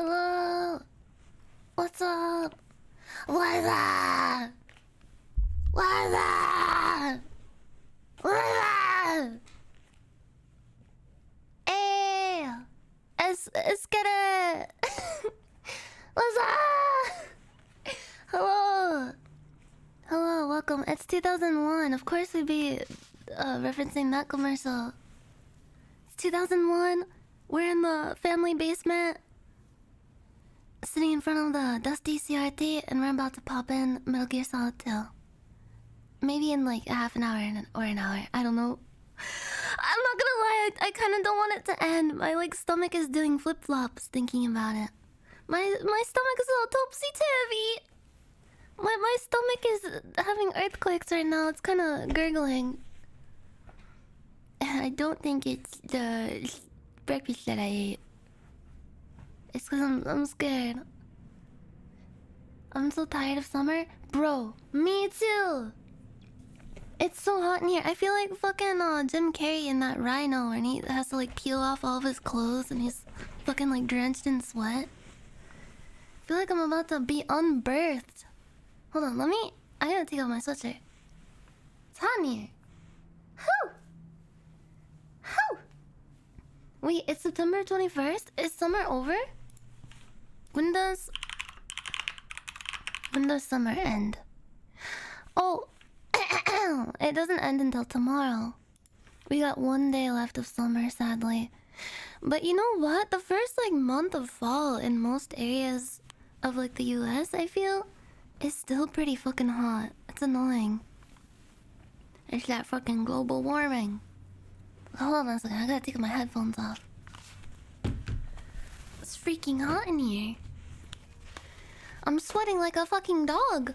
Hello? What's up? What's up? What's up? What's up? Hey! It's gonna... What's up? Hello? Hello, welcome. It's 2001. Of course we'd be referencing that commercial. It's 2001. We're in the family basement. Sitting in front of the dusty CRT, and we're about to pop in Metal Gear Solid 2. Maybe in like a half an hour or an hour. I don't know. I'm not gonna lie, I kind of don't want it to end. My like stomach is doing flip-flops thinking about it. My stomach is a little topsy-turvy. My stomach is having earthquakes right now. It's kind of gurgling. I don't think it's the breakfast that I ate. It's because I'm scared. I'm so tired of summer. Bro, me too. It's so hot in here. I feel like fucking Jim Carrey in that Rhino, and he has to like peel off all of his clothes and he's fucking like drenched in sweat. I feel like I'm about to be unbirthed. Hold on, I gotta take off my sweatshirt. It's hot in here. Whew! Whew! Wait, it's September 21st? Is summer over? When does summer end? Oh, it doesn't end until tomorrow. We got 1 day left of summer, sadly. But you know what? The first like month of fall in most areas of like the US, I feel, is still pretty fucking hot. It's annoying. It's that fucking global warming. Hold on a second, I gotta take my headphones off. It's freaking hot in here. I'm sweating like a fucking dog.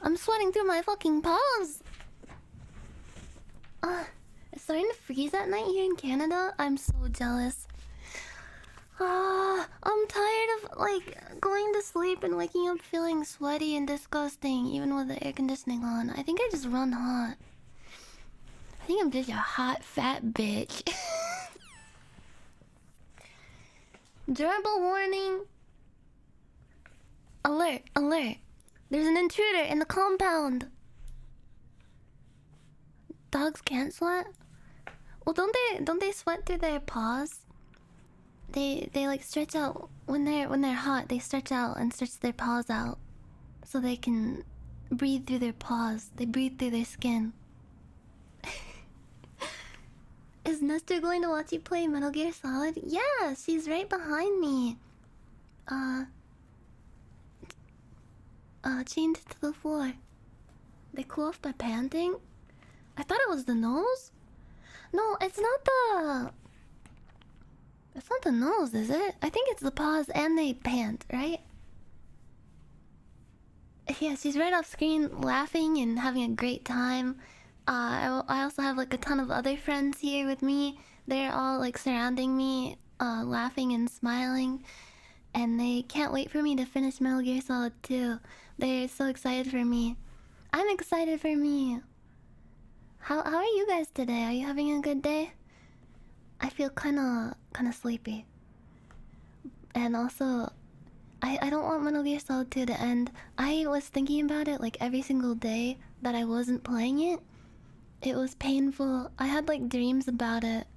I'm sweating through my fucking paws. It's starting to freeze at night here in Canada. I'm so jealous. I'm tired of like going to sleep and waking up feeling sweaty and disgusting even with the air conditioning on. I think I just run hot. I think I'm just a hot fat bitch. Durable warning. Alert, alert. There's an intruder in the compound. Dogs can't sweat? Well, don't they sweat through their paws? They like stretch out when they're hot, they stretch out and stretch their paws out so they can breathe through their paws. They breathe through their skin. Is Nestor going to watch you play Metal Gear Solid? Yeah, she's right behind me. Chained to the floor. They cool off by panting? I thought it was the nose? No, it's not the... It's not the nose, is it? I think it's the paws and they pant, right? Yeah, she's right off screen laughing and having a great time. I also have like a ton of other friends here with me. They're all like surrounding me, laughing and smiling. And they can't wait for me to finish Metal Gear Solid 2. They're so excited for me. I'm excited for me. How are you guys today? Are you having a good day? I feel kinda sleepy. And also, I don't want Metal Gear Solid 2 to end. I was thinking about it like every single day that I wasn't playing it. It was painful. I had like dreams about it.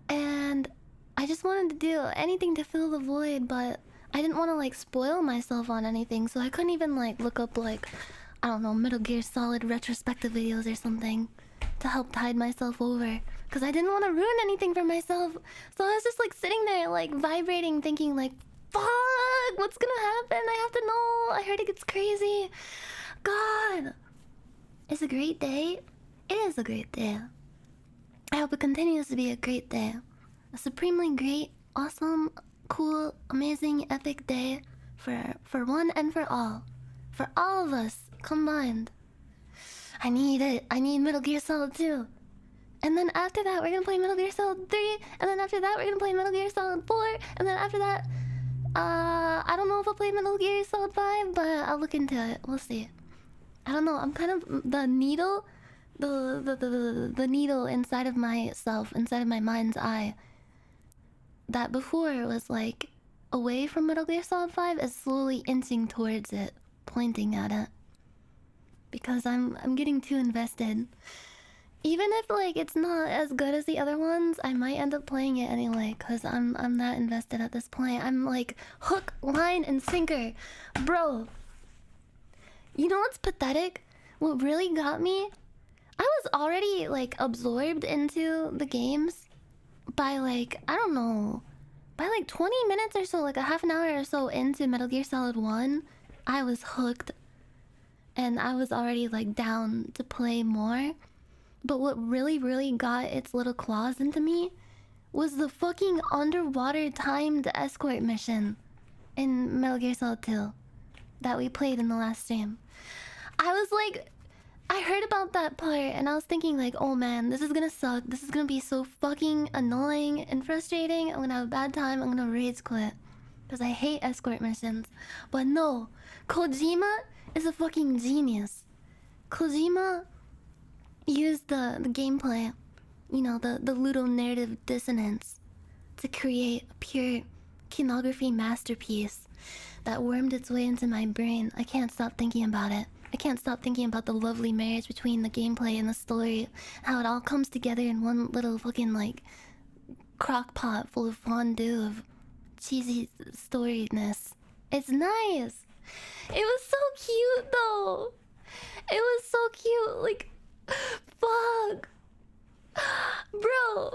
And I just wanted to do anything to fill the void, but I didn't want to like spoil myself on anything, so I couldn't even like look up like, I don't know, Metal Gear Solid retrospective videos or something to help tide myself over. Because I didn't want to ruin anything for myself. So I was just like sitting there like vibrating thinking like, fuck, what's gonna happen? I have to know. I heard it gets crazy. God. It's a great day. It is a great day. I hope it continues to be a great day. A supremely great, awesome, cool, amazing, epic day for one and for all. For all of us combined. I need it. I need Metal Gear Solid 2. And then after that, we're gonna play Metal Gear Solid 3. And then after that, we're gonna play Metal Gear Solid 4. And then after that, I don't know if I'll play Metal Gear Solid 5, but I'll look into it. We'll see. I don't know. I'm kind of the needle, the needle inside of myself, inside of my mind's eye. that before was like away from Metal Gear Solid 5 is slowly inching towards it, pointing at it. Because I'm getting too invested. Even if like it's not as good as the other ones, I might end up playing it anyway, cause I'm that invested at this point. I'm like hook, line, and sinker. Bro. You know what's pathetic? What really got me? I was already like absorbed into the games by like, I don't know, by like 20 minutes or so, like a half an hour or so into Metal Gear Solid 1, I was hooked. And I was already like down to play more. But what really, really got its little claws into me was the fucking underwater timed escort mission in Metal Gear Solid 2 that we played in the last stream. I was like, I heard about that part and I was thinking like, oh man, this is gonna suck. This is gonna be so fucking annoying and frustrating. I'm gonna have a bad time. I'm gonna rage quit. Because I hate escort missions. But no, Kojima is a fucking genius. Kojima used the gameplay, you know, the ludonarrative dissonance to create a pure kinography masterpiece that wormed its way into my brain. I can't stop thinking about it. I can't stop thinking about the lovely marriage between the gameplay and the story. How it all comes together in one little fucking like crock pot full of fondue of cheesy storyness. It's nice. It was so cute though. It was so cute. Like, fuck. Bro.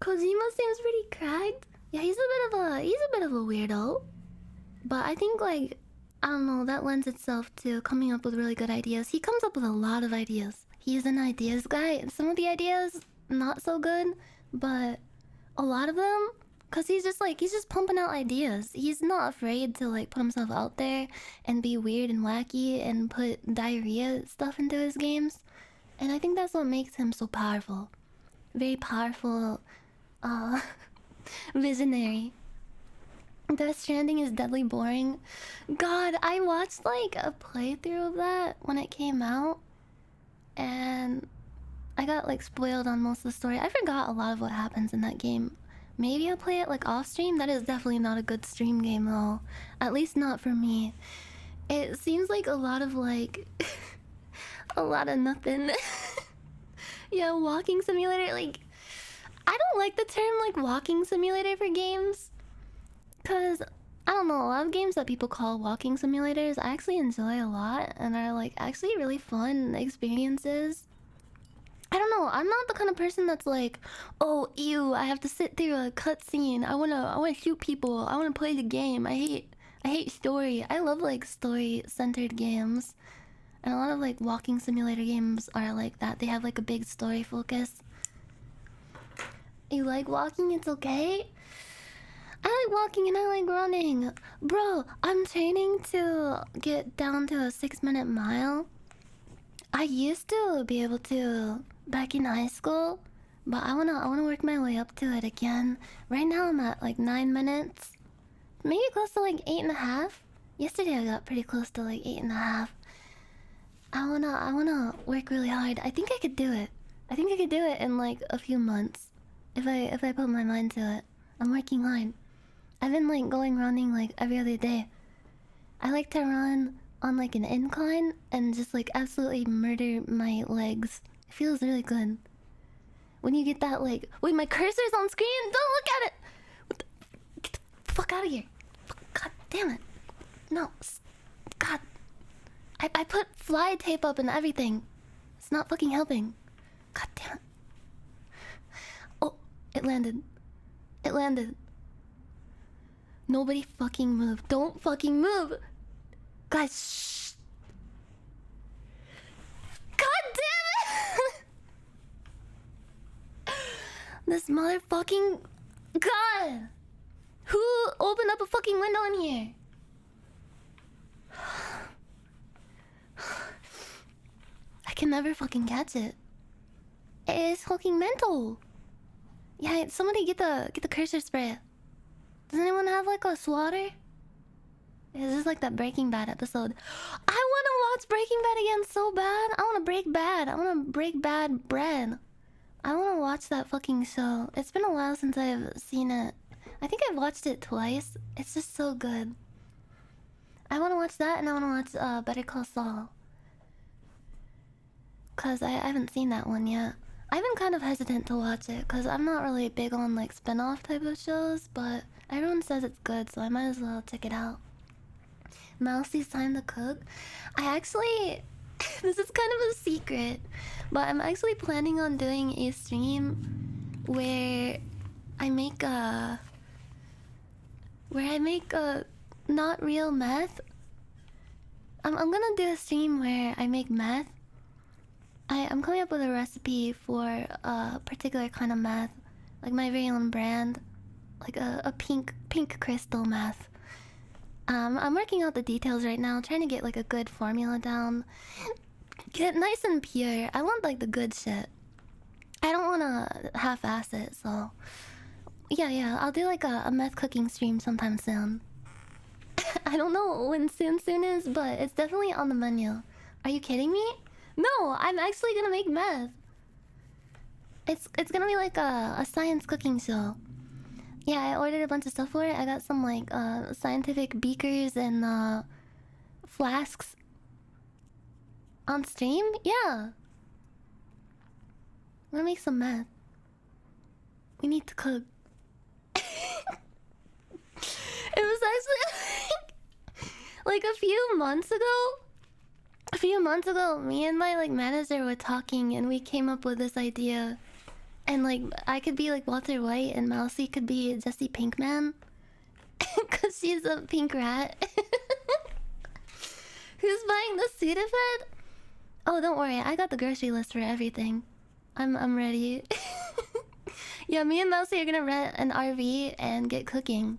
Kojima seems pretty cracked. Yeah, he's a bit of a weirdo. But I think like, I don't know, that lends itself to coming up with really good ideas. He comes up with a lot of ideas. He's an ideas guy, and some of the ideas not so good, but a lot of them, cause he's just pumping out ideas. He's not afraid to like put himself out there and be weird and wacky and put diarrhea stuff into his games. And I think that's what makes him so powerful. Very powerful, visionary. Death Stranding is deadly boring. God, I watched like a playthrough of that when it came out, and I got like spoiled on most of the story. I forgot a lot of what happens in that game. Maybe I'll play it like off stream. That is definitely not a good stream game though. At least not for me. It seems like a lot of like a lot of nothing. Yeah, walking simulator. Like, I don't like the term like walking simulator for games. Cause I don't know, a lot of games that people call walking simulators I actually enjoy a lot and are like actually really fun experiences. I don't know, I'm not the kind of person that's like, oh ew, I have to sit through a cutscene. I wanna shoot people. I wanna play the game. I hate story. I love like story-centered games. And a lot of like walking simulator games are like that. They have like a big story focus. You like walking? It's okay. I like walking and I like running. Bro, I'm training to get down to a 6-minute mile. I used to be able to back in high school, but I wanna work my way up to it again. Right now I'm at like 9 minutes. Maybe close to like 8.5. Yesterday I got pretty close to like 8.5. I wanna work really hard. I think I could do it. I think I could do it in like a few months. If I put my mind to it. I'm working hard. I've been like running like every other day. I like to run on like an incline and just like absolutely murder my legs. It feels really good. When you get that like, wait, my cursor's on screen? Don't look at it! What the, get the fuck out of here. God damn it. No. God. I put fly tape up and everything. It's not fucking helping. God damn it. Oh, it landed. It landed. Nobody fucking move. Don't fucking move! Guys, shh! God damn it! This motherfucking... God! Who opened up a fucking window in here? I can never fucking catch it. It's fucking mental. Yeah, somebody get the cursor spray. Does anyone have like a swatter? Is this like that Breaking Bad episode? I wanna watch Breaking Bad again so bad. I wanna break bad. I wanna break bad bread. I want to watch that fucking show. It's been a while since I've seen it. I think I've watched it twice. It's just so good. I want to watch that, and I want to watch Better Call Saul. Cause I haven't seen that one yet. I've been kind of hesitant to watch it because I'm not really big on like spin-off type of shows, but everyone says it's good, so I might as well check it out. Mousie's time to cook. I actually this is kind of a secret, but I'm actually planning on doing a stream where I make not real meth. I'm gonna do a stream where I make meth. I'm coming up with a recipe for a particular kind of meth, like my very own brand, like a pink crystal meth. I'm working out the details right now, trying to get like a good formula down, get it nice and pure. I want like the good shit. I don't want to half-ass it, so yeah. I'll do like a meth cooking stream sometime soon. I don't know when soon is, but it's definitely on the menu. Are you kidding me? No, I'm actually gonna make meth. It's gonna be like a science cooking show. Yeah, I ordered a bunch of stuff for it. I got some like scientific beakers and flasks on stream. Yeah, I'm gonna make some meth. We need to cook. It was actually like a few months ago, me and my like manager were talking, and we came up with this idea. And like, I could be like Walter White, and Mousy could be Jesse Pinkman, cause she's a pink rat. Who's buying the Sudafed? Oh, don't worry, I got the grocery list for everything. I'm ready. Yeah, me and Mousy are gonna rent an RV and get cooking.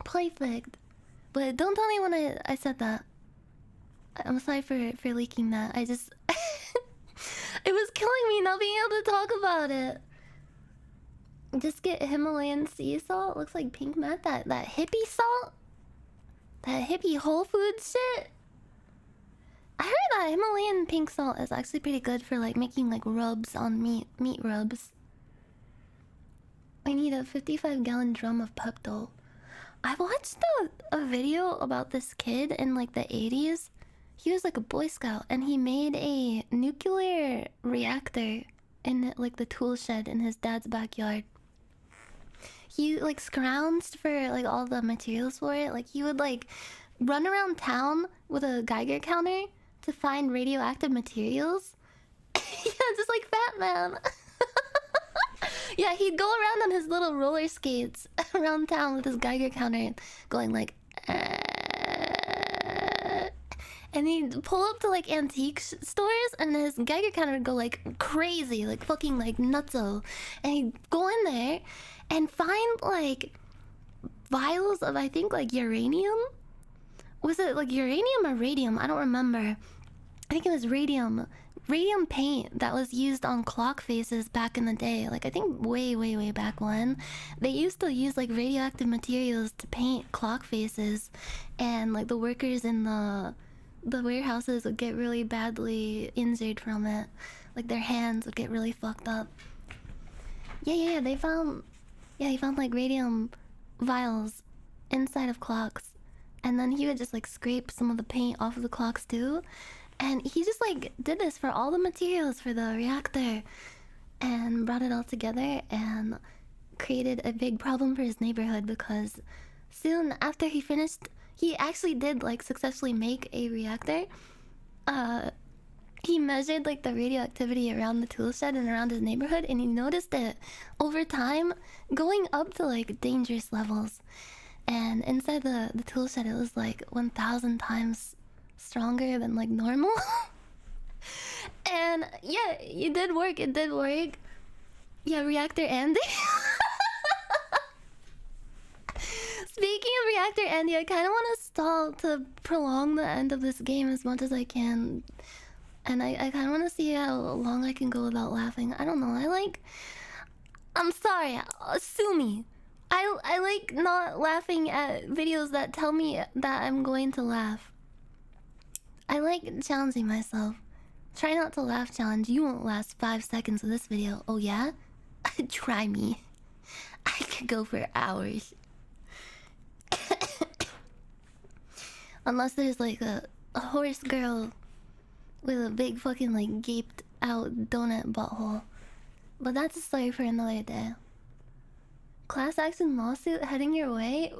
Perfect. But don't tell me when I said that. I'm sorry for leaking that. I just it was killing me not being able to talk about it. Just get Himalayan sea salt. Looks like pink meth. That hippie salt. That hippie Whole Foods shit. I heard that Himalayan pink salt is actually pretty good for like making like rubs on meat rubs. I need a 55-gallon drum of Pepto. I watched a video about this kid in like the 80s. He was like a Boy Scout, and he made a nuclear reactor in like the tool shed in his dad's backyard. He like scrounged for like all the materials for it. Like he would like run around town with a Geiger counter to find radioactive materials. Yeah, just like Fat Man. Yeah, he'd go around on his little roller skates around town with his Geiger counter, going like, and he'd pull up to like antique stores, and his Geiger counter would go like crazy, like fucking like nutso. And he'd go in there and find like vials of, I think, like uranium. Was it like uranium or radium? I don't remember. I think it was radium. Radium paint that was used on clock faces back in the day. Like I think way back when. They used to use like radioactive materials to paint clock faces, and like the workers in the warehouses would get really badly injured from it. Like their hands would get really fucked up. Yeah, they found like radium vials inside of clocks. And then he would just like scrape some of the paint off of the clocks too. And he just like did this for all the materials for the reactor, and brought it all together and created a big problem for his neighborhood, because soon after he finished, he actually did like successfully make a reactor. He measured like the radioactivity around the tool shed and around his neighborhood, and he noticed it over time going up to like dangerous levels. And inside the tool shed, it was like 1,000 times stronger than like normal. And yeah, it did work. Yeah, Reactor Andy. Speaking of Reactor Andy, I kind of want to stall to prolong the end of this game as much as I can. And I kind of want to see how long I can go without laughing. I don't know. I'm sorry. Sue me. I like not laughing at videos that tell me that I'm going to laugh. I like challenging myself. Try not to laugh challenge. You won't last 5 seconds of this video. Oh yeah? Try me. I could go for hours. Unless there's like a horse girl with a big fucking like gaped out donut butthole. But that's a story for another day. Class action lawsuit heading your way?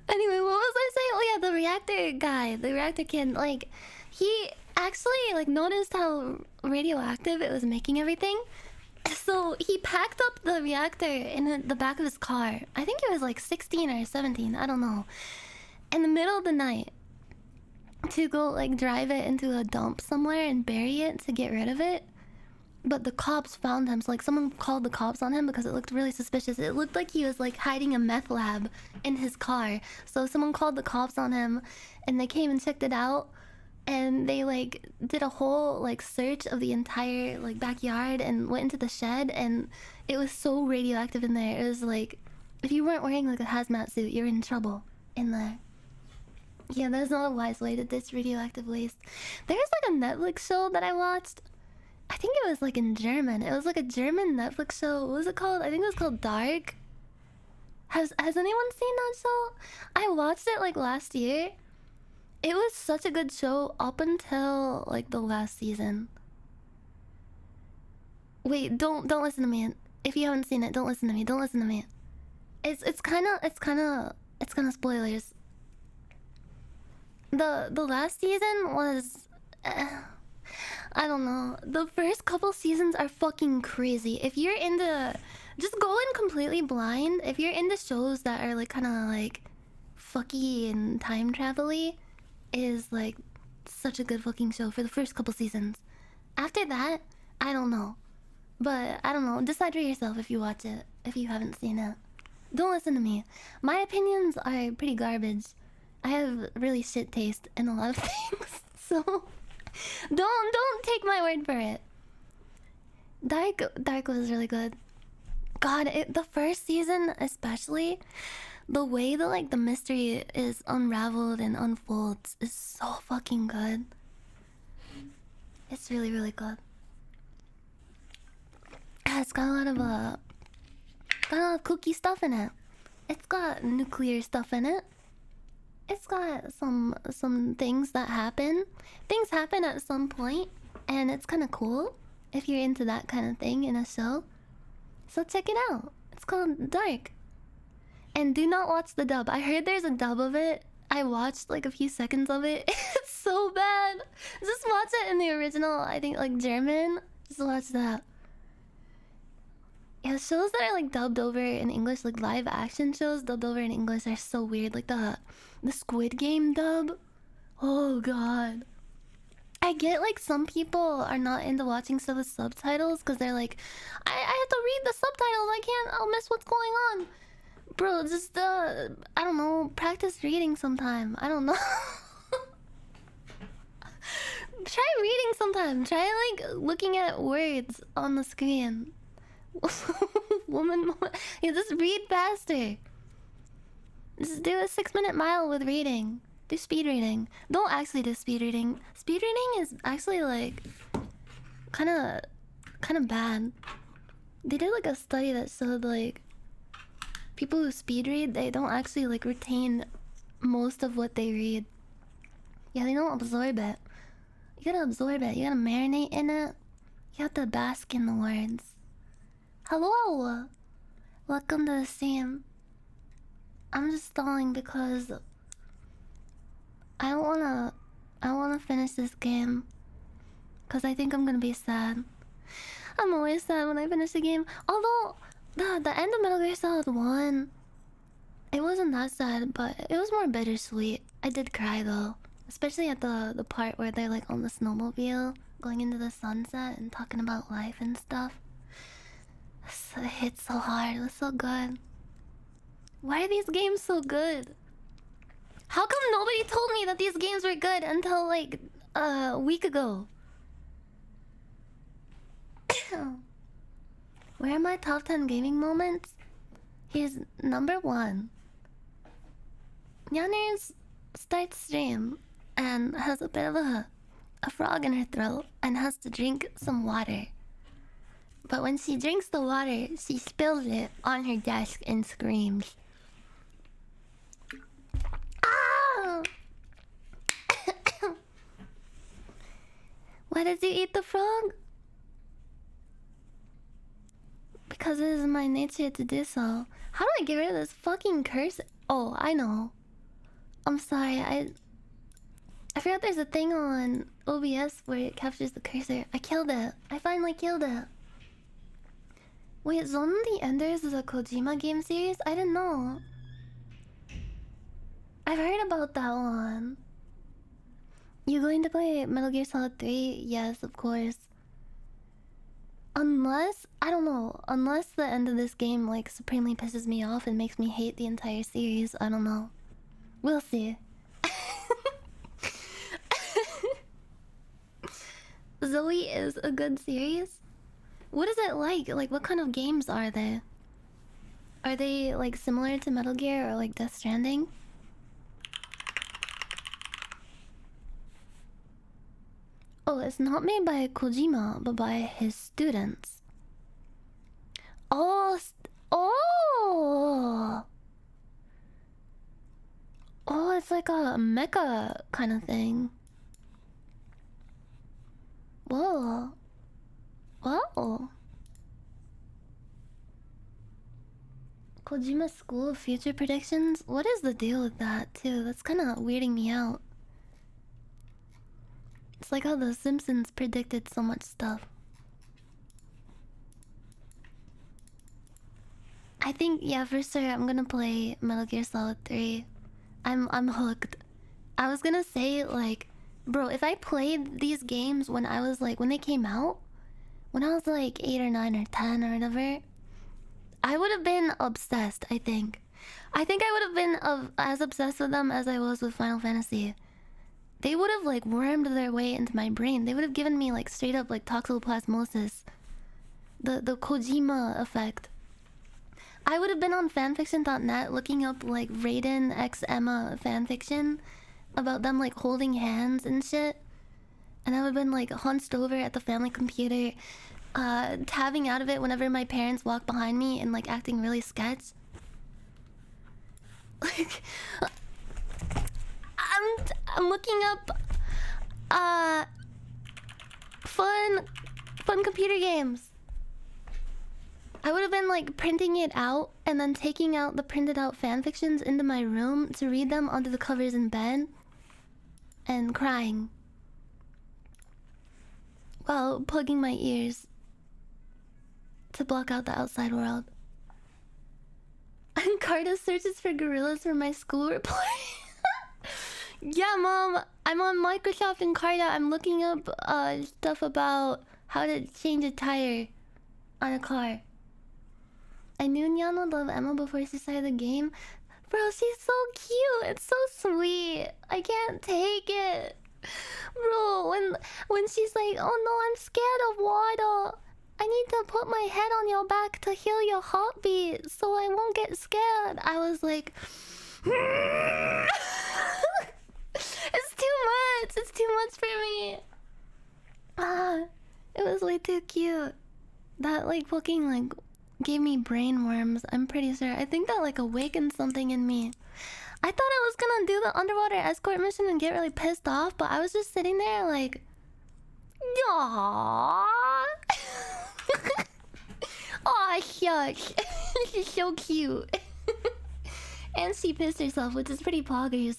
Anyway, what was I saying? Oh yeah, the reactor guy, the reactor kid, like, he actually like noticed how radioactive it was making everything. So he packed up the reactor in the back of his car. I think it was like 16 or 17, I don't know. In the middle of the night, to go like drive it into a dump somewhere and bury it to get rid of it. But the cops found him, so like someone called the cops on him because it looked really suspicious. It looked like he was like hiding a meth lab in his car. So someone called the cops on him and they came and checked it out. And they like did a whole like search of the entire like backyard and went into the shed, and it was so radioactive in there. It was like, if you weren't wearing like a hazmat suit, you're in trouble in there. Yeah, that's not a wise way to ditch radioactive waste. There's like a Netflix show that I watched. I think it was like in German. It was like a German Netflix show. What was it called? I think it was called Dark. Has anyone seen that show? I watched it like last year. It was such a good show up until like the last season. Wait, don't listen to me. If you haven't seen it, don't listen to me. Don't listen to me. It's kind of spoilers. The last season was I don't know. The first couple seasons are fucking crazy. If you're into, just go in completely blind. If you're into shows that are like kind of like fucky and time travel-y, is like such a good fucking show for the first couple seasons. After that, I don't know. But I don't know. Decide for yourself if you watch it, if you haven't seen it. Don't listen to me. My opinions are pretty garbage. I have really shit taste in a lot of things, so don't take my word for it. Dark was really good. God, the first season especially, the way that like the mystery is unraveled and unfolds is so fucking good. It's really, really good. It's got a lot of kooky stuff in it. It's got nuclear stuff in it. It's got some things that happen. Things happen at some point, and it's kind of cool if you're into that kind of thing in a show. So check it out. It's called Dark. And do not watch the dub. I heard there's a dub of it. I watched like a few seconds of it. It's so bad. Just watch it in the original, I think like German. Just watch that. Yeah, shows that are like dubbed over in English, like live action shows dubbed over in English, are so weird. Like the Squid Game dub. Oh god. I get like some people are not into watching stuff with subtitles because they're like, I have to read the subtitles. I'll miss what's going on. Bro, just I don't know, practice reading sometime. I don't know. Try reading sometime. Try like looking at words on the screen. Woman, yeah, just read faster. Just do a 6-minute mile with reading. Do speed reading. Don't actually do speed reading. Speed reading is actually like kind of bad. They did like a study that showed like people who speed read, they don't actually like retain most of what they read. Yeah, they don't absorb it. You gotta absorb it. You gotta marinate in it. You have to bask in the words. Hello! Welcome to the stream. I'm just stalling because I wanna finish this game. Cause I think I'm gonna be sad. I'm always sad when I finish the game. Although the end of Metal Gear Solid 1, it wasn't that sad, but it was more bittersweet. I did cry though. Especially at the part where they're like on the snowmobile going into the sunset and talking about life and stuff. It hit so hard. It was so good. Why are these games so good? How come nobody told me that these games were good until like a week ago? Where are my top 10 gaming moments? Here's number 1. Nyanners starts stream and has a bit of a frog in her throat and has to drink some water. But when she drinks the water, she spills it on her desk and screams. Ah! Why did you eat the frog? Because it is my nature to do so. How do I get rid of this fucking curse? Oh, I know. I'm sorry, I forgot there's a thing on OBS where it captures the cursor. I killed it. I finally killed it. Wait, Zone of the Enders is a Kojima game series? I didn't know. I've heard about that one. You going to play Metal Gear Solid 3? Yes, of course. Unless, I don't know, unless the end of this game like supremely pisses me off and makes me hate the entire series, I don't know. We'll see. Zoe is a good series. What is it like? Like, what kind of games are they? Are they like similar to Metal Gear or like Death Stranding? Oh, it's not made by Kojima, but by his students. Oh, oh, oh! It's like a mecha kind of thing. Whoa, whoa! Kojima School of Future Predictions. What is the deal with that, too? That's kind of weirding me out. It's like how The Simpsons predicted so much stuff. I think, yeah, for sure, I'm gonna play Metal Gear Solid 3. I'm hooked. I was gonna say, like, bro, if I played these games when I was like, when they came out, when I was like 8 or 9 or 10 or whatever, I would have been obsessed, I think. I think I would have been as obsessed with them as I was with Final Fantasy. They would have like wormed their way into my brain. They would have given me like straight up like toxoplasmosis. The Kojima effect. I would have been on fanfiction.net looking up like Raiden x Emma fanfiction about them like holding hands and shit. And I would have been like hunched over at the family computer, tabbing out of it whenever my parents walk behind me and like acting really sketch. Like, I'm looking up fun computer games. I would have been like printing it out and then taking out the printed out fanfictions into my room to read them under the covers in bed and crying while plugging my ears to block out the outside world. And Carta searches for gorillas for my school report. Yeah, Mom, I'm on Microsoft Encarta. I'm looking up stuff about how to change a tire on a car. I knew Nyan would love Emma before she started the game. Bro, she's so cute. It's so sweet. I can't take it. Bro, when she's like, oh no, I'm scared of water. I need to put my head on your back to heal your heartbeat so I won't get scared. I was like... It's too much. It's too much for me. It was way too cute. That like fucking like gave me brain worms. I'm pretty sure. I think that like awakened something in me. I thought I was gonna do the underwater escort mission and get really pissed off, but I was just sitting there like, aww. Aw, shucks. This is so cute. And she pissed herself, which is pretty poggers.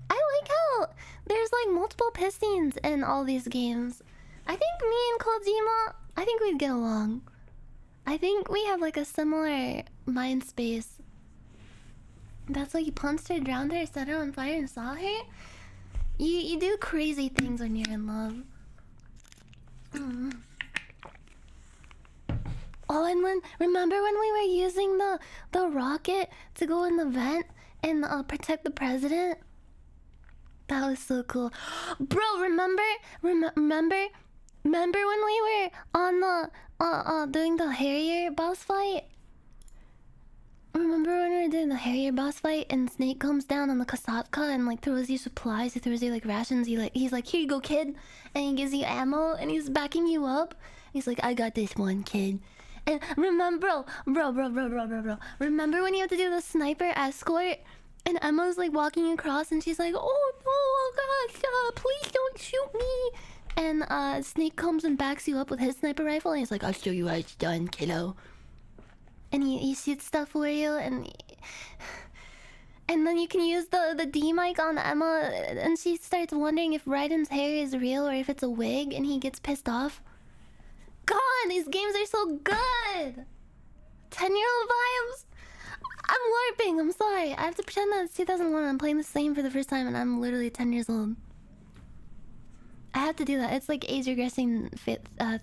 I like how there's like multiple piss scenes in all these games. I think me and Kojima, I think we'd get along. I think we have like a similar mind space. That's why you punched her, drowned her, set her on fire, and saw her? You do crazy things when you're in love. Oh, and remember when we were using the rocket to go in the vent and protect the president? That was so cool. Bro, remember when we were on the doing the Harrier boss fight? Remember when we were doing the Harrier boss fight and Snake comes down on the Kasatka and like throws you supplies, he throws you like rations, he's like, here you go, kid, and he gives you ammo and he's backing you up. He's like, I got this one, kid. And remember, bro. Remember when you have to do the sniper escort and Emma's like walking across and she's like, oh no, oh gosh, please don't shoot me. And Snake comes and backs you up with his sniper rifle and he's like, I'll show you how it's done, kiddo. And he shoots stuff for you, and then you can use the D mic on Emma, and she starts wondering if Raiden's hair is real or if it's a wig, and he gets pissed off. God, these games are so good! 10-year-old vibes? I'm LARPing, I'm sorry. I have to pretend that it's 2001 and I'm playing the same for the first time and I'm literally 10 years old. I have to do that. It's like age regressing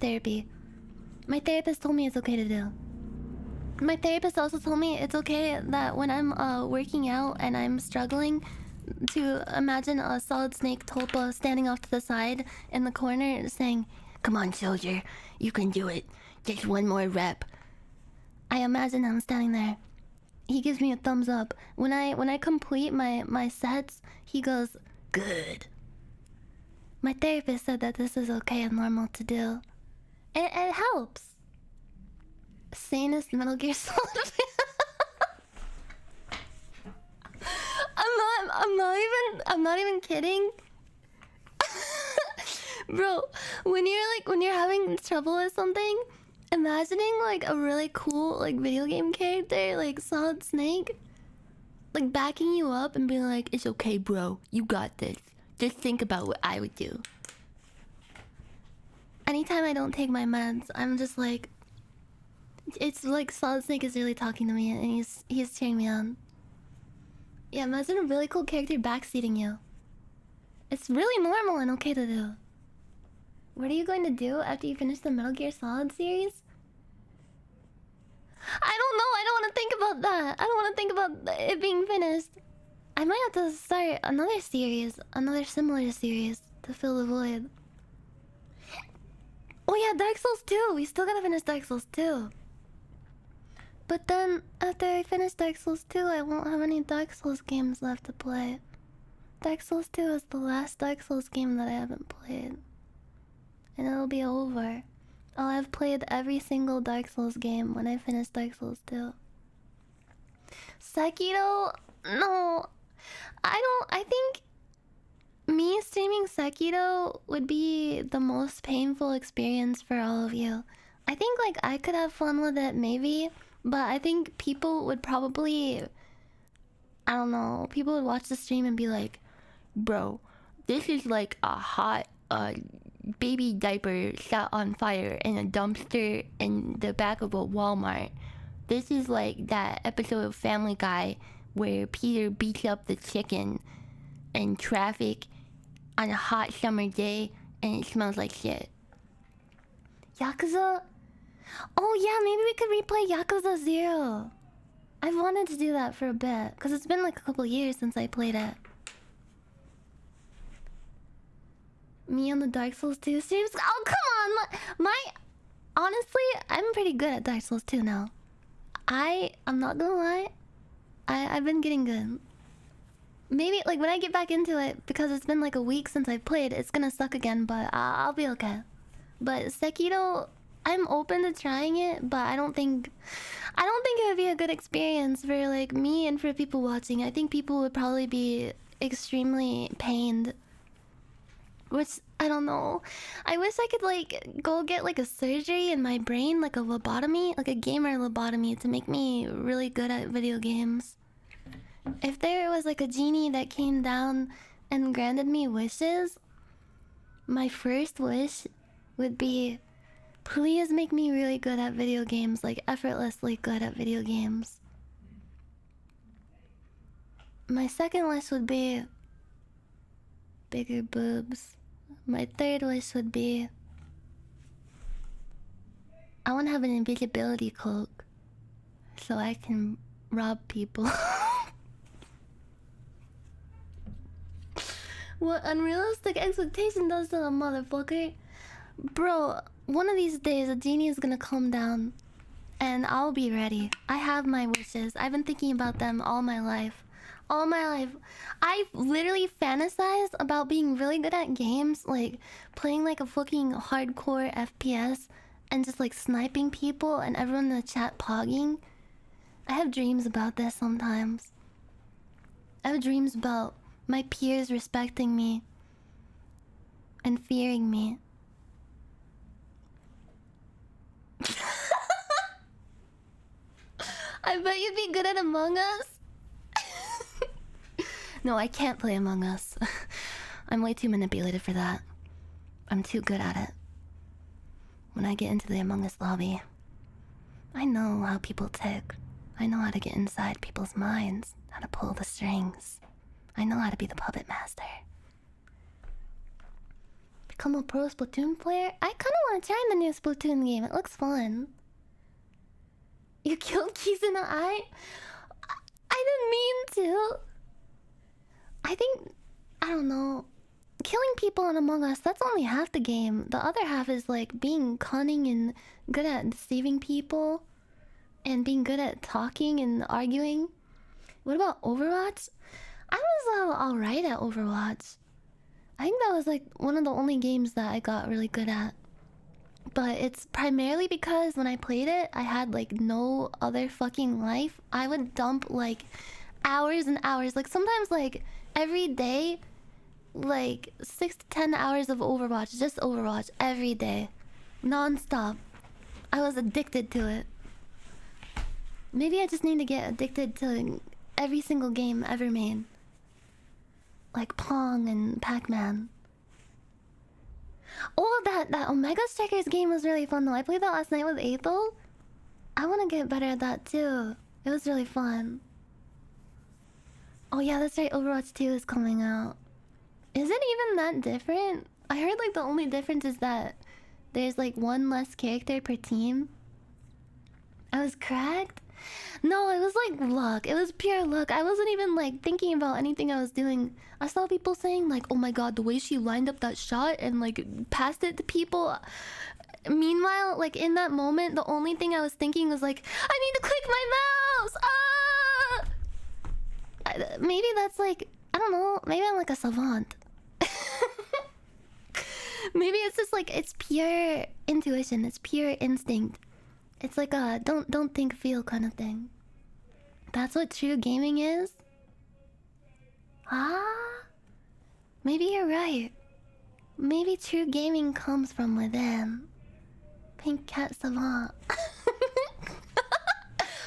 therapy. My therapist told me it's okay to do. My therapist also told me it's okay that when I'm working out and I'm struggling to imagine a Solid Snake Tulpa standing off to the side in the corner saying, come on, soldier, you can do it. Just one more rep. I imagine him standing there. He gives me a thumbs up. When I complete my sets, he goes, good. My therapist said that this is okay and normal to do. And it helps. Sanest Metal Gear Solid I'm not even kidding. Bro, when you're having trouble with something, imagining like a really cool like video game character like Solid Snake like backing you up and being like, it's okay, bro, you got this. Just think about what I would do. Anytime I don't take my meds, I'm just like, it's like Solid Snake is really talking to me and he's cheering me on. Yeah, imagine a really cool character backseating you. It's really normal and okay to do. What are you going to do after you finish the Metal Gear Solid series? I don't know, I don't want to think about that. I don't want to think about it being finished. I might have to start another series, another similar series to fill the void. Oh yeah, Dark Souls 2! We still gotta finish Dark Souls 2. But then, after I finish Dark Souls 2, I won't have any Dark Souls games left to play. Dark Souls 2 is the last Dark Souls game that I haven't played. And it'll be over. I'll have played every single Dark Souls game when I finish Dark Souls 2. Sekiro? No. I think me streaming Sekiro would be the most painful experience for all of you. I think like I could have fun with it maybe, but I think people would probably, I don't know, people would watch the stream and be like, bro, this is like a hot baby diaper set on fire in a dumpster in the back of a Walmart. This is like that episode of Family Guy where Peter beats up the chicken in traffic on a hot summer day and it smells like shit. Yakuza? Oh yeah, maybe we could replay Yakuza 0. I've wanted to do that for a bit, because it's been like a couple years since I played it. Me on the Dark Souls 2 streams? Oh, come on! Honestly, I'm pretty good at Dark Souls 2 now. I'm not gonna lie, I've been getting good. Maybe, like, when I get back into it, because it's been like a week since I've played, it's gonna suck again, but I'll be okay. But Sekiro, I'm open to trying it, but I don't think it would be a good experience for, like, me and for people watching. I think people would probably be extremely pained. Which, I don't know. I wish I could, like, go get, like, a surgery in my brain, like a lobotomy, like a gamer lobotomy, to make me really good at video games. If there was, like, a genie that came down and granted me wishes, my first wish would be, please make me really good at video games, like, effortlessly good at video games. My second wish would be bigger boobs. My third wish would be, I want to have an invisibility cloak so I can rob people. What unrealistic expectation does to a motherfucker? Bro, one of these days a genie is gonna come down and I'll be ready. I have my wishes. I've been thinking about them all my life. All my life. I've literally fantasized about being really good at games, like playing like a fucking hardcore FPS and just like sniping people and everyone in the chat pogging. I have dreams about this sometimes. I have dreams about my peers respecting me and fearing me. I bet you'd be good at Among Us. No, I can't play Among Us. I'm way too manipulated for that. I'm too good at it. When I get into the Among Us lobby, I know how people tick. I know how to get inside people's minds, how to pull the strings. I know how to be the puppet master. Become a pro Splatoon player? I kind of want to try the new Splatoon game. It looks fun. You killed Keys in the eye? I didn't mean to. I think... I don't know. Killing people in Among Us, that's only half the game. The other half is like being cunning and good at deceiving people. And being good at talking and arguing. What about Overwatch? I was alright at Overwatch. I think that was like one of the only games that I got really good at. But it's primarily because when I played it, I had like no other fucking life. I would dump like hours and hours. Like sometimes like every day, like 6 to 10 hours of Overwatch. Just Overwatch every day. Non-stop. I was addicted to it. Maybe I just need to get addicted to every single game ever made. Like Pong and Pac-Man. Oh, that Omega Strikers game was really fun though. I played that last night with Ethel. I want to get better at that too. It was really fun. Oh yeah, that's right. Overwatch 2 is coming out. Is it even that different? I heard like the only difference is that there's like one less character per team. I was cracked? No, it was like luck. It was pure luck. I wasn't even like thinking about anything I was doing. I saw people saying like, oh my god, the way she lined up that shot and like passed it to people. Meanwhile, like in that moment, the only thing I was thinking was like, I need to click my mouse! Maybe that's like, I don't know, maybe I'm like a savant. Maybe it's just like, it's pure intuition, it's pure instinct. It's like a don't think, feel kind of thing. That's what true gaming is? Ah? Maybe you're right. Maybe true gaming comes from within. Pink cat savant.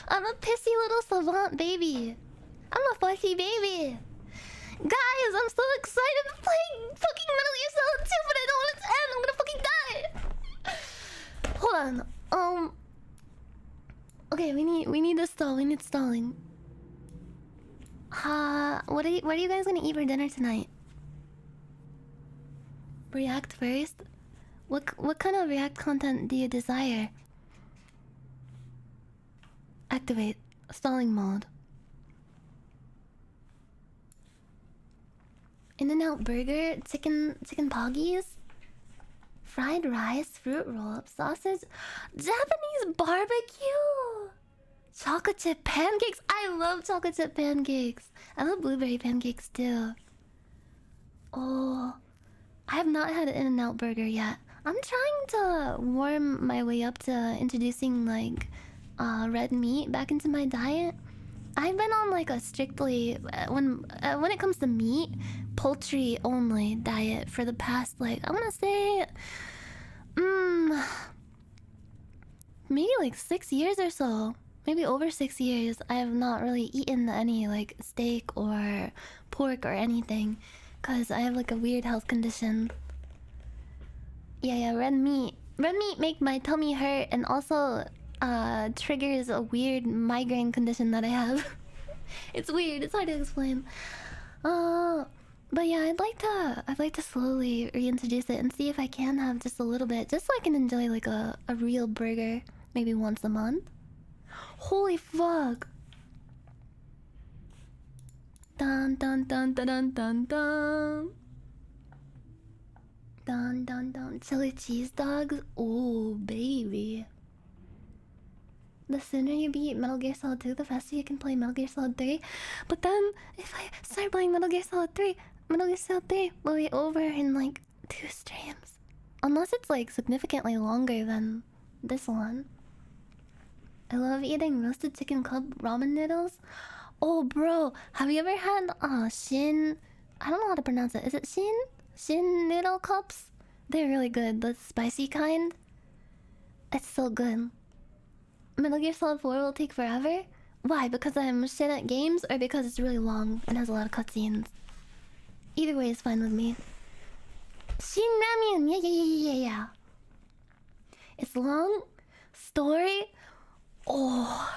I'm a pissy little savant baby. I'm a fussy baby. Guys, I'm so excited to play fucking Metal Gear Solid 2, but I don't want it to end. I'm gonna fucking die. Hold on. Okay, we need to stall. We need stalling. What are you guys gonna eat for dinner tonight? React first? What kind of React content do you desire? Activate stalling mode. In-N-Out burger, chicken poggies, fried rice, fruit roll-up, sausage, Japanese barbecue, chocolate chip pancakes. I love chocolate chip pancakes. I love blueberry pancakes too. Oh, I have not had an In-N-Out burger yet. I'm trying to warm my way up to introducing like red meat back into my diet. I've been on like a strictly when it comes to meat, poultry only diet for the past like I want to say maybe like 6 years or so. Maybe over 6 years. I have not really eaten any like steak or pork or anything cuz I have like a weird health condition. Yeah, red meat. Red meat make my tummy hurt and also triggers a weird migraine condition that I have. It's weird, it's hard to explain. But yeah, I'd like to slowly reintroduce it and see if I can have just a little bit, just so I can enjoy like a real burger, maybe once a month. Holy fuck! Dun dun dun dun dun dun dun. Dun dun dun. Chili cheese dogs. Oh baby. The sooner you beat Metal Gear Solid 2, the faster you can play Metal Gear Solid 3. But then, if I start playing Metal Gear Solid 3, Metal Gear Solid 3 will be over in like 2 streams. Unless it's like significantly longer than this one. I love eating roasted chicken club ramen noodles. Oh, bro, have you ever had Shin? I don't know how to pronounce it. Is it Shin? Shin noodle cups? They're really good. The spicy kind. It's so good. Metal Gear Solid 4 will take forever? Why? Because I'm shit at games, or because it's really long and has a lot of cutscenes? Either way is fine with me. Shin Ramyun! Yeah. It's long. Story. Oh.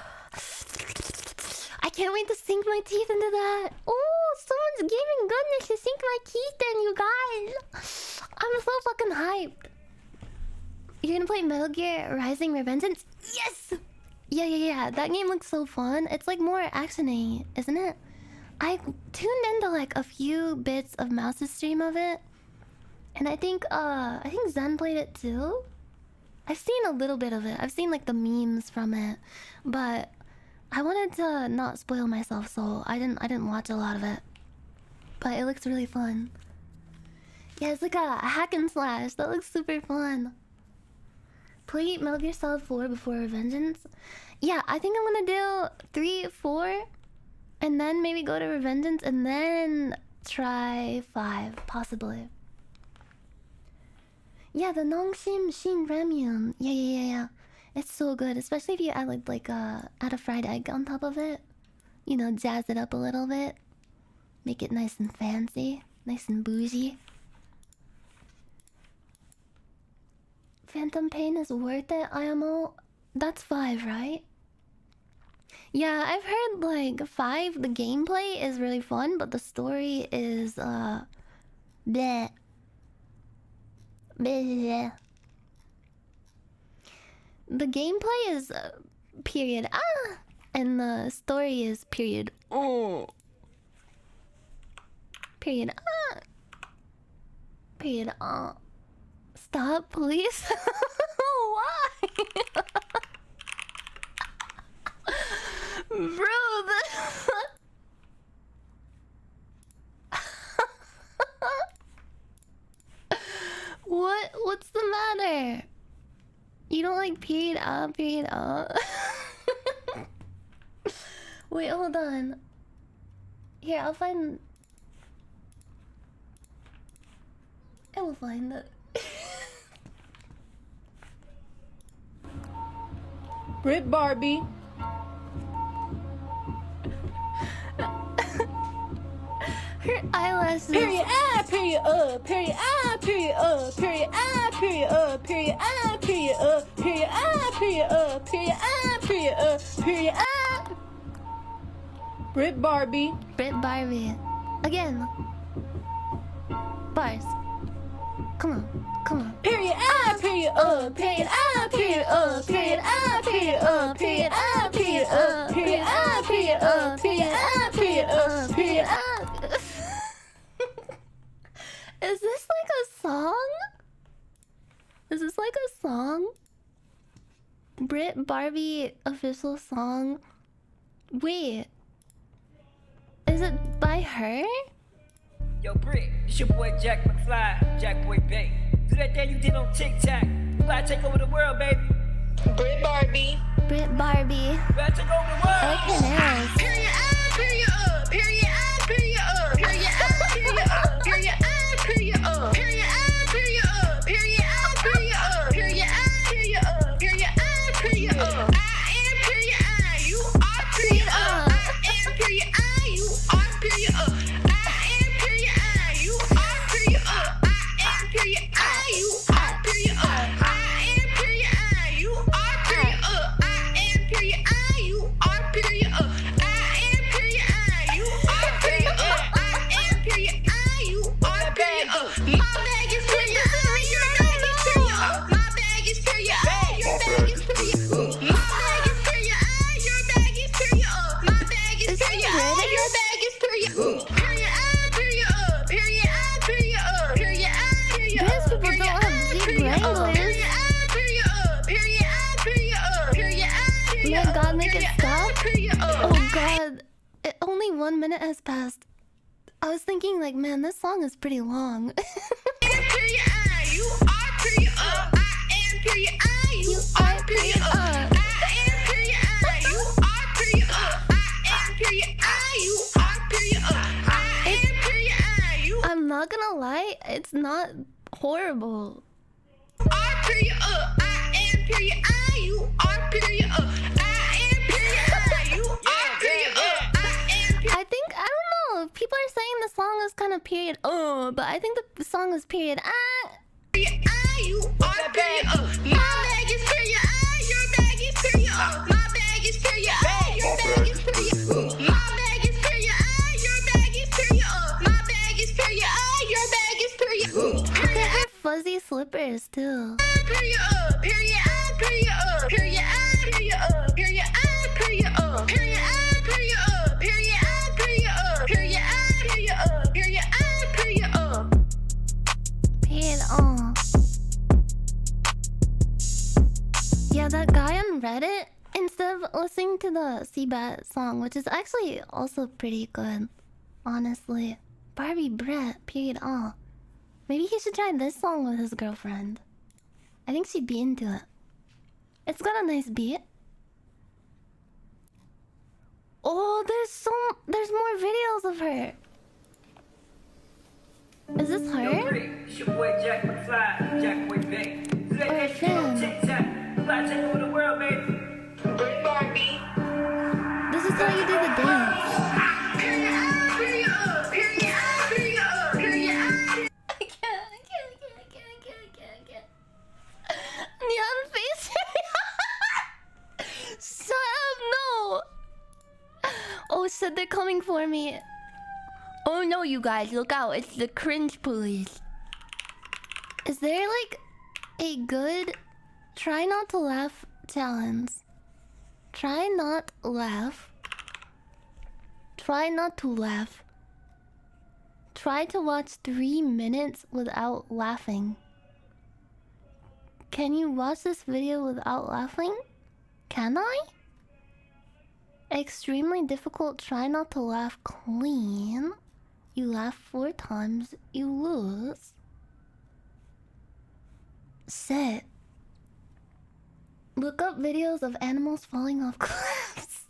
I can't wait to sink my teeth into that. Oh, someone's giving goodness to sink my teeth in, you guys. I'm so fucking hyped. You're gonna play Metal Gear Rising Revengeance? Yes! Yeah. That game looks so fun. It's like more action-y, isn't it? I tuned into like a few bits of Mouse's stream of it. And I think Zen played it too. I've seen a little bit of it. I've seen like the memes from it. But I wanted to not spoil myself, so I didn't watch a lot of it. But it looks really fun. Yeah, it's like a hack and slash. That looks super fun. Play Metal Gear Solid 4 before Revengeance. Yeah, I think I'm gonna do 3, 4, and then maybe go to Revengeance, and then try 5, possibly. Yeah, the Nongshim Shin Ramyun. Yeah. It's so good, especially if you add add a fried egg on top of it. You know, jazz it up a little bit. Make it nice and fancy, nice and bougie. Phantom Pain is worth it, IMO. That's 5, right? Yeah, I've heard like 5, the gameplay is really fun, but the story is bleh. Bleh. The gameplay is period and the story is period period period Stop, please. Why? Bro, What's the matter? You don't like period period Wait, hold on. Here, I will find it. Brit Barbie. Her eyelashes. Period period period period period period period period period period period Brit Barbie. Brit Barbie. Again. Bars. Come on. Period period period period period period period period period period Is this like a song? Is this like a song? Brit Barbie official song? Wait. Is it by her? Yo, Brit, it's your boy Jack McFly, Jack Boy Bay. Do that thing you did on TikTok. You gotta take over the world, baby. Brit Barbie. Brit Barbie. You gotta take over the world. I like her nails. Period period period period period period period period period period period period period period I am period I, you are period I am period I, you are period I am period I, you are period I am period I, you are period I am period I, you are period I am period I, you are period I am period I, you are period I am period I, you are period. My bag is period I, your bag is period. My bag is period I, your bag is period. My bag is period I, your bag is period. My bag is period I, your bag is period. Period I, period period I, period period I, period. These people don't have deep wranglers. Period I, period period I, period period I, period. only 1 minute has passed. I was thinking like, man, this song is pretty long. Period I. You are period I am period I. You are period I am period I. You are period I am period I. You are period I am period I. You I'm not gonna lie, it's not horrible. are period I am period I. You are period I am period I. You are period I am period. I think, I don't know, people are saying the song is kind of period but I think the song is period You are period my bag is period your bag is period my bag is period your bag is period my bag is period your bag is period my bag is period your bag is period Look at her fuzzy slippers too. period period period period period period period period period period period period Period Yeah, that guy on Reddit, instead of listening to the Seabat song, which is actually also pretty good, honestly. Barbie Brett, period maybe he should try this song with his girlfriend. I think she'd be into it. It's got a nice beat. Oh, there's more videos of her. Is this Yo, her? Brick, it's your boy Jack McFly, Jack Boy Bay. Today Or a you did on fan? TikTok. Fly take over the world, baby. Barbie This is how you do the dance. I can't. Neon face. Shut up, no. Oh shit, they're coming for me. Oh no, you guys, look out. It's the cringe police. Is there like a good try not to laugh challenge? Try not laugh. Try not to laugh. Try to watch 3 minutes without laughing. Can you watch this video without laughing? Can I? Extremely difficult. Try not to laugh clean. You laugh 4 times, you lose. Sit. Look up videos of animals falling off cliffs.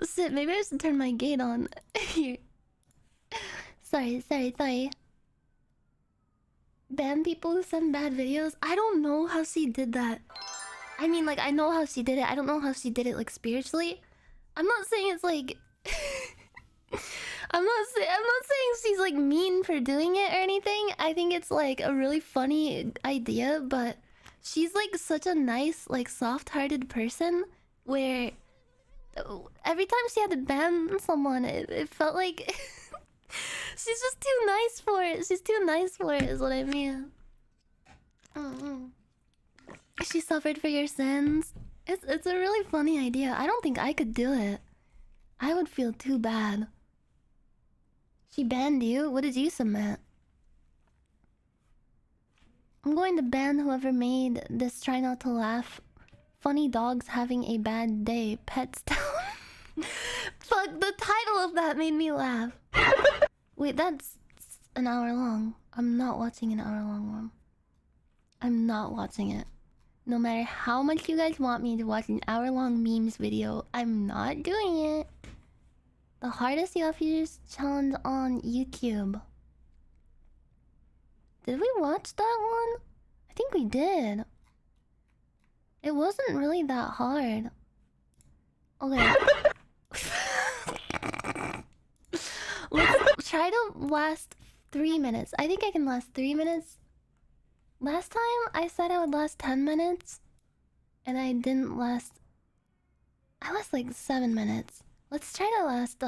Sit, maybe I should turn my gate on. Here. Sorry. Ban people who send bad videos? I don't know how she did that. I mean, like, I know how she did it. I don't know how she did it, like, spiritually. I'm not saying it's like... I'm not saying she's, like, mean for doing it or anything. I think it's, like, a really funny idea, but... She's, like, such a nice, like, soft-hearted person where... Every time she had to ban someone, it felt like... She's just too nice for it. She's too nice for it, is what I mean. She suffered for your sins. It's a really funny idea. I don't think I could do it. I would feel too bad. She banned you? What did you submit? I'm going to ban whoever made this try not to laugh. Funny dogs having a bad day. Pets down. Fuck, the title of that made me laugh. Wait, that's an hour long. I'm not watching an hour long one. I'm not watching it. No matter how much you guys want me to watch an hour-long memes video, I'm not doing it. The hardest Youtubers challenge on YouTube. Did we watch that one? I think we did. It wasn't really that hard. Okay. Let's try to last 3 minutes. I think I can last 3 minutes. Last time I said I would last 10 minutes. And I didn't last... I last like 7 minutes. Let's try to last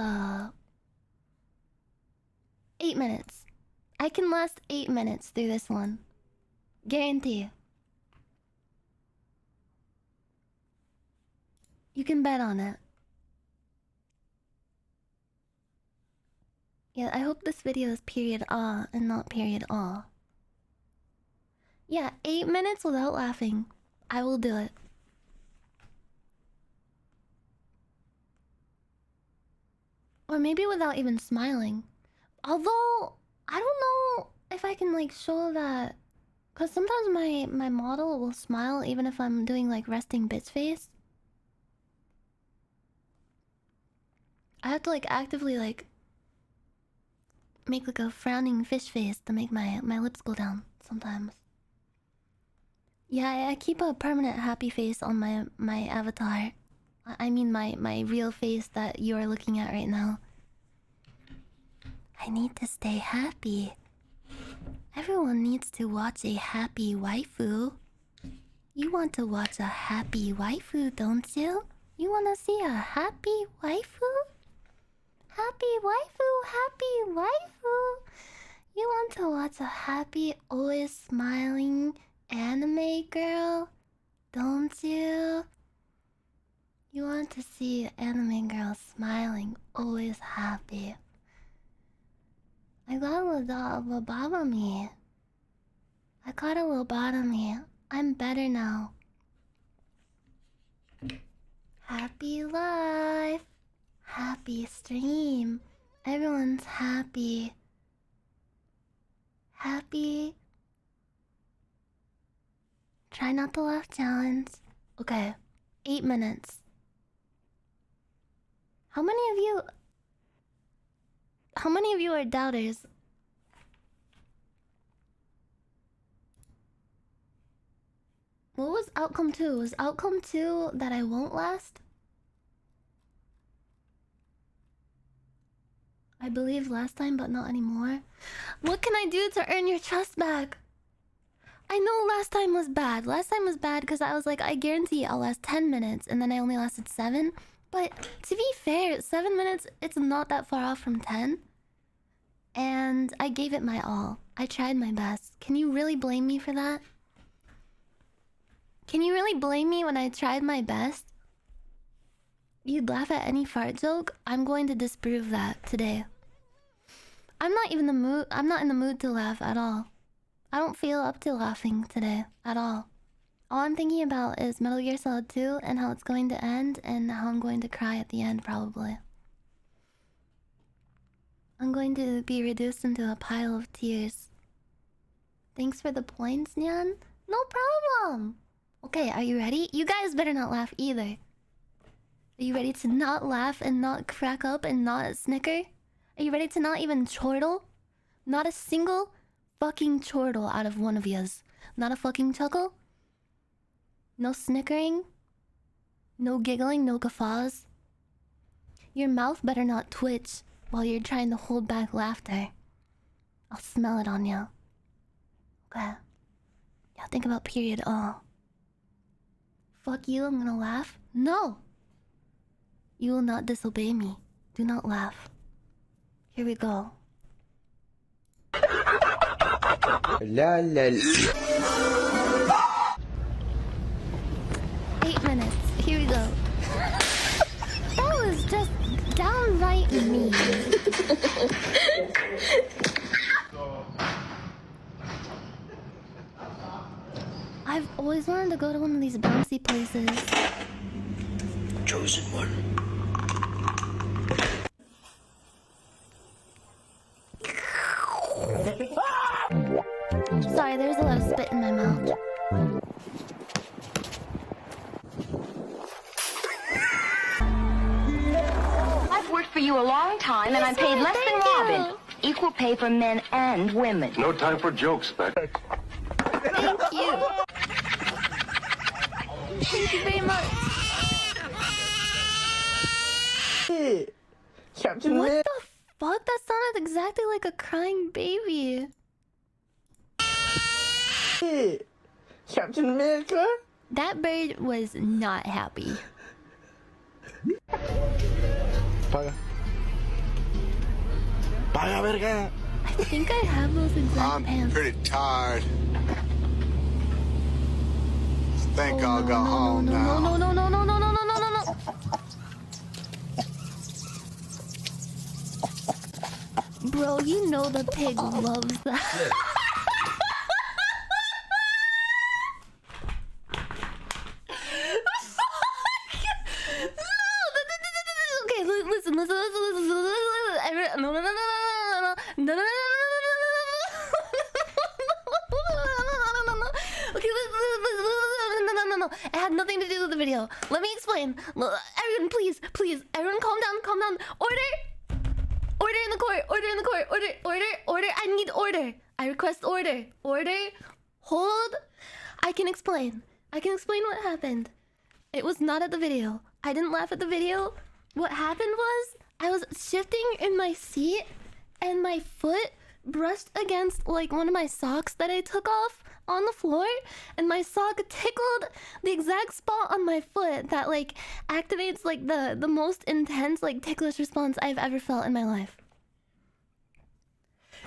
8 minutes. I can last 8 minutes through this one. Guarantee. You can bet on it. Yeah, I hope this video is period and not period aw. Yeah, 8 minutes without laughing. I will do it. Or maybe without even smiling. Although, I don't know if I can like show that. Because sometimes my model will smile even if I'm doing like resting bitch face. I have to like actively like make like a frowning fish face to make my lips go down sometimes. Yeah, I keep a permanent happy face on my avatar. I mean my real face that you are looking at right now. I need to stay happy. Everyone needs to watch a happy waifu. You want to watch a happy waifu, don't you? You want to see a happy waifu? Happy waifu, happy waifu. You want to watch a happy, always smiling anime girl, don't you? You want to see an anime girl smiling, always happy. I got a lobotomy. I got a lobotomy. I'm better now. Happy life. Happy stream. Everyone's happy. Happy. Try not to laugh challenge. Okay. 8 minutes. How many of you are doubters? What was outcome 2? Was outcome 2 that I won't last? I believe last time, but not anymore. What can I do to earn your trust back? I know last time was bad. Last time was bad because I was like, I guarantee I'll last 10 minutes, and then I only lasted 7. But to be fair, 7 minutes, it's not that far off from 10. And I gave it my all. I tried my best. Can you really blame me for that? Can you really blame me when I tried my best? You'd laugh at any fart joke? I'm going to disprove that today. I'm not in the mood to laugh at all. I don't feel up to laughing today at all. All I'm thinking about is Metal Gear Solid 2 and how it's going to end and how I'm going to cry at the end probably. I'm going to be reduced into a pile of tears. Thanks for the points, Nyan. No problem. Okay, are you ready? You guys better not laugh either. Are you ready to not laugh and not crack up and not snicker? Are you ready to not even chortle? Not a single fucking chortle out of one of yous. Not a fucking chuckle? No snickering? No giggling? No guffaws? Your mouth better not twitch while you're trying to hold back laughter. I'll smell it on you. Okay. Yeah, think about period O. Fuck you, I'm gonna laugh? No! You will not disobey me. Do not laugh. Here we go. La la. 8 minutes. Here we go. That was just downright mean. I've always wanted to go to one of these bouncy places. Chosen one. Sorry, there's a lot of spit in my mouth. I've worked for you a long time, and I'm paid less than Robin. Equal pay for men and women. No time for jokes, Beck. Thank you. Thank you very much. Captain What Red. the fuck? That sounded exactly like a crying baby. Captain America. That bird was not happy. Paga. Paga, verga. I think I have those exact pants. Pretty tired. Think Oh, I'll go home no, now. no, no, no, no, no, no, no, no, no, no. Bro, you know the pig loves that. Okay, listen. nothing to do with the video. Let me explain. Everyone, please, please, everyone, calm down, calm down. Order in the court. Order in the court. Order. I need order. I request order. Order. Hold. I can explain. I can explain what happened. It was not at the video. I didn't laugh at the video. What happened was I was shifting in my seat and my foot brushed against like one of my socks that I took off on the floor, and my sock tickled the exact spot on my foot that like activates like the most intense like ticklish response I've ever felt in my life.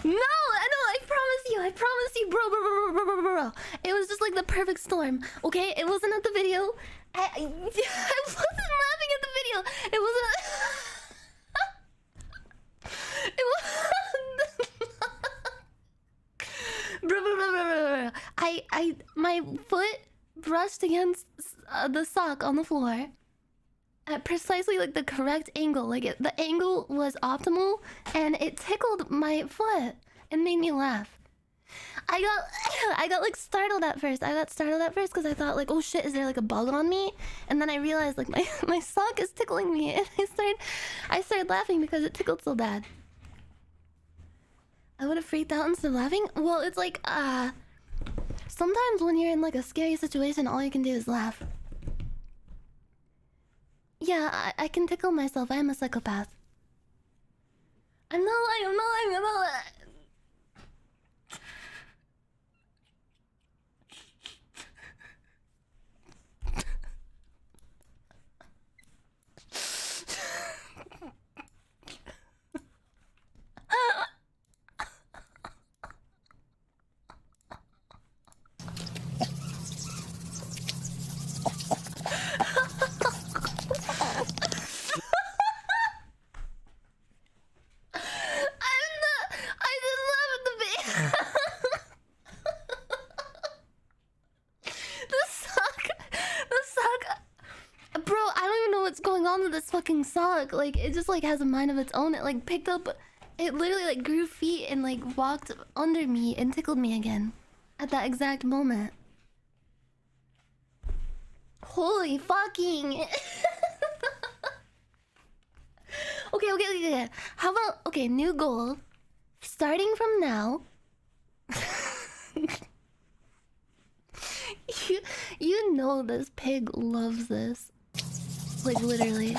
No, I promise you, bro. It was just like the perfect storm, okay? It wasn't at the video. I wasn't laughing at the video. It wasn't. It was. Bro. My foot brushed against the sock on the floor at precisely like the correct angle. Like the angle was optimal, and it tickled my foot and made me laugh. I got like startled at first. I got startled at first because I thought like, oh shit, is there like a bug on me? And then I realized like my sock is tickling me, and I started laughing because it tickled so bad. I would have freaked out and started laughing. Well, it's like sometimes when you're in like a scary situation, all you can do is laugh. Yeah, I can tickle myself. I am a psychopath. I'm not lying. This fucking sock, like it just like has a mind of its own. It like picked up, it literally like grew feet and like walked under me and tickled me again at that exact moment. Holy fucking. Okay. How about, okay, new goal. Starting from now. You know this pig loves this. Like literally.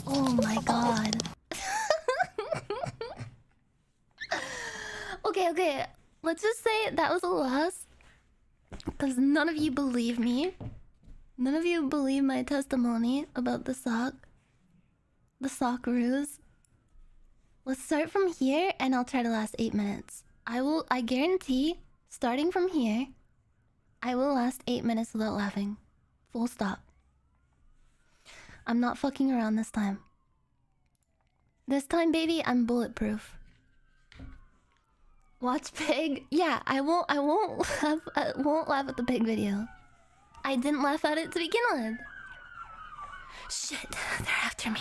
Oh my god. Okay. Let's just say that was a loss. Because none of you believe me. None of you believe my testimony about the sock. The sock ruse. Let's start from here and I'll try to last 8 minutes. I guarantee, starting from here, I will last 8 minutes without laughing. Full stop. I'm not fucking around this time. This time, baby, I'm bulletproof. Watch pig. Yeah, I won't laugh at the pig video. I didn't laugh at it to begin with. Shit, they're after me.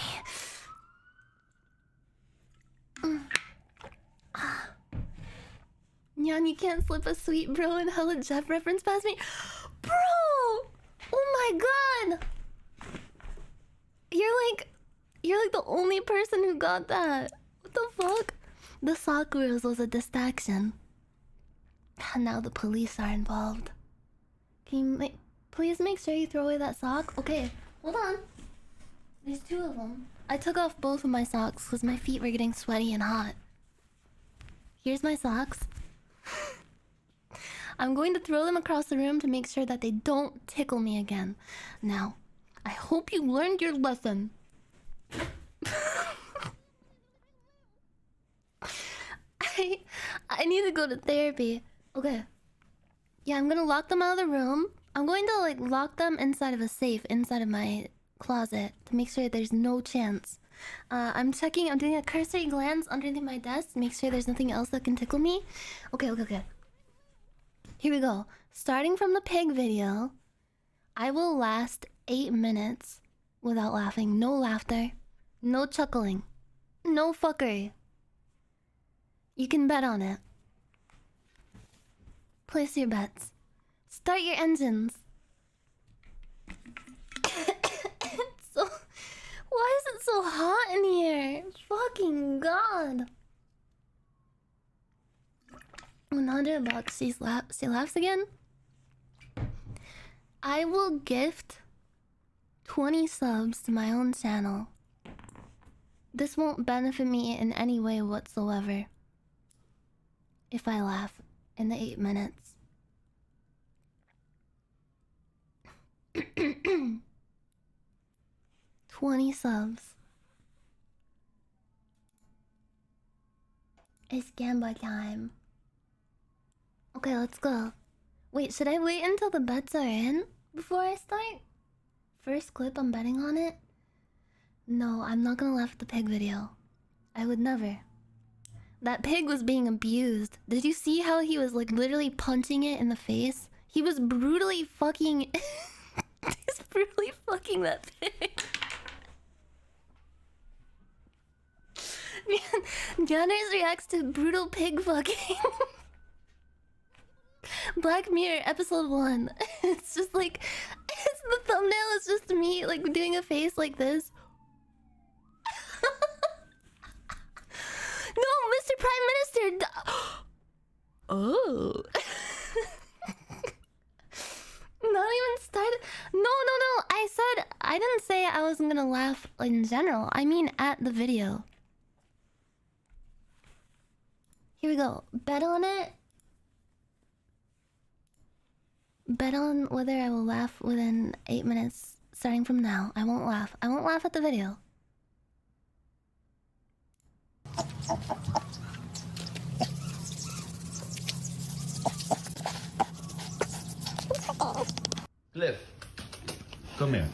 Nyan, you can't slip a sweet bro and hella Jeff reference past me. Bro! Oh my god! You're like the only person who got that. What the fuck? The sock ruse was a distraction. And now the police are involved. Can you please make sure you throw away that sock? Okay, hold on. There's 2 of them. I took off both of my socks because my feet were getting sweaty and hot. Here's my socks. I'm going to throw them across the room to make sure that they don't tickle me again. Now, I hope you learned your lesson. I need to go to therapy. Okay. Yeah, I'm gonna lock them out of the room. I'm going to like lock them inside of a safe inside of my closet to make sure there's no chance. I'm doing a cursory glance underneath my desk to make sure there's nothing else that can tickle me. Okay. Here we go. Starting from the pig video, I will last 8 minutes without laughing. No laughter. No chuckling. No fuckery. You can bet on it. Place your bets. Start your engines. it's so hot in here. Fucking god. $100. She laughs again. I will gift 20 subs to my own channel. This won't benefit me in any way whatsoever if I laugh in the 8 minutes. 20 subs. It's gamba time. Okay, let's go. Wait, should I wait until the bets are in before I start? First clip, I'm betting on it? No, I'm not gonna laugh at the pig video. I would never. That pig was being abused. Did you see how he was like literally punching it in the face? He was brutally fucking... He's brutally fucking that pig. Nyanners reacts to brutal pig fucking. Black Mirror episode 1. It's just like... It's the thumbnail is just me like doing a face like this. No, Mr. Prime Minister. Oh. Not even started. No. I didn't say I wasn't gonna laugh in general. I mean at the video. Here we go. Bet on it. Bet on whether I will laugh within 8 minutes starting from now. I won't laugh. I won't laugh at the video. Cliff, come here.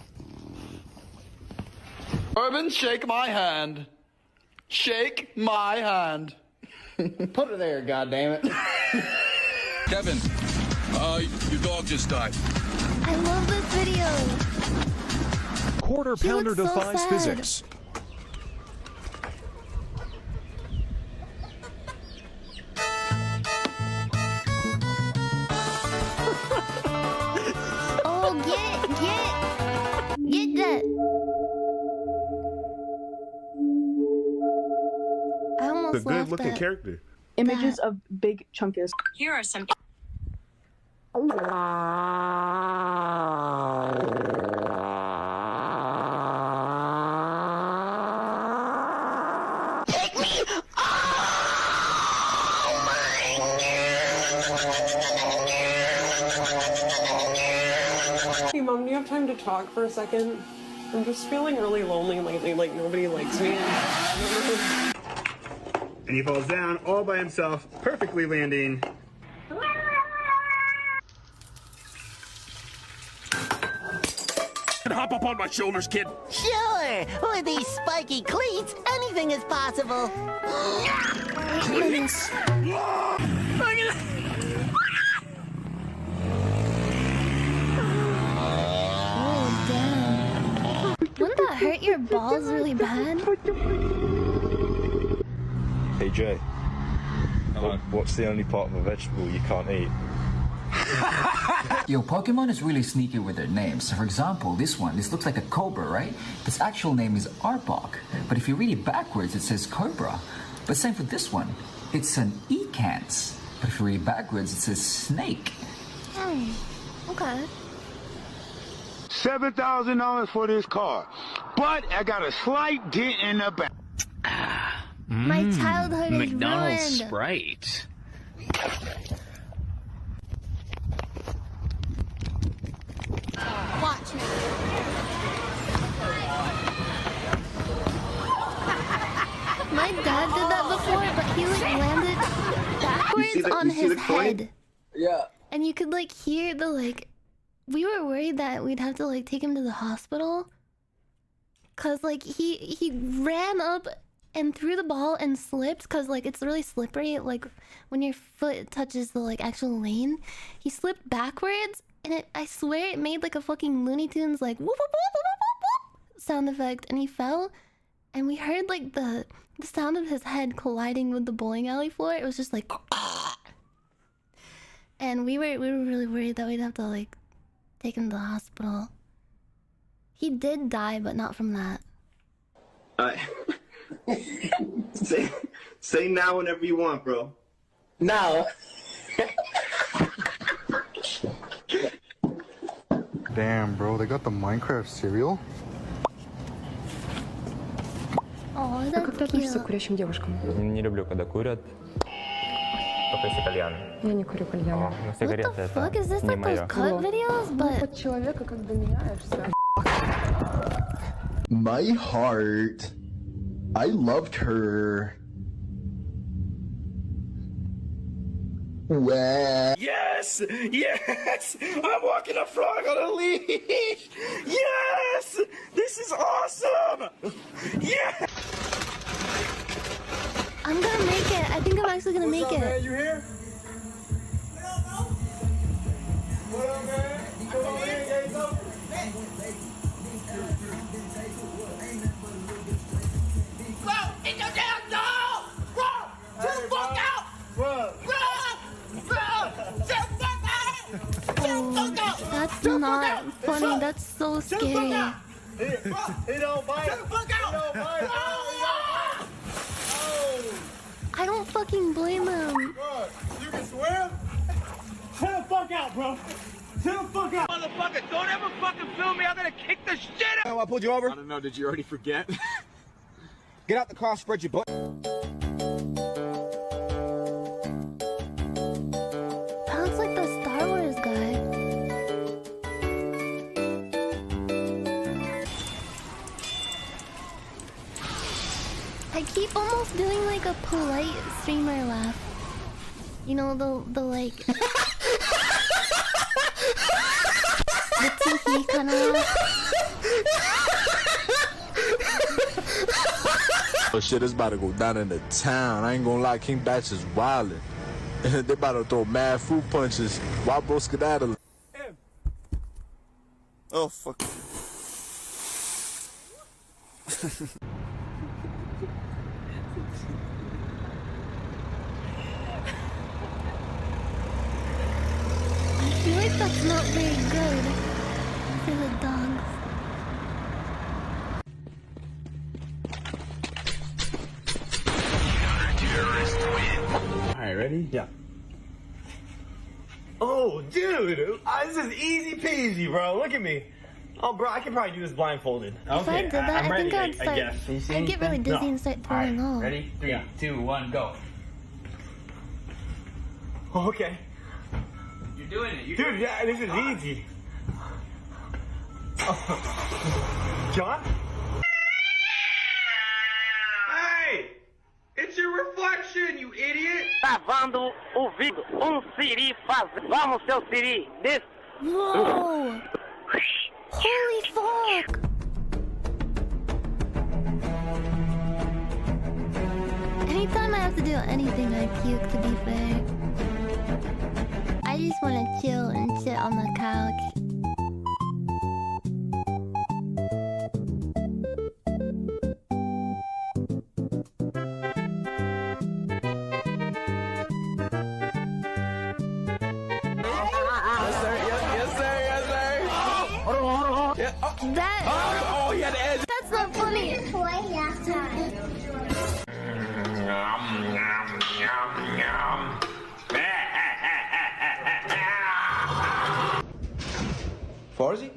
Urban, shake my hand. Shake my hand. Put it there, goddammit. Kevin, your dog just died. I love this video. Quarter pounder looks so defies sad. physics. Oh, get that. I almost The good looking laughed at character. Images of big chunkus. Here are some. Hey mom, do you have time to talk for a second? I'm just feeling really lonely lately, like nobody likes me. And he falls down all by himself, perfectly landing. Hop up on my shoulders, kid. Sure! With these spiky cleats, anything is possible. Oh, damn. Wouldn't that hurt your balls really bad? Hey Jay, what's the only part of a vegetable you can't eat? Yo, Pokemon is really sneaky with their names. So for example, this looks like a cobra, right? Its actual name is Arbok. But if you read it backwards, it says cobra. But same for this one. It's an Ecans. But if you read it backwards, it says snake. Okay. $7,000 for this car, but I got a slight dent in the back. My childhood is McDonald's ruined. Sprite. Watch me. My dad did that before, but he like landed backwards on his head. Yeah. And you could like hear the like... We were worried that we'd have to like take him to the hospital. Cause like he ran up and threw the ball and slipped, cause like it's really slippery, like when your foot touches the like actual lane. He slipped backwards and I swear it made like a fucking Looney Tunes like whoop whoop whoop whoop whoop whoop sound effect, and he fell and we heard like the sound of his head colliding with the bowling alley floor. It was just like and we were really worried that we'd have to like take him to the hospital. He did die, but not from that. Say now whenever you want, bro. Now. Damn, bro, they got the Minecraft cereal? Oh, А как ты относишься к курящим девушкам? Не люблю, когда курят. Только если кальян. Я не курю кальян. Но сигареты это Fuck, is this не like those мое. cut videos? Ну, But под человека как бы меняешься. My heart. I loved her. Well. Yes! Yes! I'm walking a frog on a leash! Yes! This is awesome! Yeah! I'm gonna make it. I think I'm actually gonna make it. Man, you here? What up, man? Come on in, gates open. Bro, it's your damn dog! Bro, chill the fuck out! Bro. Bro! Bro! Chill the fuck out! Chill the fuck out! That's Chill the fuck not out! funny. That's so Chill the fuck scary. out! He don't bite. Chill the fuck out! He don't bite. I don't fucking blame him. Bro, you can swim? Chill the fuck out, bro. Chill the fuck out. Motherfucker, don't ever fucking film me. I'm gonna kick the shit out. I pulled you over. I don't know, did you already forget? Get out the car, spread your butt. That looks like the Star Wars guy. I keep almost doing like a polite streamer laugh. You know, the like the tee kind of laugh. Oh shit, it's about to go down in the town. I ain't gonna lie, King Batch is wildin'. They about to throw mad fruit punches. Why bro skedaddle? Oh fuck. I feel like that's not very good for the dogs. Alright, ready? Yeah. Oh, dude! This is easy peasy, bro. Look at me. Oh, bro, I can probably do this blindfolded. If I did that, I'm I think ready, I'd start. guess. I'd get really dizzy and start throwing up. Ready? 3, 2, 1, go. Okay. You're doing it. Dude, yeah, this is easy. John? Hey! It's your reflection, you idiot! Lavando o vidro, siri faz. Vamos, seu siri. This. Whoa! Holy fuck! Anytime I have to do anything, I puke, to be fair. I just want to chill and sit on the couch. That's not funny. Farsi?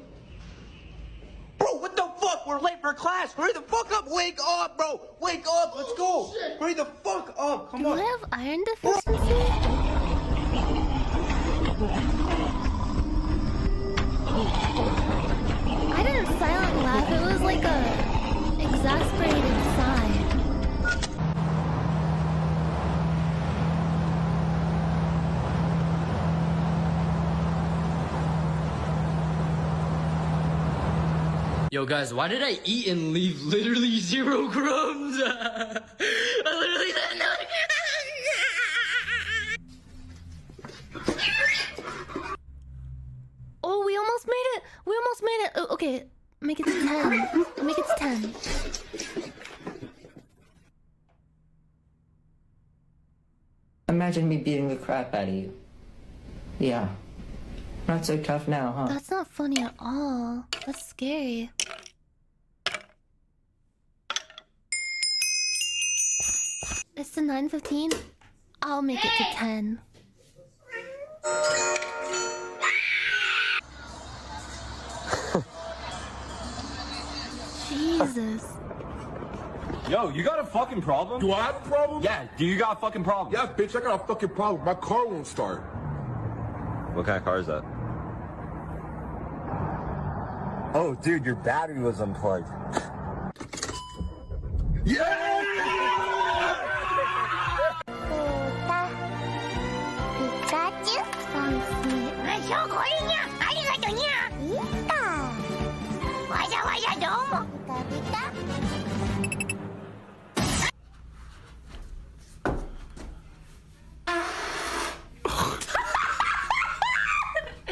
Bro, what the fuck? We're late for class. Hurry the fuck up. Wake up, bro. Wake up. Let's go. Hurry the fuck up. Come on. Do I have iron deficiency? I didn't silent laugh. It was like a exasperated sigh. Yo guys, why did I eat and leave literally 0 crumbs? I literally didn't know. Oh, we almost made it! We almost made it! Oh, okay, make it to 10. Make it to 10. Imagine me beating the crap out of you. Yeah. Not so tough now, huh? That's not funny at all. That's scary. It's to 9:15. I'll make it to 10. Jesus. Yo, you got a fucking problem? Do I have a problem? Yeah, do you got a fucking problem? Yeah, bitch, I got a fucking problem. My car won't start. What kind of car is that? Oh, dude, your battery was unplugged. Yeah!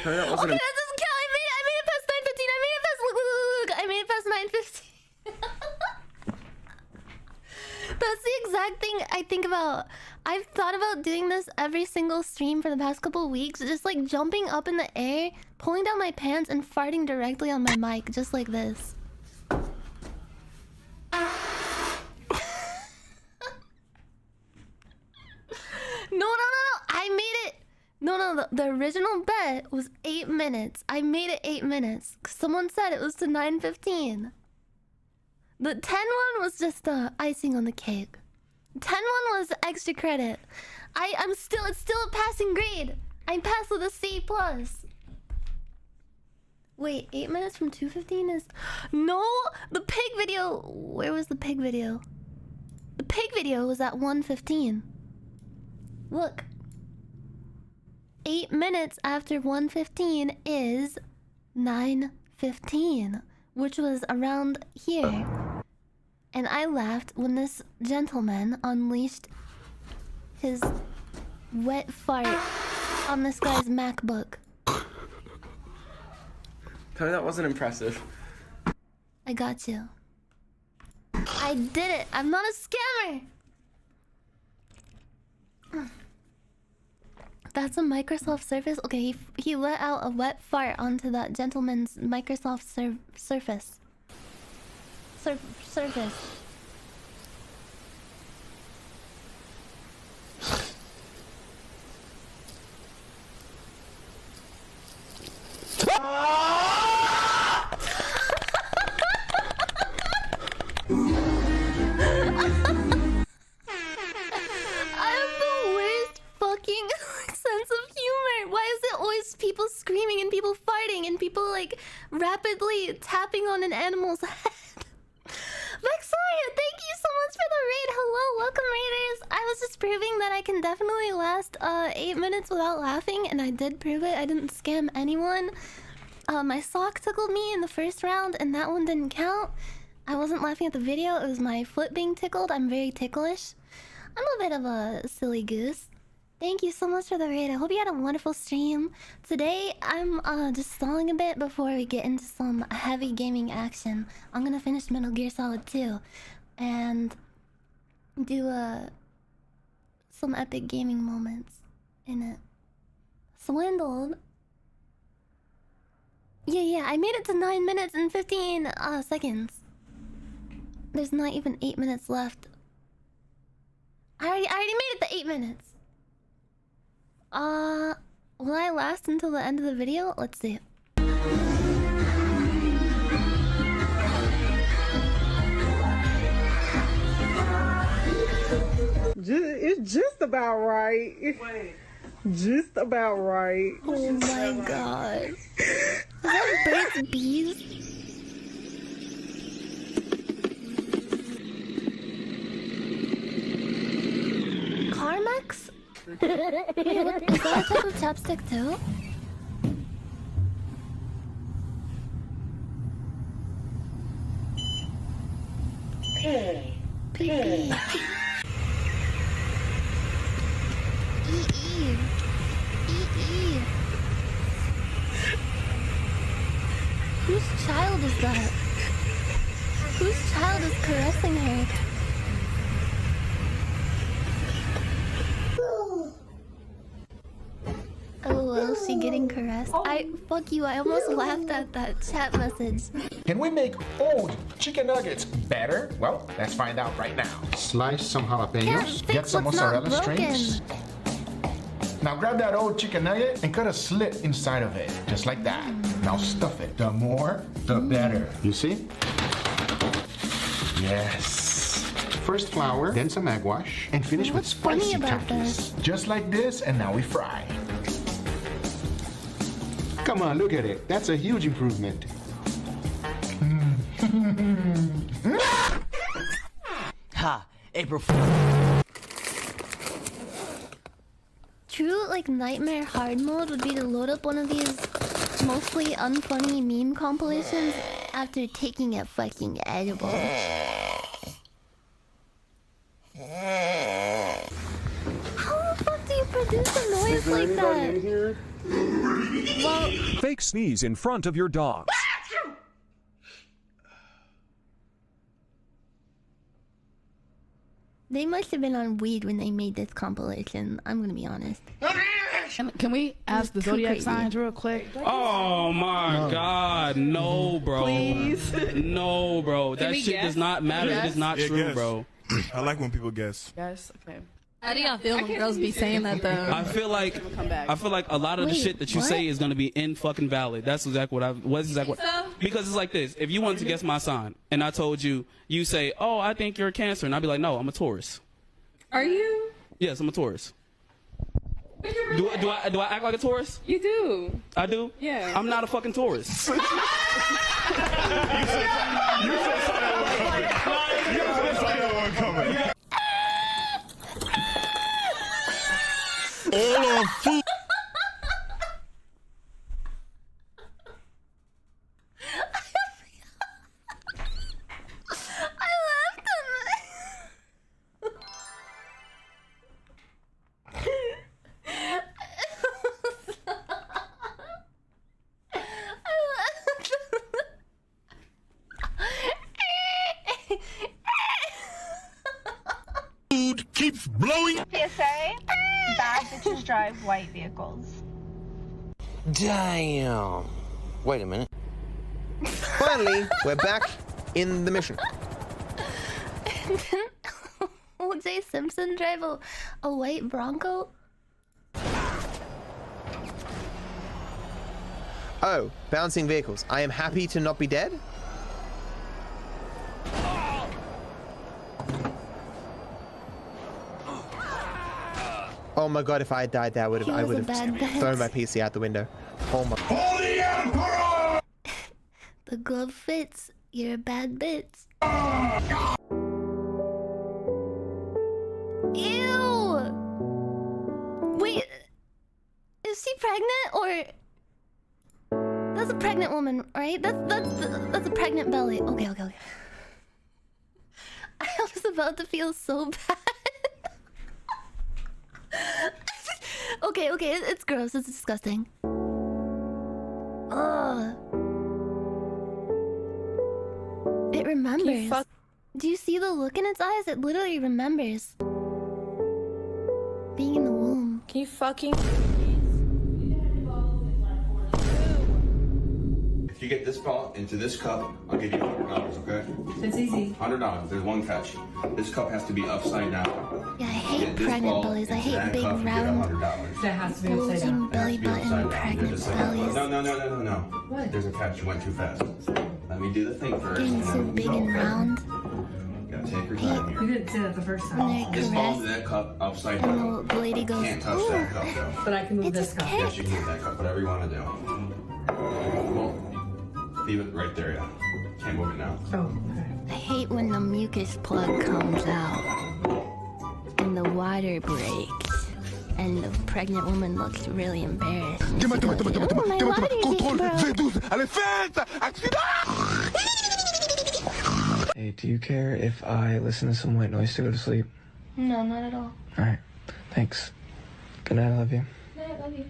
Okay, that doesn't count. I made it past 9:15. I made it past. Look. I made it past 9:15. That's the exact thing I think about. I've thought about doing this every single stream for the past couple weeks. Just like jumping up in the air, pulling down my pants, and farting directly on my mic, just like this. No. I made it. No. The original bet was 8 minutes. I made it 8 minutes. Someone said it was to 9:15. The 10 one was just the icing on the cake. 10 one was extra credit. It's still a passing grade. I passed with a C+. Wait, 8 minutes from 2:15 is... No! The pig video... Where was the pig video? The pig video was at 1:15. Look. 8 minutes after 1:15 is 9:15, which was around here. And I laughed when this gentleman unleashed his wet fart on this guy's MacBook. Tell me that wasn't impressive. I got you. I did it. I'm not a scammer. That's a Microsoft Surface? Okay, he let out a wet fart onto that gentleman's Microsoft Surface. Surface. People screaming and people farting and people like rapidly tapping on an animal's head. Vexoria, thank you so much for the raid. Hello, welcome raiders. I was just proving that I can definitely last 8 minutes without laughing, and I did prove it. I didn't scam anyone. My sock tickled me in the first round, and that one didn't count. I wasn't laughing at the video. It was my foot being tickled. I'm very ticklish. I'm a bit of a silly goose. Thank you so much for the raid. I hope you had a wonderful stream. Today, I'm just stalling a bit before we get into some heavy gaming action. I'm gonna finish Metal Gear Solid 2 and do some epic gaming moments in it. Swindled. Yeah, I made it to 9 minutes and 15 seconds. There's not even 8 minutes left. I already made it to 8 minutes. Will I last until the end of the video? Let's see. It's just about right. Wait. Just about right. Oh my god. Is that Burt's Bees? Carmex? Wait, what, is that a type of chapstick too? Pee-pee. E-E. E-E. Whose child is that? Whose child is caressing her? LOL, she getting caressed. Fuck you, I almost laughed at that chat message. Can we make old chicken nuggets better? Well, let's find out right now. Slice some jalapenos, get some mozzarella strings. Now grab that old chicken nugget and cut a slit inside of it, just like that. Now stuff it. The more, the better. You see? Yes. First flour, then some egg wash, and finish with spicy Takis. Just like this, and now we fry. Come on, look at it. That's a huge improvement. Ha! April. True, like, nightmare hard mode would be to load up one of these mostly unfunny meme compilations after taking a fucking edible. How the fuck do you produce a noise like that? Well, fake sneeze in front of your dog. they must have been on weed when they made this compilation. I'm gonna be honest. Can we ask the zodiac signs real quick? Oh my God, no, bro. Please. No, bro. That shit does not matter. It is not true, bro. I like when people guess. Yes, okay. How do y'all feel when girls be saying that though? I feel like a lot of the shit that you say is gonna be in fucking valid. That's exactly what because it's like this. If you wanted to guess my sign and I told you, you say, "Oh, I think you're a Cancer," and I'd be like, "No, I'm a Taurus." Are you? Yes, I'm a Taurus. Do I act like a Taurus? You do. I do? Yeah. I'm not a fucking Taurus. All on food. Food keeps blowing. PSA, bad bitches drive white vehicles. Damn. Wait a minute. Finally, we're back in the mission. O.J. Simpson drive a white Bronco? Oh, bouncing vehicles. I am happy to not be dead. Oh my god, if I had died there, I would have thrown my PC out the window. Oh my. Holy Emperor! The glove fits. You're a bad bitch. Ew! Wait, is she pregnant or? That's a pregnant woman, right? That's a pregnant belly. Okay. I was about to feel so bad. Okay, it's gross. It's disgusting. Ugh. It remembers. Do you see the look in its eyes? It literally remembers being in the womb. Can you fucking... If you get this ball into this cup, I'll give you $100, okay? It's easy. $100. There's one catch. This cup has to be upside down. Yeah, I hate pregnant bellies. I hate big round that has to be upside down. belly button pregnant bellies. No. What? There's a catch. You went too fast. Let me do the thing first. Getting so big and round. You gotta take your time here. You didn't say that the first time. This ball to that cup upside down. The lady goes, Can't touch that cup though. But I can move this cup. Yes, you can move that cup. Whatever you want to do. Well, leave it right there. Yeah. Can't move it now. Oh, okay. I hate when the mucus plug comes out and the water breaks and the pregnant woman looks really embarrassed. Hey, do you care if I listen to some white noise to go to sleep? No, not at all. Alright, thanks. Good night, I love you. I love you.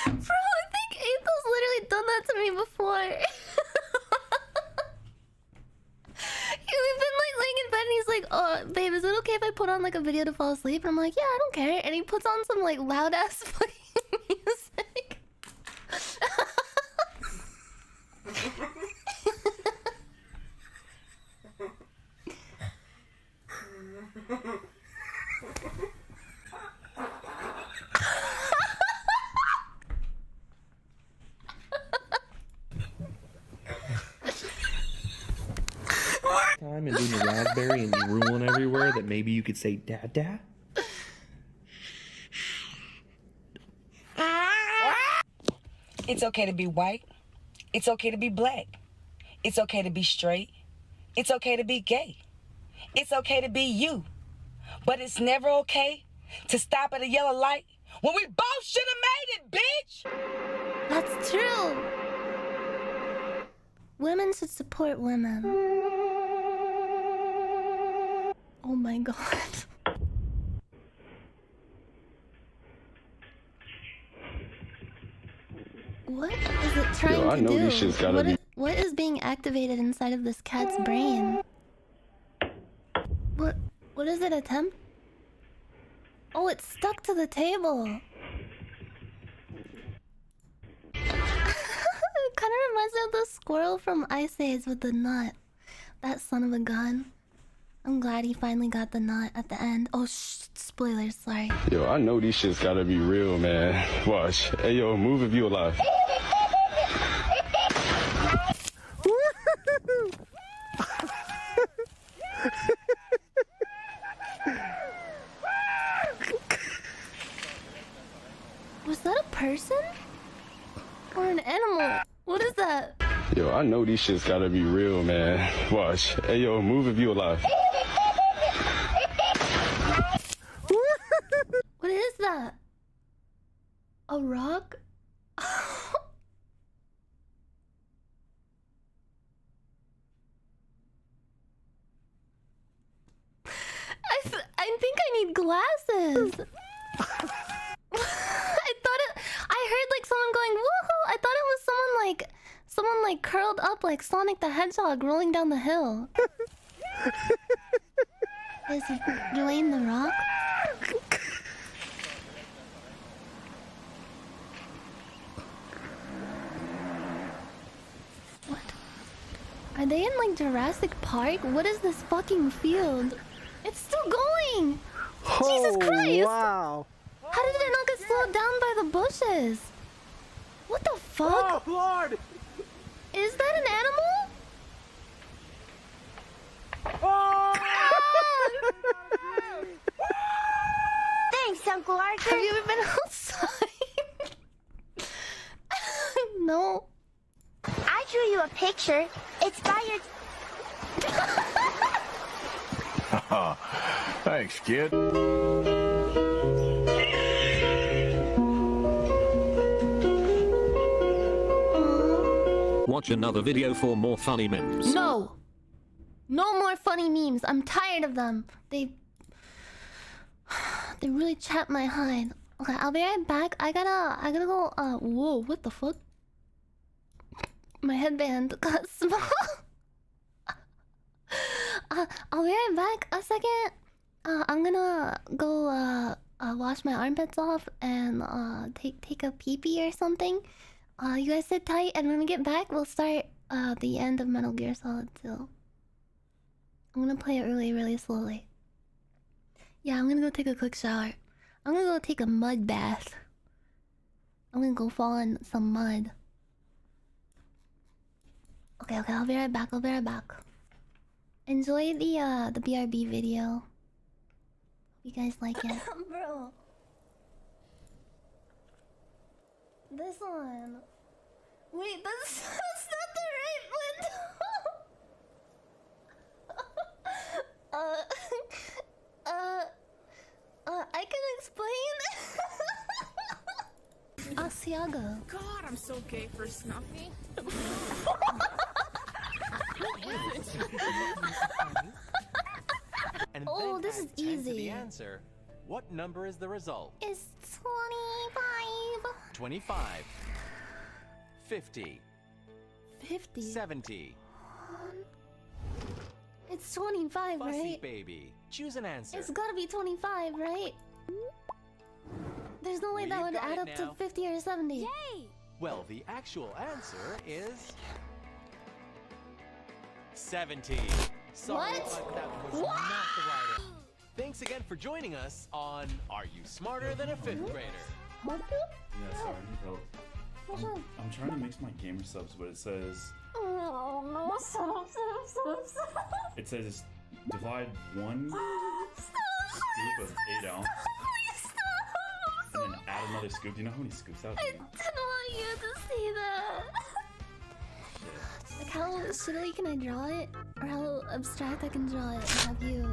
Bro, I think April's literally done that to me before. We've been like laying in bed and if I put on like a video to fall asleep? And I'm like, yeah, I don't care. And he puts on some like loud ass fucking music. Time and doing the raspberry and drooling everywhere that maybe you could say dada? It's okay to be white. It's okay to be black. It's okay to be straight. It's okay to be gay. It's okay to be you. But it's never okay to stop at a yellow light when we both should have made it, bitch! That's true. Women should support women. Oh my god. What is it trying Yo, I to know do? these shit's gotta be. What is being activated inside of this cat's brain? What does it attempt? Oh, it's stuck to the table. It kind of reminds me of the squirrel from Ice Age with the nut. That son of a gun. I'm glad he finally got the nut at the end. Oh, spoilers, sorry. Yo, I know these shit's gotta be real, man. Watch. Hey, yo, move if you alive. Was that a person? Or an animal? What is that? Yo, I know these shit's gotta be real, man. Watch. Hey, yo, move if you alive. What is that? A rock? I think I need glasses. I heard like someone going woohoo. I thought it was someone like curled up like Sonic the Hedgehog rolling down the hill. Is Dwayne the Rock? What? Are they in like Jurassic Park? What is this fucking field? It's still going! Jesus Christ! Wow! How did it not get slowed down by the bushes? What the fuck? Oh, Lord! Is that an animal? Oh! Thanks, Uncle Arthur. Have you ever been outside? No. I drew you a picture. It's by your... Thanks, kid. Watch another video for more funny memes. No. No more funny memes. I'm tired of them. They really chap my hide. Okay, I'll be right back. I gotta go. Whoa, what the fuck? My headband got small. I'll be right back. A second. I'm gonna go wash my armpits off and take a pee-pee or something. You guys sit tight, and when we get back, we'll start the end of Metal Gear Solid 2. I'm gonna play it really, really slowly. Yeah, I'm gonna go take a quick shower. I'm gonna go take a mud bath. I'm gonna go fall in some mud. Okay, I'll be right back. Enjoy the BRB video. You guys like it? Bro. This one. Wait, that's not the right window. I can explain. Asiago. God, I'm so gay for Snuffy. Oh, this is easy. The answer. What number is the result? It's 25. 25. 50. 50. 70. It's 25, Fussy right? baby. Choose an answer. It's gotta be 25, right? There's no way that would add up to 50 or 70. Yay! Well, the actual answer is 17. Sorry, What? but that was What? not the right answer. Thanks again for joining us on Are You Smarter Than a Fifth Grader? Yeah, sorry, I need help. I'm trying to mix my gamer subs, but it says Oh no, stop. it says divide one scoop of 8 ounce and then add another scoop. Do you know how many scoops that would I be? didn't want you to see that. Like how shittily can I draw it? Or how abstract I can draw it and have you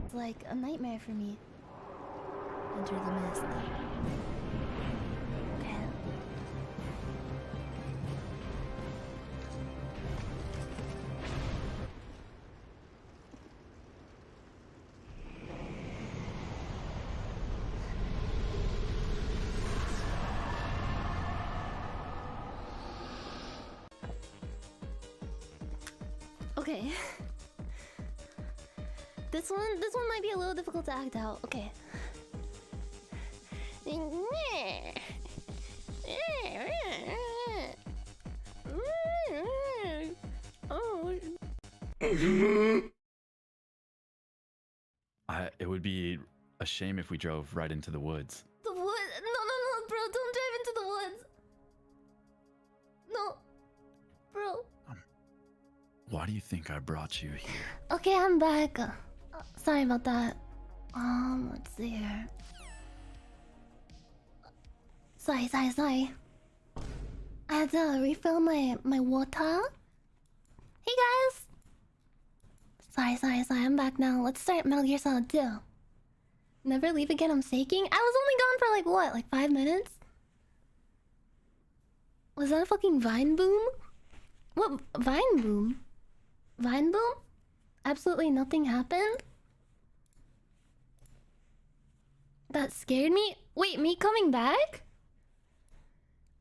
It's like a nightmare for me. Enter the mist. Okay. Okay. This one might be a little difficult to act out. Okay. It would be a shame if we drove right into the woods. The woods? No, bro, don't drive into the woods. No. Bro. Why do you think I brought you here? Okay, I'm back. Sorry about that. Let's see here. Sorry. I had to refill my water. Hey guys! Sorry, I'm back now. Let's start Metal Gear Solid 2. Never leave again, I'm shaking? I was only gone for like what? Like 5 minutes? Was that a fucking Vine boom? What? Vine boom? Vine boom? Absolutely nothing happened? That scared me? Wait, me coming back?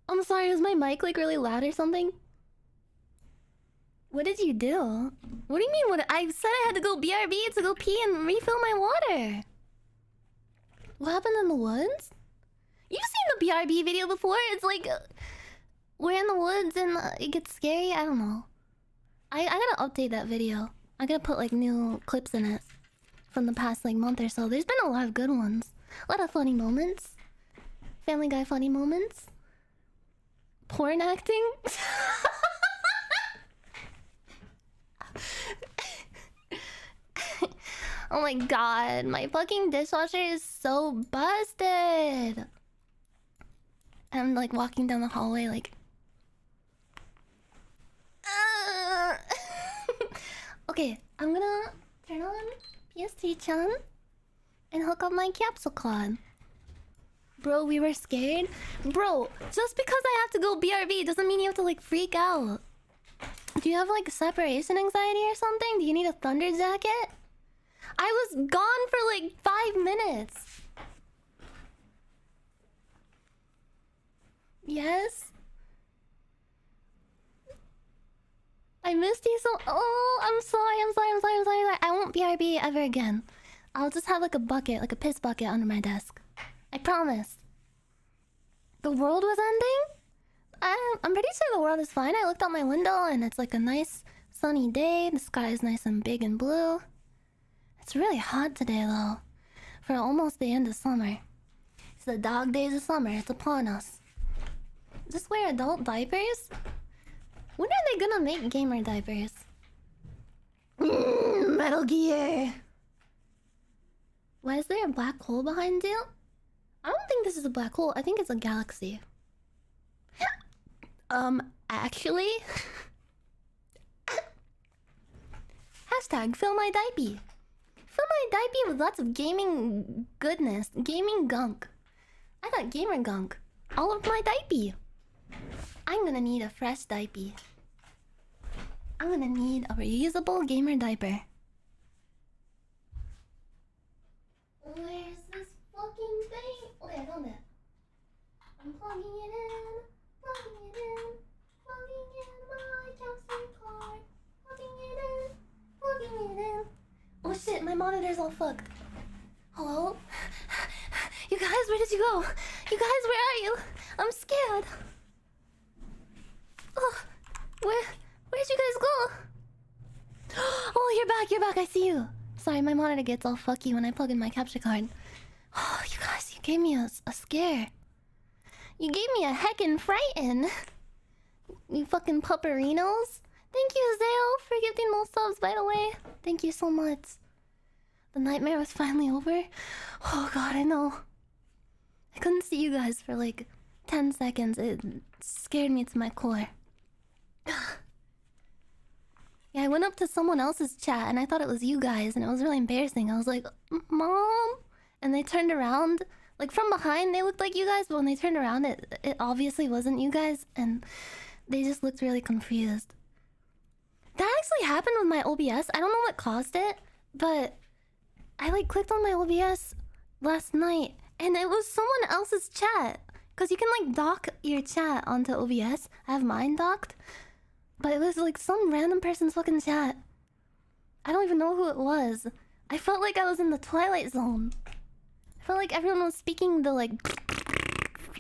I'm sorry, was my mic like really loud or something? What did you do? What do you mean what? I said I had to go BRB to go pee and refill my water. What happened in the woods? You've seen the BRB video before? It's like... we're in the woods and it gets scary? I don't know. I gotta update that video. I gotta put like new clips in it. From the past like month or so. There's been a lot of good ones. A lot of funny moments. Family Guy funny moments. Porn acting. Oh my god, my fucking dishwasher is so busted. I'm like walking down the hallway like... Okay, I'm gonna turn on PS3-chan and hook up my capsule card. Bro, we were scared. Bro, just because I have to go BRB doesn't mean you have to like freak out. Do you have like separation anxiety or something? Do you need a thunder jacket? I was gone for like 5 minutes. Yes? I missed you so... Oh, I'm sorry. I won't BRB ever again. I'll just have like a bucket, like a piss bucket under my desk. I promise. The world was ending? I'm pretty sure the world is fine. I looked out my window and it's like a nice sunny day. The sky is nice and big and blue. It's really hot today though. For almost the end of summer. It's the dog days of summer. It's upon us. Just wear adult diapers? When are they gonna make gamer diapers? Metal Gear! Why is there a black hole behind you? I don't think this is a black hole. I think it's a galaxy. Actually... Hashtag fill my diaper. Fill my diaper with lots of gaming goodness. Gaming gunk. I got gamer gunk. All of my diaper. I'm gonna need a fresh diaper. I'm gonna need a reusable gamer diaper. Where's this fucking thing? Okay, I found it. I'm plugging it in. Plugging it in. Plugging in my capture card. Plugging it in. Plugging it in. Oh shit, my monitor's all fucked. Hello? You guys, where did you go? You guys, where are you? I'm scared. Oh, where'd you guys go? Oh, you're back, I see you. Sorry, my monitor gets all fucky when I plug in my capture card. Oh, you guys, you gave me a scare. You gave me a heckin' frighten. You fucking pupperinos. Thank you, Zale, for gifting those subs, by the way. Thank you so much. The nightmare was finally over. Oh god, I know. I couldn't see you guys for like 10 seconds. It scared me to my core. Yeah, I went up to someone else's chat and I thought it was you guys and it was really embarrassing. I was like, Mom? And they turned around. Like from behind, they looked like you guys, but when they turned around, it obviously wasn't you guys. And they just looked really confused. That actually happened with my OBS. I don't know what caused it, but I like clicked on my OBS last night and it was someone else's chat. Because you can like dock your chat onto OBS. I have mine docked. But it was like some random person's fucking chat. I don't even know who it was. I felt like I was in the Twilight Zone. I felt like everyone was speaking the like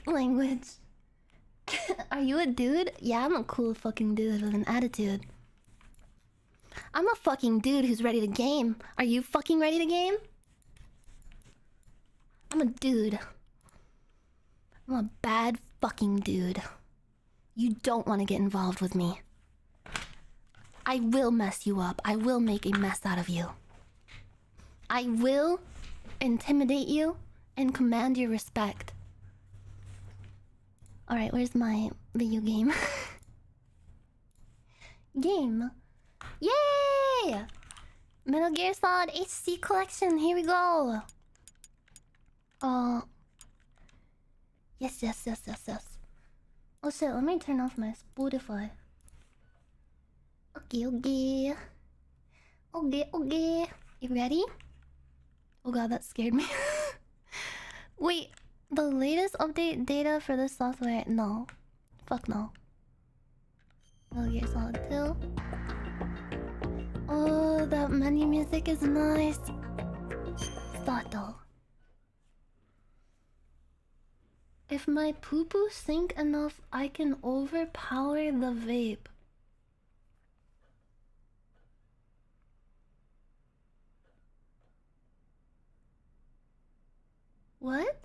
language. Are you a dude? Yeah, I'm a cool fucking dude with an attitude. I'm a fucking dude who's ready to game. Are you fucking ready to game? I'm a dude. I'm a bad fucking dude. You don't want to get involved with me. I will mess you up. I will make a mess out of you. I will intimidate you and command your respect. Alright, where's my video game? Game. Yay! Metal Gear Solid HC Collection, here we go. Yes. Oh shit, let me turn off my Spotify. Okay. You ready? Oh god, that scared me. Wait, the latest update data for this software? No. Fuck no. Metal Gear Solid 2. Oh, that menu music is nice. Start though. If my poo-poo stink enough, I can overpower the vape. What?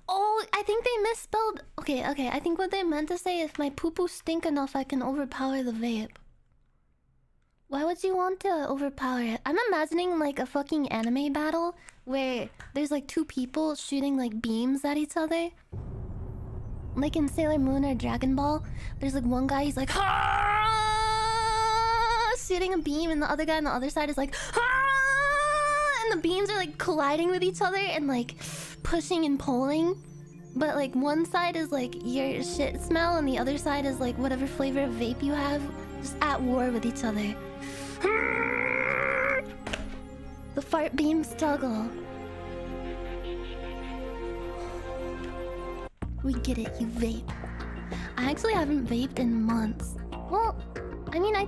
Oh, I think they misspelled. Okay. I think what they meant to say, if my poo-poo stink enough, I can overpower the vape. Why would you want to overpower it? I'm imagining like a fucking anime battle where there's like two people shooting like beams at each other. Like in Sailor Moon or Dragon Ball, there's like one guy, he's like shooting a beam, and the other guy on the other side is like and the beams are like colliding with each other and like pushing and pulling. But like one side is like your shit smell and the other side is like whatever flavor of vape you have, just at war with each other. The fart beam struggle. We get it, you vape. I actually haven't vaped in months. Well, I mean, I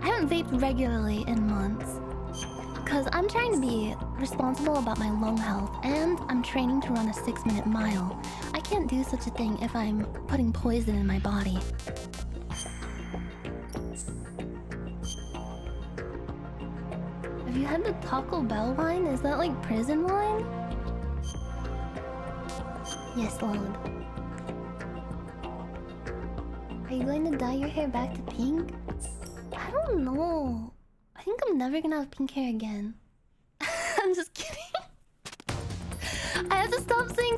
haven't vaped regularly in months. Because I'm trying to be responsible about my lung health, and I'm training to run a 6-minute mile. I can't do such a thing if I'm putting poison in my body. Have you had the Taco Bell wine? Is that like prison wine? Yes, Lord. Are you going to dye your hair back to pink? I don't know. I think I'm never gonna have pink hair again. I'm just kidding.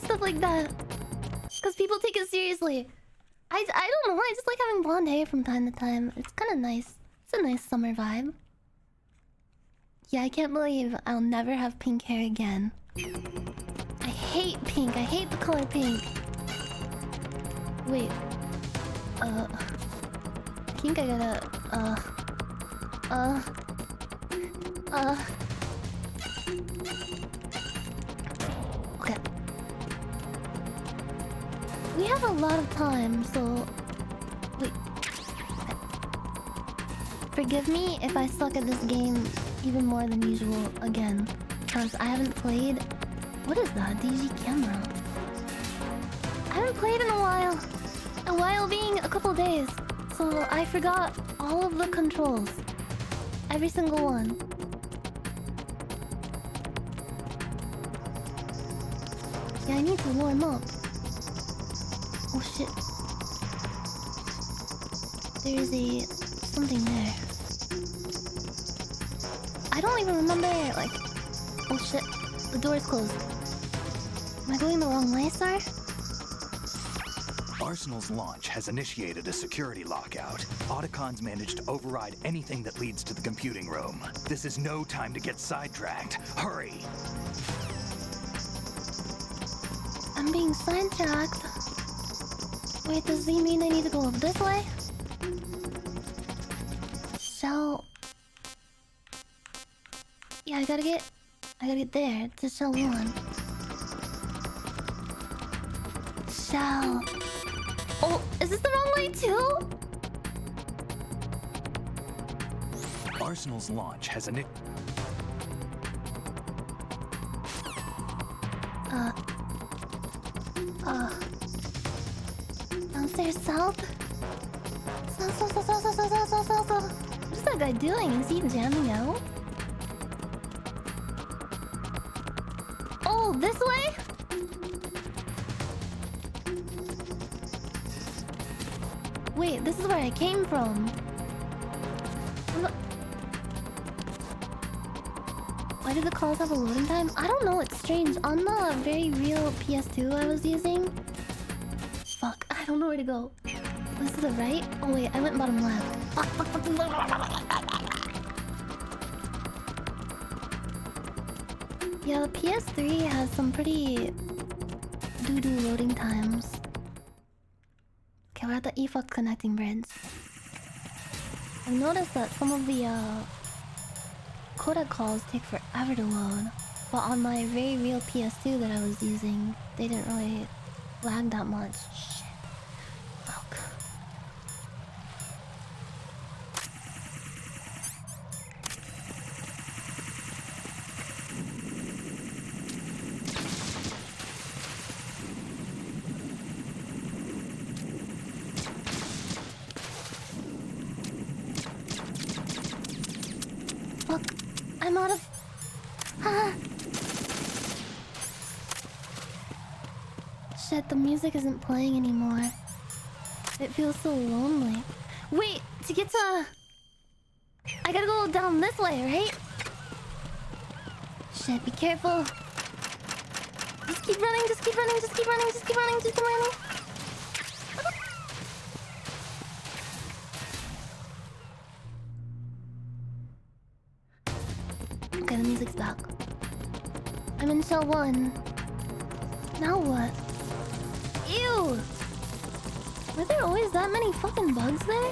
stuff like that. Because people take it seriously. I don't know, I just like having blonde hair from time to time. It's kind of nice. It's a nice summer vibe. Yeah, I can't believe I'll never have pink hair again. I hate pink. I hate the color pink. Wait. I think I gotta... Okay. We have a lot of time, so... Wait. Forgive me if I suck at this game even more than usual again. Because I haven't played... What is that? DG camera? I haven't played in a while. A while being a couple days. So I forgot all of the controls. Every single one. Yeah, I need to warm up. Oh shit. There's a... something there. I don't even remember, like... Oh shit. The door is closed. Am I going the wrong way, sir? Arsenal's launch has initiated a security lockout. Otacons managed to override anything that leads to the computing room. This is no time to get sidetracked. Hurry! I'm being sidetracked. Wait, does he mean I need to go up this way? Shell... Yeah, I gotta get there to Shell 1. Shell... Oh, is this the wrong way too? Arsenal's launch has Downstairs south? South. What is that guy doing? Is he jamming out? Oh, this way? Wait, this is where I came from. Why do the calls have a loading time? I don't know, it's strange. On the very real PS2 I was using... Fuck, I don't know where to go. This is the right? Oh wait, I went bottom left. Fuck. Yeah, the PS3 has some pretty... doo-doo loading times. Okay, we're at the eFuck connecting bridge. I've noticed that some of the codec calls take forever to load. But on my very real PS2 that I was using, they didn't really lag that much. Shit. Fuck. Fuck. I'm out of... Shit, the music isn't playing anymore. It feels so lonely. Wait, to get to... I gotta go down this way, right? Shit, be careful. Just keep running. Okay, the music's back. I'm in Shell 1. Now what? Ew! Were there always that many fucking bugs there?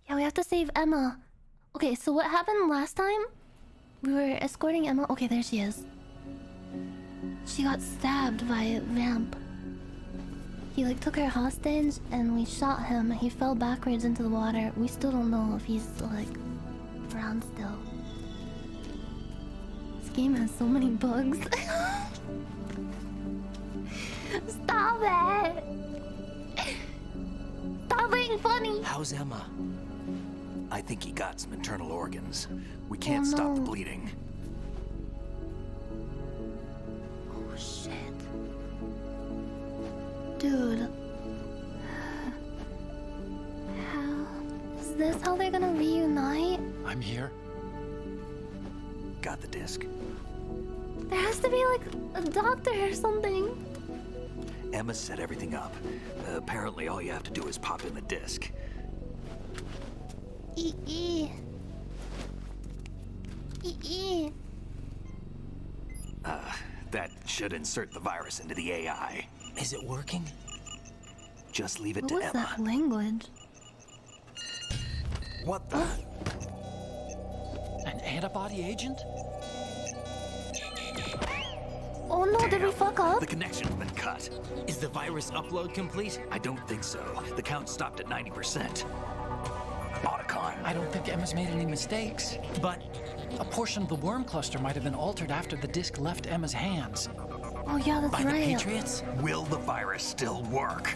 Yeah, we have to save Emma. Okay, so what happened last time? We were escorting Emma. Okay, there she is. She got stabbed by a vamp. He like took her hostage and we shot him. He fell backwards into the water. We still don't know if he's like around still. This game has so many bugs. Stop it! Stop being funny! How's Emma? I think he got some internal organs. We can't stop the bleeding. Oh shit. Dude. Is this how they're gonna reunite? I'm here. Got the disc. There has to be like a doctor or something. Emma set everything up. Apparently, all you have to do is pop in the disc. That should insert the virus into the AI. Is it working? Just leave it What to was Emma. that language? What the? An antibody agent? Oh no, did we fuck up? The connection's been cut. Is the virus upload complete? I don't think so. The count stopped at 90%. Otacon. I don't think Emma's made any mistakes. But a portion of the worm cluster might have been altered after the disc left Emma's hands. Oh yeah, that's By right. the Patriots? Will the virus still work?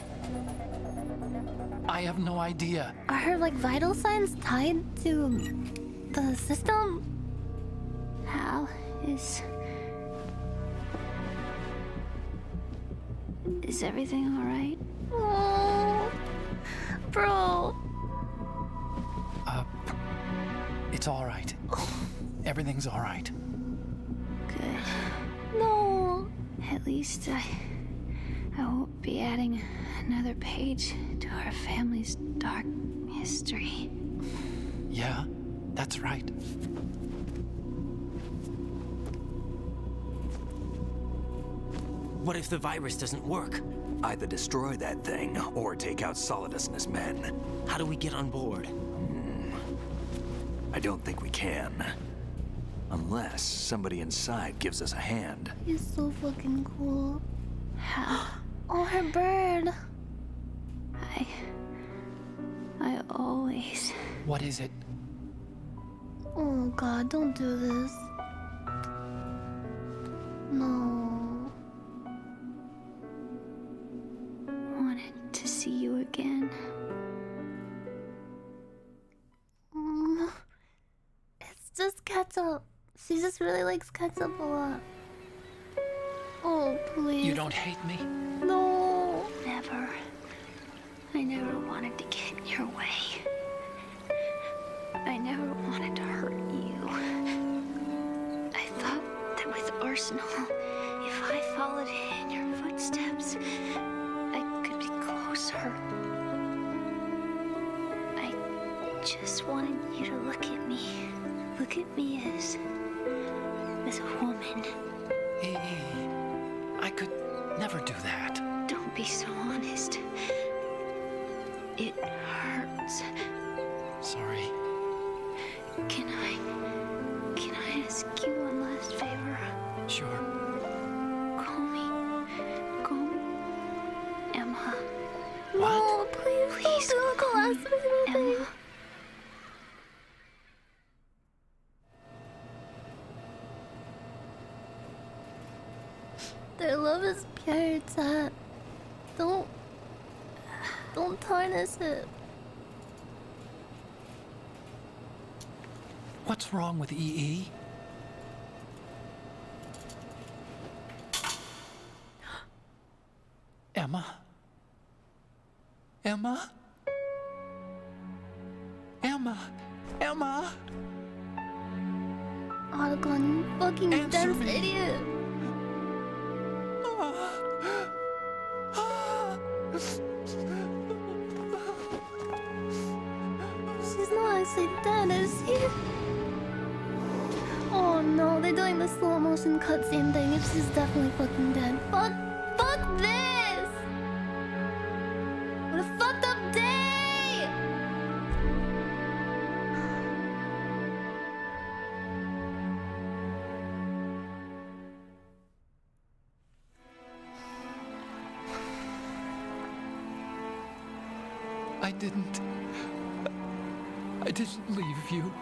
I have no idea. Are her like vital signs tied to the system? Hal, is everything all right? Oh, bro. It's all right. Everything's all right. Good. No. At least I won't be adding another page to our family's dark history. Yeah, that's right. What if the virus doesn't work? Either destroy that thing or take out Solidus and his men. How do we get on board? I don't think we can. Unless somebody inside gives us a hand. He's so fucking cool. Oh, her bird. I always... What is it? Oh god, don't do this. No. wanted to see you again. It's just ketchup. She just really likes ketchup a lot. Oh, please. You don't hate me? No. Never. I never wanted to get in your way. I never wanted to hurt you. I thought that with Arsenal, if I followed in your footsteps, I could be closer. I just wanted you to look at me. Look at me as a woman. I could never do that. Don't be so honest. It hurts. Sorry. Can I ask you one last favor? Sure. Call me Emma. No, please don't do the last thing. Emma. Their love is pure, Tat. Don't tarnish it. What's wrong with EE? Emma? Emma? Emma? Emma? Otacon, you fucking dense idiot. She's not actually dead, is she? Oh no, they're doing the slow motion cutscene thing. If she's definitely fucking dead. Fuck this! What a fucked up day! I didn't leave you.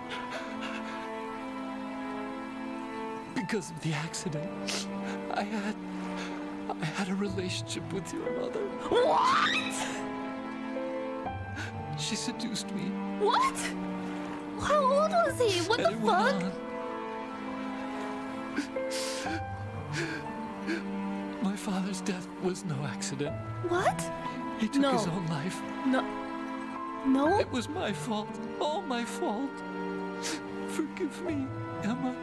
Because of the accident, I had a relationship with your mother. What? She seduced me. What? How old was he? What the fuck? My father's death was no accident. What? He took his own life. No? It was my fault. All my fault. Forgive me, Emma.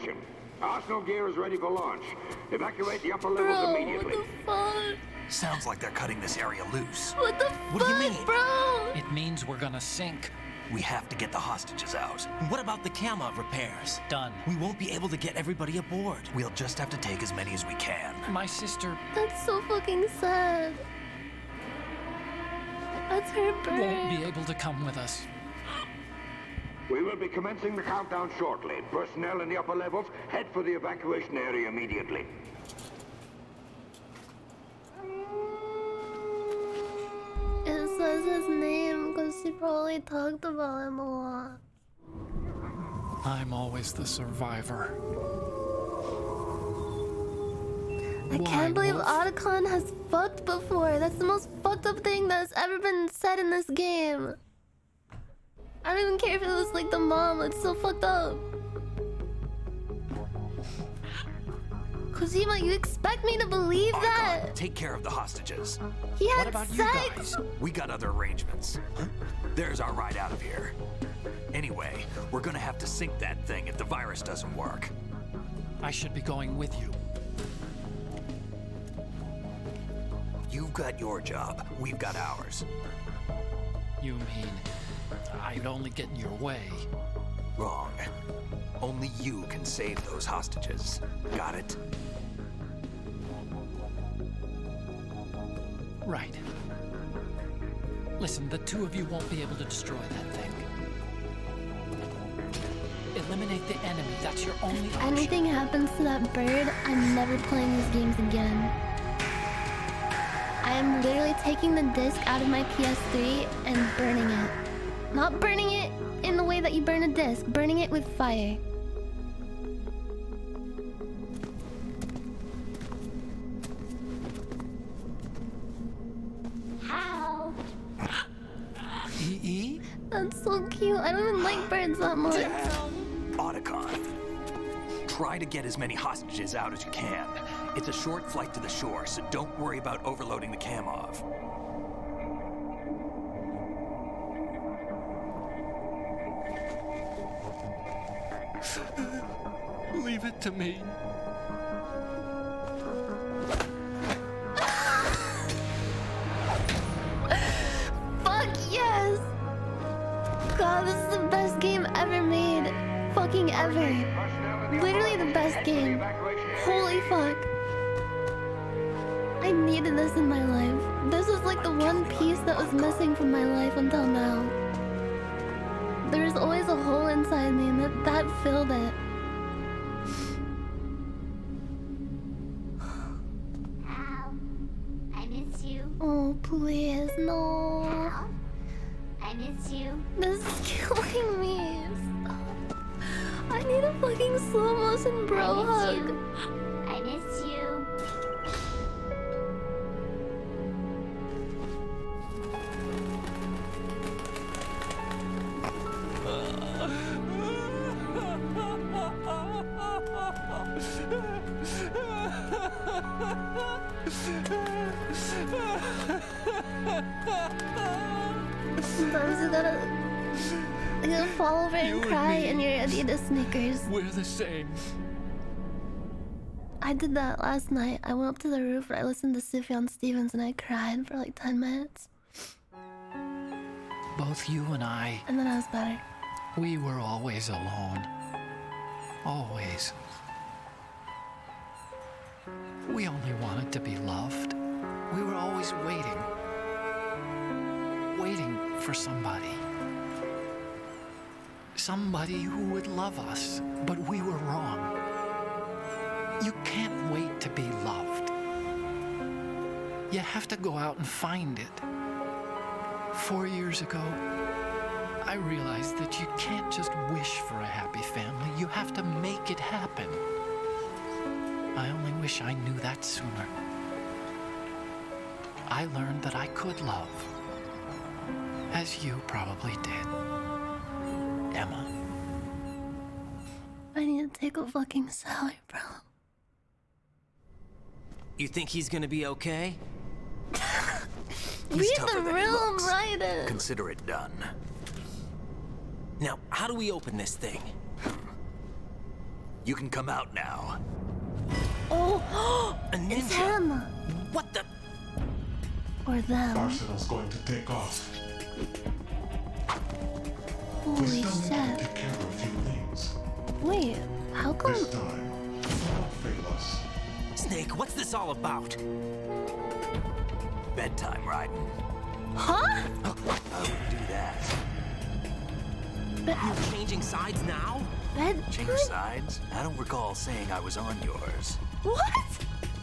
Attention. Arsenal gear is ready for launch. Evacuate the upper levels immediately. What the fuck? Sounds like they're cutting this area loose. What the What do you fuck, mean? bro? It means we're gonna sink. We have to get the hostages out. What about the camera repairs? Done. We won't be able to get everybody aboard. We'll just have to take as many as we can. My sister That's so fucking sad. That's her bird. won't be able to come with us. We will be commencing the countdown shortly. Personnel in the upper levels, head for the evacuation area immediately. It says his name because she probably talked about him a lot. I'm always the survivor. I can't believe Otacon has fucked before. That's the most fucked up thing that's ever been said in this game. I don't even care if it was like the mom. It's so fucked up. Kojima, you expect me to believe that? Take care of the hostages. He had What about sex? you guys? We got other arrangements. There's our ride out of here. Anyway, we're gonna have to sink that thing if the virus doesn't work. I should be going with you. You've got your job. We've got ours. You mean I'd only get in your way? Wrong. Only you can save those hostages. Got it? Right. Listen, the two of you won't be able to destroy that thing. Eliminate the enemy. That's your only If option. anything happens to that bird, I'm never playing these games again. I am literally taking the disc out of my PS3 and burning it. Not burning it in the way that you burn a disc, burning it with fire. How? E? That's so cute. I don't even like birds that much. Otacon. Try to get as many hostages out as you can. It's a short flight to the shore, so don't worry about overloading the cam off. Leave it to me. Fuck yes! God, this is the best game ever made. Fucking ever. Literally the best game. Holy fuck. I needed this in my life. This was like the one piece that was missing from my life until now. There was always a hole inside me and that filled it. I miss you. Oh, please, no. I miss you. This is killing me. Stop. I need a fucking slow motion bro hug. I miss you. Sometimes you gotta fall over and cry in your Adidas sneakers. We're the same. I did that last night. I went up to the roof and I listened to Sufjan Stevens and I cried for like 10 minutes. Both you and I, And then I was better. we were always alone. Always. We only wanted to be loved. We were always waiting. Waiting for somebody. Somebody who would love us, but we were wrong. You can't wait to be loved. You have to go out and find it. 4 years ago, I realized that you can't just wish for a happy family. You have to make it happen. I only wish I knew that sooner. I learned that I could love. As you probably did. Emma. I need to take a fucking shower, bro. You think he's gonna be okay? He's Read tougher the than he room, looks. write it. Consider it done. Now, how do we open this thing? You can come out now. Oh, A ninja. it's him. What the? Or them. Arsenal's going to take off. Holy Take shit. care of a few things. Wait, how come? This time, don't fail us. Snake, what's this all about? Bedtime, Raiden. Huh? I wouldn't do that. You're changing sides now? Bedtime? Change sides? I don't recall saying I was on yours. What?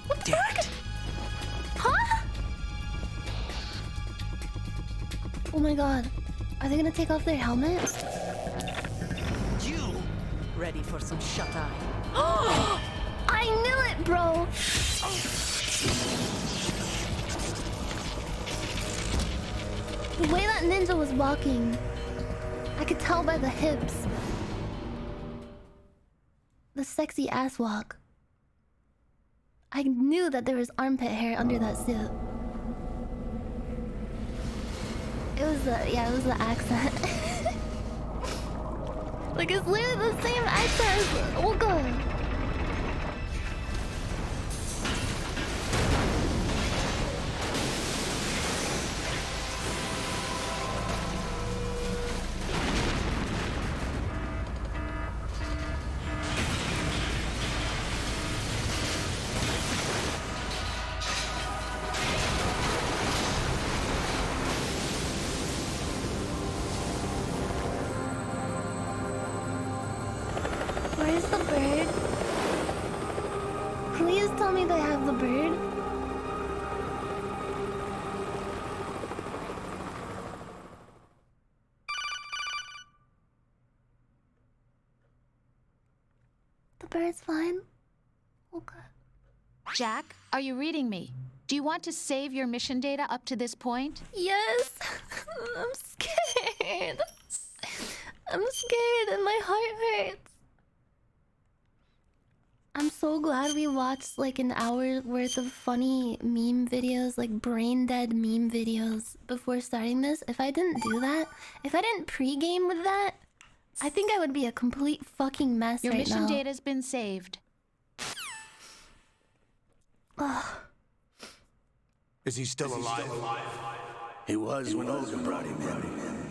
What the Damn fuck? Huh? Oh my god. Are they gonna take off their helmet? You! Ready for some shut-eye? I knew it, bro! The way that ninja was walking, I could tell by the hips. The sexy ass walk. I knew that there was armpit hair under that suit. It was the accent. Like, it's literally the same accent as Olga. Where's the bird? Please tell me they have the bird. The bird's fine. Okay. Jack, are you reading me? Do you want to save your mission data up to this point? Yes. I'm scared. I'm scared and my heart hurts. I'm so glad we watched like an hour worth of funny meme videos, like brain dead meme videos before starting this. If I didn't do that, if I didn't pregame with that, I think I would be a complete fucking mess Your right mission now. data's been saved. Ugh. Is he still alive? He was when Olga brought him in.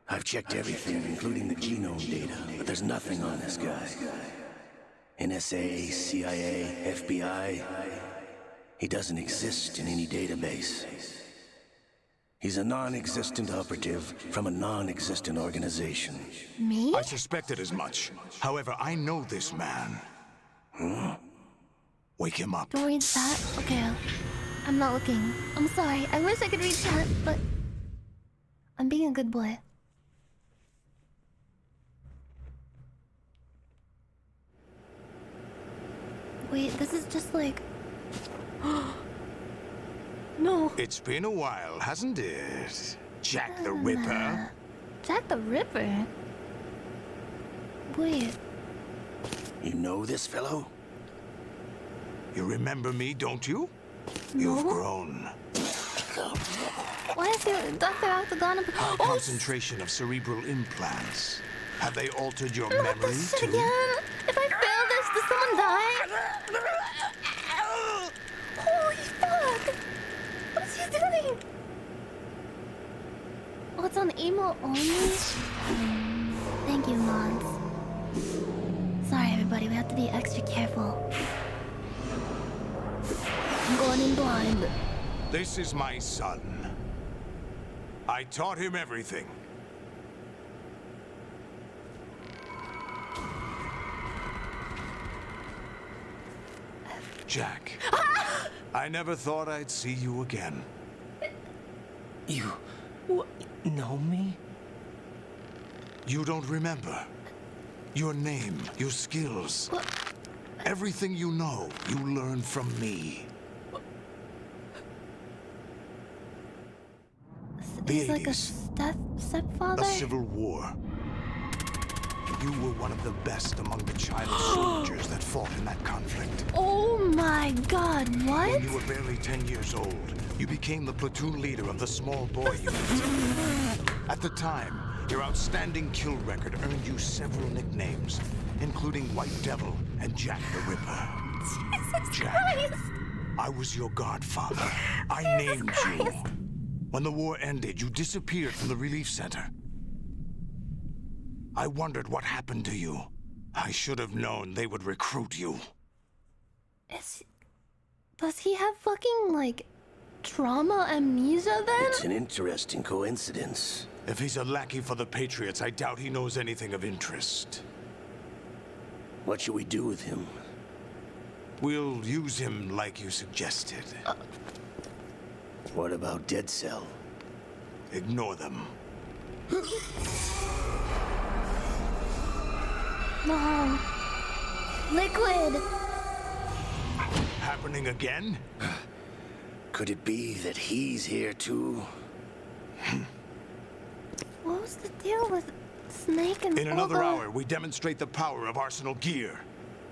I've checked everything, including the genome data, but there's nothing on this guy. NSA, CIA, FBI. He doesn't exist in any database. He's a non-existent operative from a non-existent organization. Me? I suspected as much. However, I know this man. Wake him up. Don't read chat? Okay. I'm not looking. I'm sorry. I wish I could read chat, but I'm being a good boy. Wait, this is just like... No. It's been a while, hasn't it? Jack the Ripper. Jack the Ripper? Wait. You know this fellow? You remember me, don't you? No? You've grown. Why is your Dr. Octagon... High concentration of cerebral implants. Have they altered your memory this shit too? again? If I fail this, does someone die? Holy fuck! What is he doing? Oh, it's on emo only? Thank you, Mons. Sorry, everybody. We have to be extra careful. I'm going in blind. This is my son. I taught him everything. Jack, I never thought I'd see you again. You know me? You don't remember. Your name, your skills. Everything you know, you learned from me. He's like a stepfather? A civil war. You were one of the best among the child soldiers that fought in that conflict. Oh my god, what? When you were barely 10 years old, you became the platoon leader of the small boy unit. At the time, your outstanding kill record earned you several nicknames, including White Devil and Jack the Ripper. Jesus Jack, Christ! I was your godfather. I named you. When the war ended, you disappeared from the relief center. I wondered what happened to you. I should have known they would recruit you. Does he have fucking, like, trauma amnesia then? It's an interesting coincidence. If he's a lackey for the Patriots, I doubt he knows anything of interest. What should we do with him? We'll use him like you suggested. What about Dead Cell? Ignore them. No. Liquid! Happening again? Could it be that he's here too? What was the deal with Snake and In another hour, we demonstrate the power of Arsenal gear.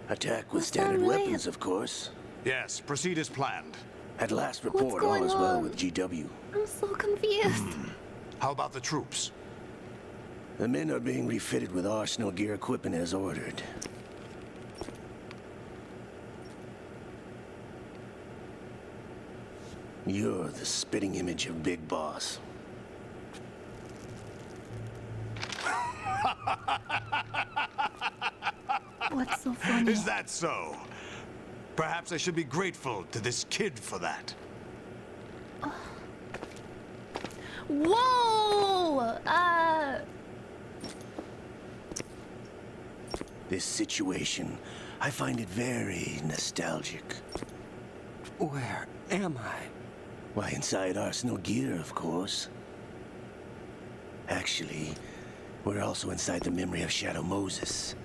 Attack with standard weapons, of course. Yes, proceed as planned. At last report, all is well with GW. I'm so confused. How about the troops? The men are being refitted with Arsenal gear equipment as ordered. You're the spitting image of Big Boss. What's so funny? Is that so? Perhaps I should be grateful to this kid for that. Whoa! This situation, I find it very nostalgic. Where am I? Why, inside Arsenal gear, of course. Actually, we're also inside the memory of Shadow Moses.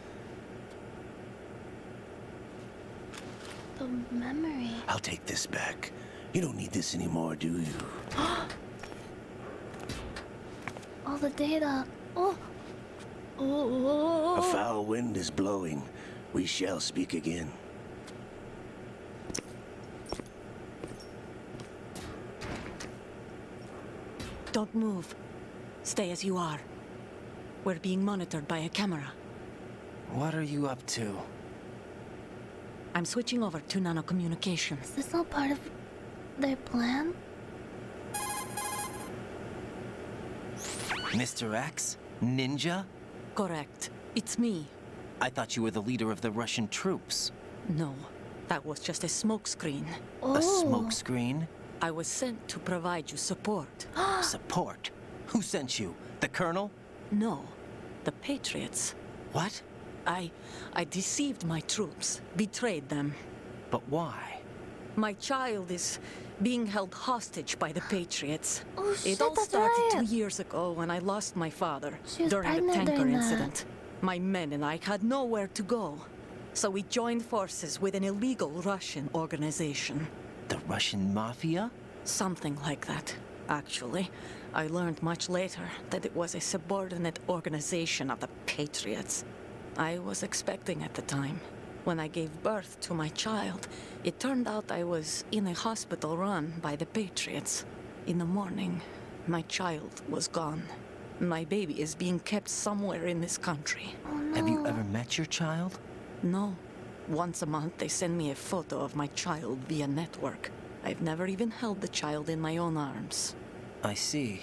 The memory. I'll take this back. You don't need this anymore, do you? All the data. Oh. Oh. A foul wind is blowing. We shall speak again. Don't move. Stay as you are. We're being monitored by a camera. What are you up to? I'm switching over to nanocommunications. Is this all part of their plan? Mr. X? Ninja? Correct. It's me. I thought you were the leader of the Russian troops. No, that was just a smokescreen. Oh. A smokescreen? I was sent to provide you support. Support? Who sent you? The Colonel? No, the Patriots. What? I deceived my troops, betrayed them. But why? My child is being held hostage by the Patriots. Oh, shit, It all that's started right. 2 years ago when I lost my father She was during the pregnant tanker during that. incident. My men and I had nowhere to go. So we joined forces with an illegal Russian organization. The Russian Mafia? Something like that, actually. I learned much later that it was a subordinate organization of the Patriots. I was expecting at the time. When I gave birth to my child, it turned out I was in a hospital run by the Patriots. In the morning, my child was gone. My baby is being kept somewhere in this country. Oh, no. Have you ever met your child? No. Once a month, they send me a photo of my child via network. I've never even held the child in my own arms. I see.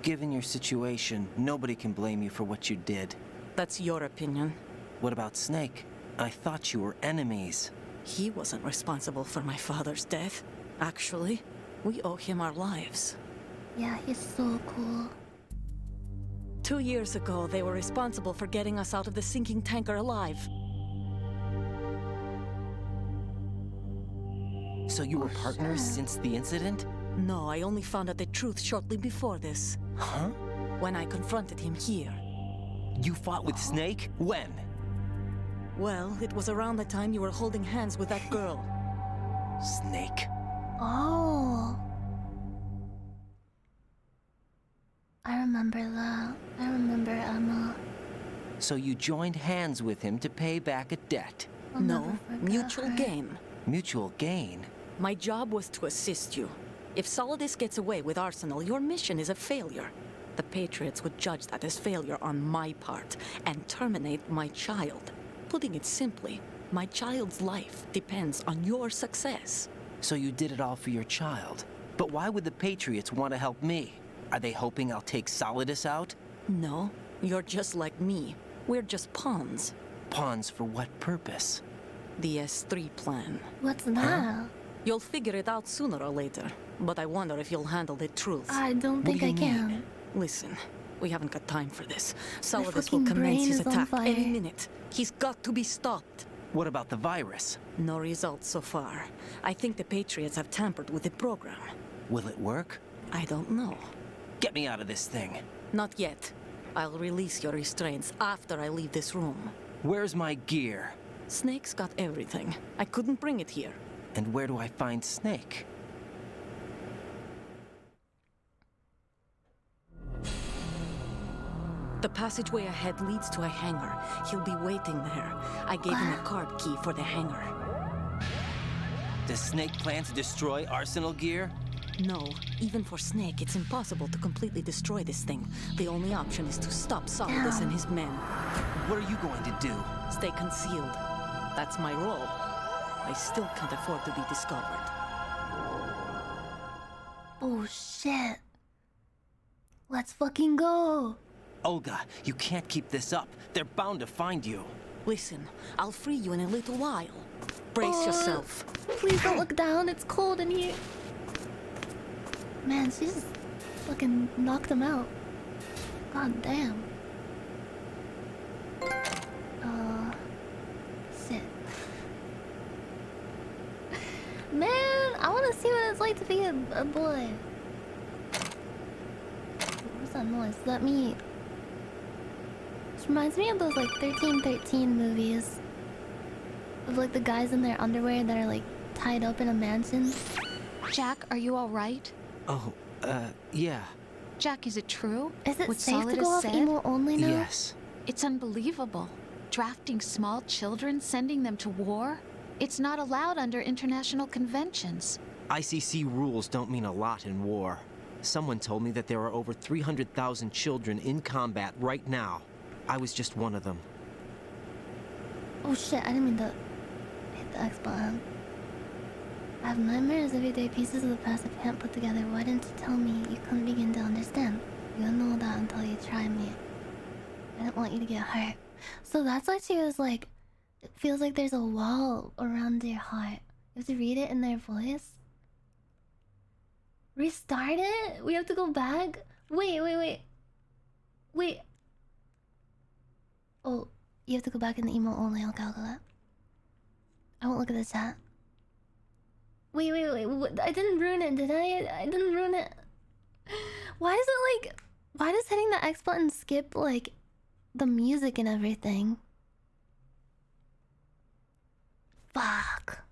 Given your situation, nobody can blame you for what you did. That's your opinion. What about Snake? I thought you were enemies. He wasn't responsible for my father's death. Actually, we owe him our lives. Yeah, he's so cool. 2 years ago, they were responsible for getting us out of the sinking tanker alive. So you were partners since the incident? No, I only found out the truth shortly before this. Huh? When I confronted him here. You fought with Snake? When? Well, it was around the time you were holding hands with that girl. Snake. Oh. I remember that. I remember Emma. So you joined hands with him to pay back a debt? I'll No, never forget mutual her. gain. Mutual gain? My job was to assist you. If Solidus gets away with Arsenal, your mission is a failure. The Patriots would judge that as failure on my part and terminate my child. Putting it simply, my child's life depends on your success. So you did it all for your child. But why would the Patriots want to help me? Are they hoping I'll take Solidus out? No, you're just like me. We're just pawns. Pawns for what purpose? The S3 plan. What's that? You'll figure it out sooner or later, but I wonder if you'll handle the truth. I don't think I can. Listen, we haven't got time for this. Solidus will fucking commence brain his is on attack fire. any minute. He's got to be stopped. What about the virus? No results so far. I think the Patriots have tampered with the program. Will it work? I don't know. Get me out of this thing. Not yet. I'll release your restraints after I leave this room. Where's my gear? Snake's got everything. I couldn't bring it here. And where do I find Snake? The passageway ahead leads to a hangar. He'll be waiting there. I gave him a card key for the hangar. Does Snake plan to destroy Arsenal gear? No, even for Snake, it's impossible to completely destroy this thing. The only option is to stop Solidus and his men. What are you going to do? Stay concealed. That's my role. I still can't afford to be discovered. Oh shit. Let's fucking go. Olga, you can't keep this up. They're bound to find you. Listen, I'll free you in a little while. Brace yourself. Please don't look down. It's cold in here. Man, she just fucking knocked him out. God damn. Shit. Man, I want to see what it's like to be a boy. What's that noise? Let me... This reminds me of those like 1313 movies. Of like the guys in their underwear that are like tied up in a mansion. Jack, are you all right? Oh, yeah. Jack, is it true? Is it what safe to Solidus go off said? emo only now? Yes. It's unbelievable. Drafting small children, sending them to war? It's not allowed under international conventions. ICC rules don't mean a lot in war. Someone told me that there are over 300,000 children in combat right now. I was just one of them. Oh shit, I didn't mean to hit the X button. I have nightmares every day, pieces of the past I can't put together. Why didn't you tell me? You couldn't begin to understand. You don't know that until you try me. I didn't want you to get hurt. So that's why she was like, it feels like there's a wall around your heart. You have to read it in their voice. Restart it? We have to go back? Wait. Oh, you have to go back in the email only. I'll calculate. I won't look at the chat. Wait. I didn't ruin it, did I? I didn't ruin it. Why does it like... Why does hitting the X button skip like the music and everything? Fuck.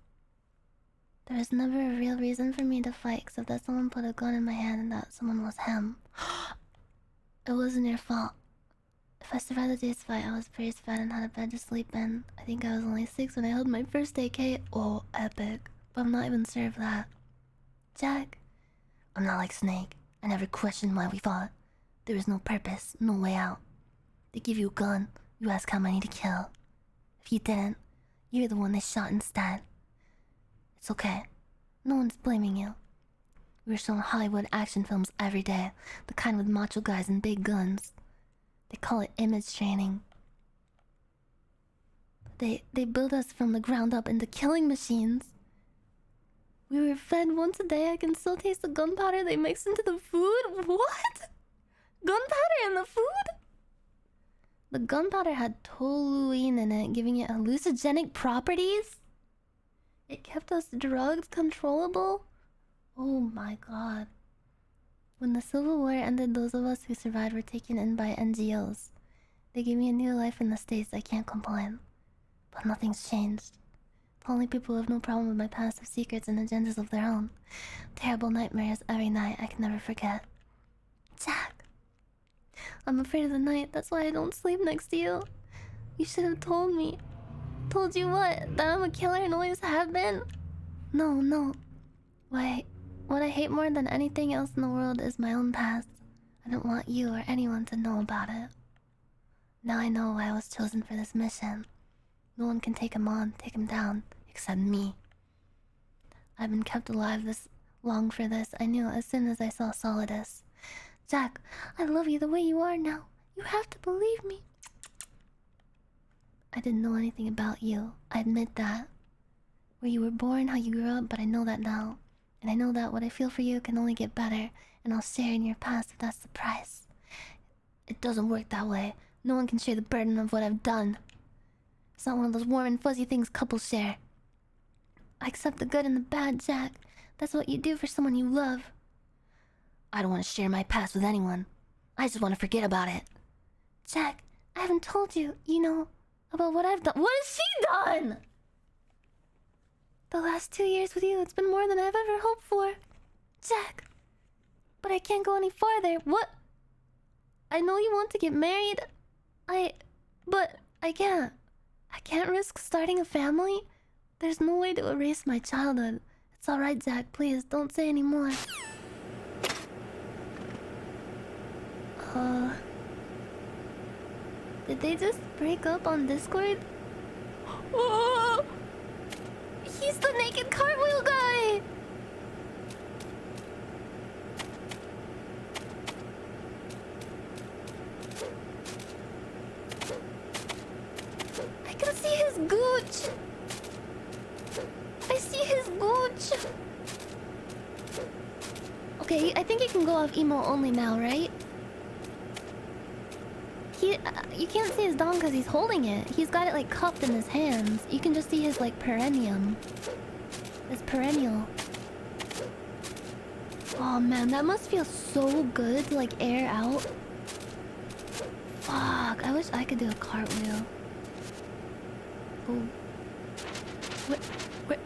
There was never a real reason for me to fight except that someone put a gun in my hand and that someone was him. It wasn't your fault. If I survived the day's fight, I was pretty fat and had a bed to sleep in. I think I was only 6 when I held my first AK. Oh, epic. But I'm not even sure of that. Jack, I'm not like Snake. I never questioned why we fought. There was no purpose, no way out. They give you a gun, you ask how many to kill. If you didn't, you're the one they shot instead. It's okay. No one's blaming you. We were shown Hollywood action films every day. The kind with macho guys and big guns. They call it image training. They build us from the ground up into killing machines. We were fed once a day. I can still taste the gunpowder they mix into the food. What? Gunpowder in the food? The gunpowder had toluene in it, giving it hallucinogenic properties. It kept us drugged, controllable. Oh my god. When the Civil War ended, those of us who survived were taken in by NGOs. They gave me a new life in the States. I can't complain. But nothing's changed. The only people who have no problem with my past have secrets and agendas of their own. Terrible nightmares every night I can never forget. Jack. I'm afraid of the night. That's why I don't sleep next to you. You should have told me. Told you what? That I'm a killer and always have been? No. Why? What I hate more than anything else in the world is my own past. I don't want you or anyone to know about it. Now I know why I was chosen for this mission. No one can take him on, take him down, except me. I've been kept alive this long for this. I knew as soon as I saw Solidus. Jack, I love you the way you are now. You have to believe me. I didn't know anything about you. I admit that. Where you were born, how you grew up, but I know that now. And I know that what I feel for you can only get better, and I'll share in your past if that's the price. It doesn't work that way. No one can share the burden of what I've done. It's not one of those warm and fuzzy things couples share. I accept the good and the bad, Jack. That's what you do for someone you love. I don't want to share my past with anyone. I just want to forget about it. Jack, I haven't told you, about what I've done. What has she done? The last 2 years with you, it's been more than I've ever hoped for. Jack, but I can't go any farther. What? I know you want to get married. But I can't. I can't risk starting a family. There's no way to erase my childhood. It's alright, Jack. Please, don't say any more. Did they just break up on Discord? Oh! He's the naked cartwheel guy! I can see his gooch! I see his gooch! Okay, I think you can go off emo only now, right? You can't see his dong because he's holding it. He's got it like cupped in his hands. You can just see his like perineum. His perennial. Oh man, that must feel so good to like air out. Fuck, I wish I could do a cartwheel. Oh. What?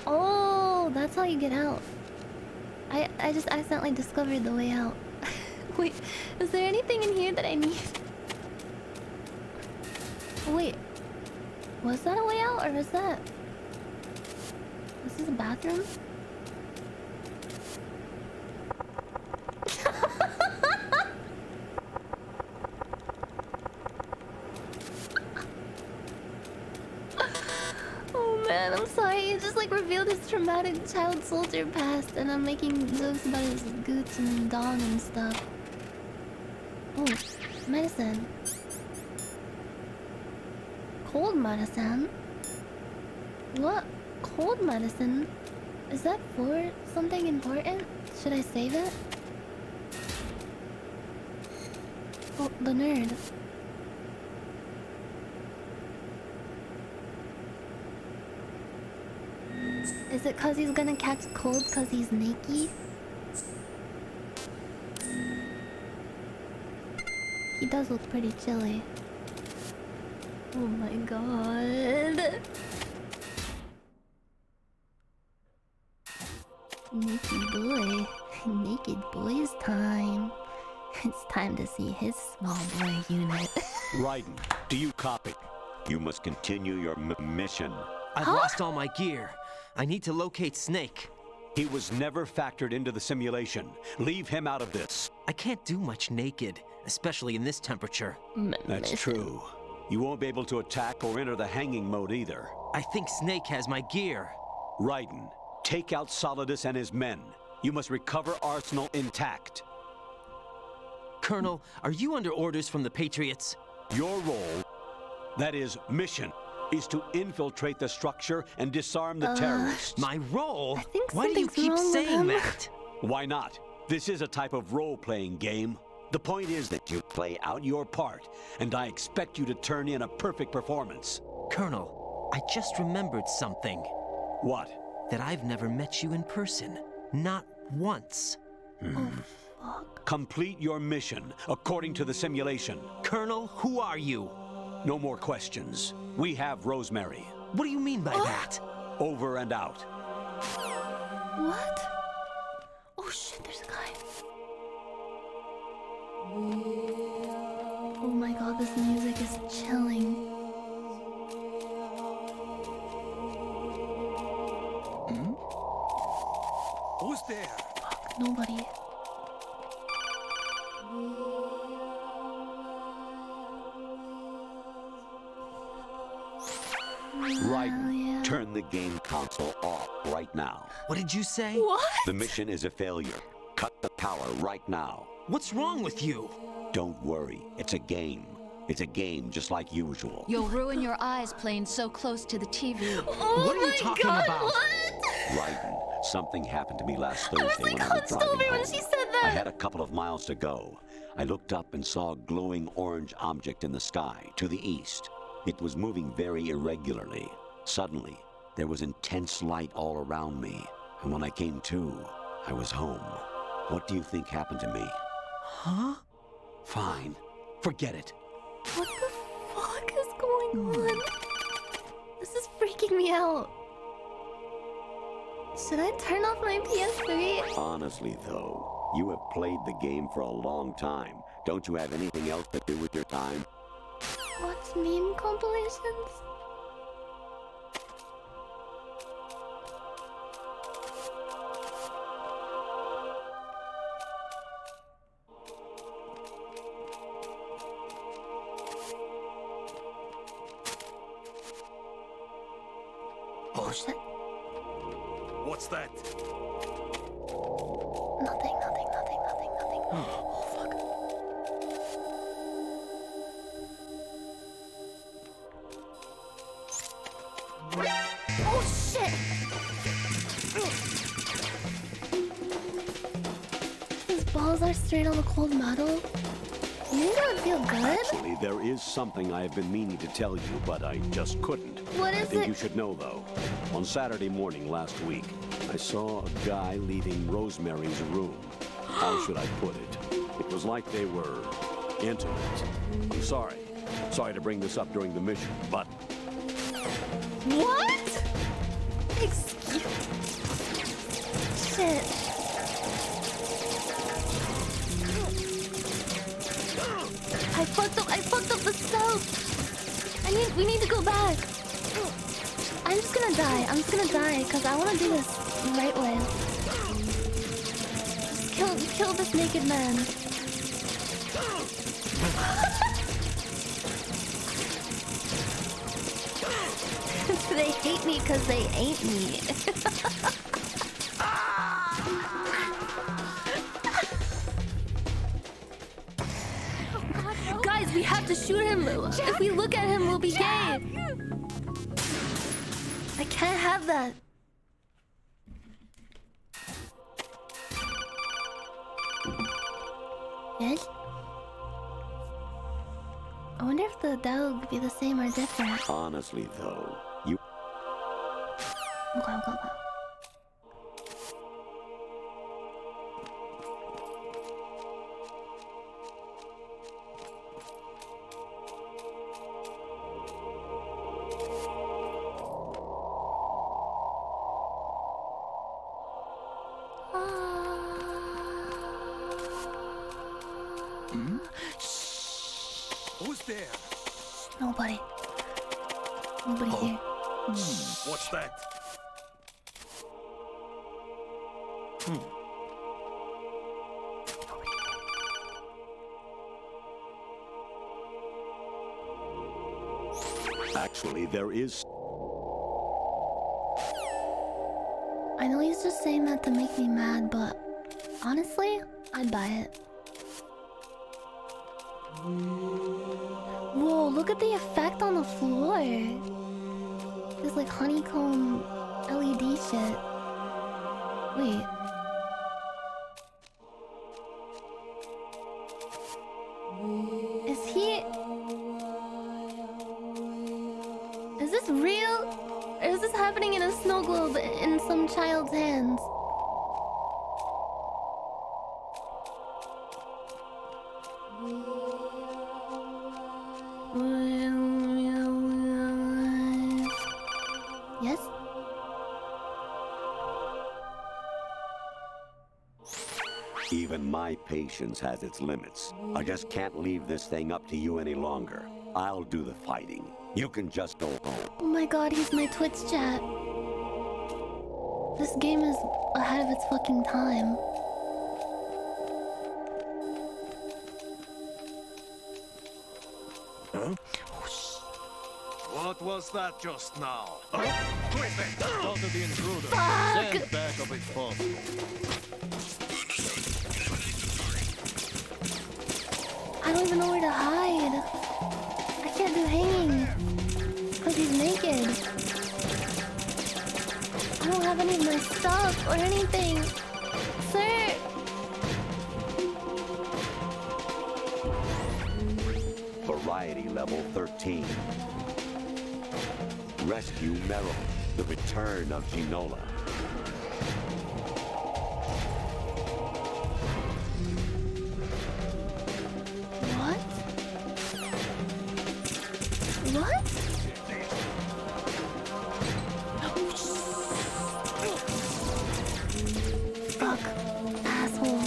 Oh, that's how you get out. I just accidentally discovered the way out. Wait, is there anything in here that I need? Wait, was that a way out or was that... Was this a bathroom? Oh man, I'm sorry. You just like revealed his traumatic child soldier past and I'm making jokes about his goots and dong and stuff. Oh, medicine. Cold medicine? What? Cold medicine? Is that for something important? Should I save it? Oh, the nerd. Is it cause he's gonna catch cold cause he's naked? He does look pretty chilly. Oh my god. Naked boy. Naked boy's time. It's time to see his small boy unit. Raiden, do you copy? You must continue your mission. I've lost all my gear. I need to locate Snake. He was never factored into the simulation. Leave him out of this. I can't do much naked, especially in this temperature. That's true. You won't be able to attack or enter the hanging mode either. I think Snake has my gear. Raiden, take out Solidus and his men. You must recover Arsenal intact. Colonel, are you under orders from the Patriots? Your role, that is mission, is to infiltrate the structure and disarm the terrorists. My role? I think Why do you keep saying that? Why not? This is a type of role-playing game. The point is that you play out your part, and I expect you to turn in a perfect performance. Colonel, I just remembered something. What? That I've never met you in person. Not once. Oh, fuck. Complete your mission according to the simulation. Colonel, who are you? No more questions. We have Rosemary. What do you mean by that? Over and out. What? Oh shit, there's a guy. Oh my god, this music is chilling. Who's there? Fuck, nobody. turn the game console off right now. What did you say? What? The mission is a failure. Cut the power right now. What's wrong with you? Don't worry. It's a game. It's a game just like usual. You'll ruin your eyes playing so close to the TV. Oh What are you my talking God, about? What? Raiden, something happened to me last Thursday I was like when I was hunched driving over when home. she said that. I had a couple of miles to go. I looked up and saw a glowing orange object in the sky to the east. It was moving very irregularly. Suddenly, there was intense light all around me. And when I came to, I was home. What do you think happened to me? Huh? Fine. Forget it. What the fuck is going on? This is freaking me out. Should I turn off my PS3? Honestly, though, you have played the game for a long time. Don't you have anything else to do with your time? Watch meme compilations? Oh shit. What's that? Nothing. Oh fuck. Oh shit! His balls are straight on the cold metal. You think that would feel good? Actually, there is something I have been meaning to tell you, but I just couldn't. What I is think it? you should know, though. On Saturday morning last week, I saw a guy leaving Rosemary's room. How should I put it? It was like they were intimate. I'm sorry. Sorry to bring this up during the mission, but... What? Excuse... Shit. I fucked up the soap. We need to go back. I'm just gonna die, because I want to do this the right way. Just kill this naked man. They hate me because they ain't me. Guys, we have to shoot him. If we look at him, we'll be gay. I can't have that. Yes? I wonder if the dialogue would be the same or different. Honestly, though, you... Okay. Who's there? Nobody here. What's that? Actually, there is... I know he's just saying that to make me mad, but honestly, I'd buy it. Whoa, look at the effect on the floor. There's like honeycomb LED shit. Wait. Is this real? Or is this happening in a snow globe in some child's hands? Yes? Even my patience has its limits. I just can't leave this thing up to you any longer. I'll do the fighting. You can just go home. Oh my god, he's my Twitch chat. This game is ahead of its fucking time. Huh? What was that just now? Huh? Spotted the intruder. Fuck. Send back up if possible. I don't even know where to hide. I can't do hanging. Because he's naked. I don't have any of my stuff or anything. Sir! Variety level 13. Rescue Meryl, the return of Ginola. What? What? Fuck. Asshole.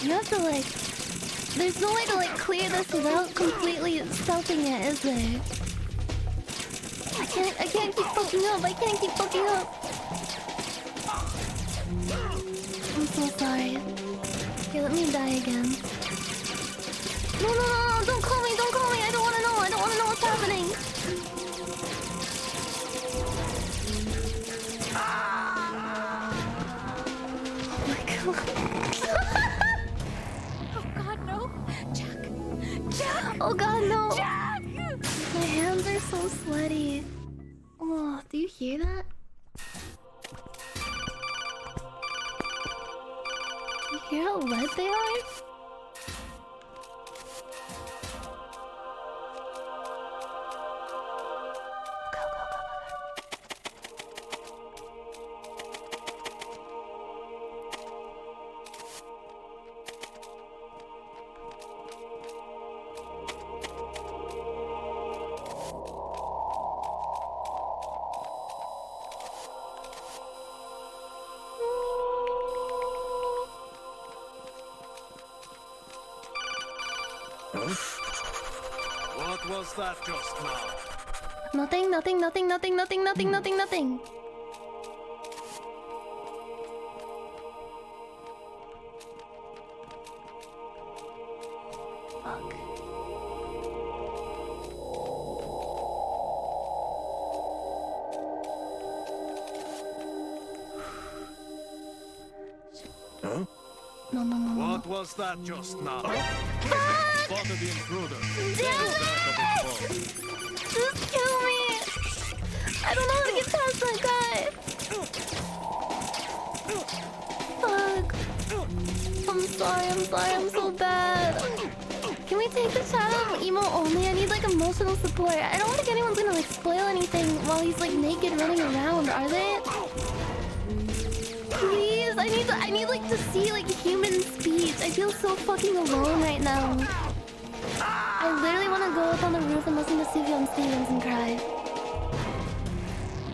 You have to like... There's no way to like clear this without completely stealthing it, is there? I can't keep fucking up. I can't keep fucking up. I'm so sorry. Okay, let me die again. No, don't call me, don't call me. I don't want to know. I don't want to know what's happening. Oh my god. Oh god, no. Jack! Oh god, no. Jack! My hands are so sweaty. Oh, do you hear that? Do you hear how wet they are? What was that just now? Nothing. Fuck. Huh? No. What was that just now? Fuck! Spotted the intruder. Damn it! Just kill me! I don't know how to get past that guy! Fuck! I'm so bad! Can we take the chat out emo only? I need like emotional support. I don't think anyone's gonna like spoil anything while he's like naked running around, are they? Please, I need like to see like human speech. I feel so fucking alone right now. I literally want to go up on the roof and listen to Sufjan Stevens and cry.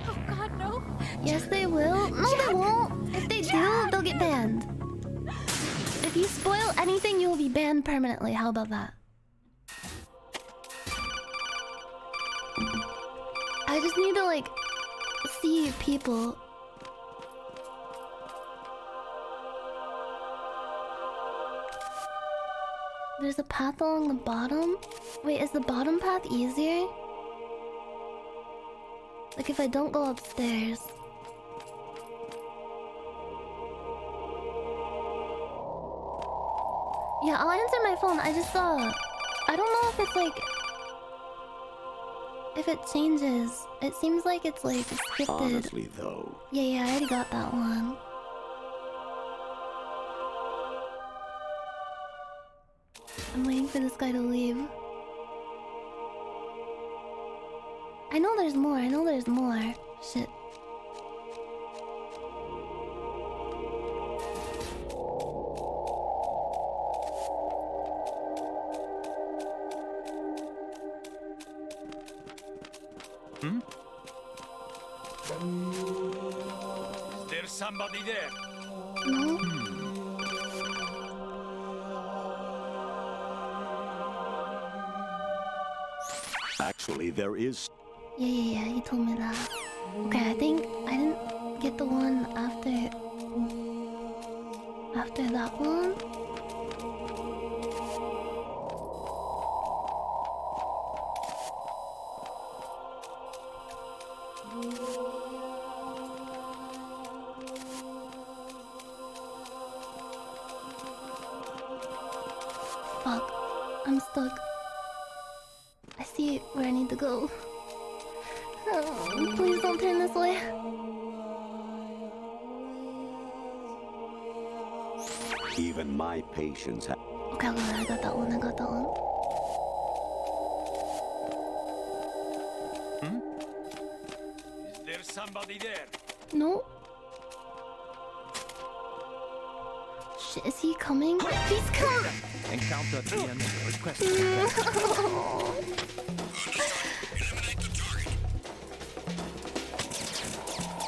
Oh god, no. Yes, they will. No, they won't. If they do, they'll get banned. If you spoil anything, you will be banned permanently. How about that? I just need to like see people. There's a path along the bottom. Wait, is the bottom path easier? Like if I don't go upstairs. Yeah, I'll answer my phone. I just saw... I don't know if it's like... If it changes. It seems like it's like scripted. Honestly, though. Yeah, I already got that one. I'm waiting for this guy to leave. I know there's more. Shit. Hmm? Is there somebody there? No. Actually, there is. Yeah, he told me that. Okay, I think I didn't get the one after that one. Fuck. I'm stuck. I see where I need to go. Oh, please don't turn this way. Even my patience has... Okay, I got that one. I got that one. Is there somebody there? No. Shit, is he coming? He's coming! Encounter TN request.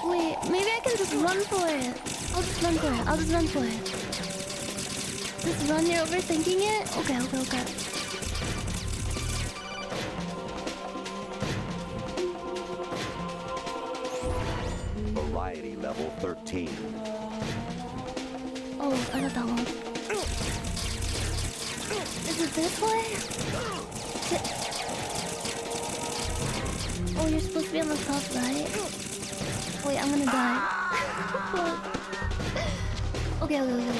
Wait, maybe I can just run for it. I'll just run for it. I'll just run for it. Just run, you're overthinking it? Okay, okay, okay. Variety level 13. Oh, I got that one. Is it this way? Oh, you're supposed to be on the top, right? Wait, I'm gonna die. Okay, okay, okay.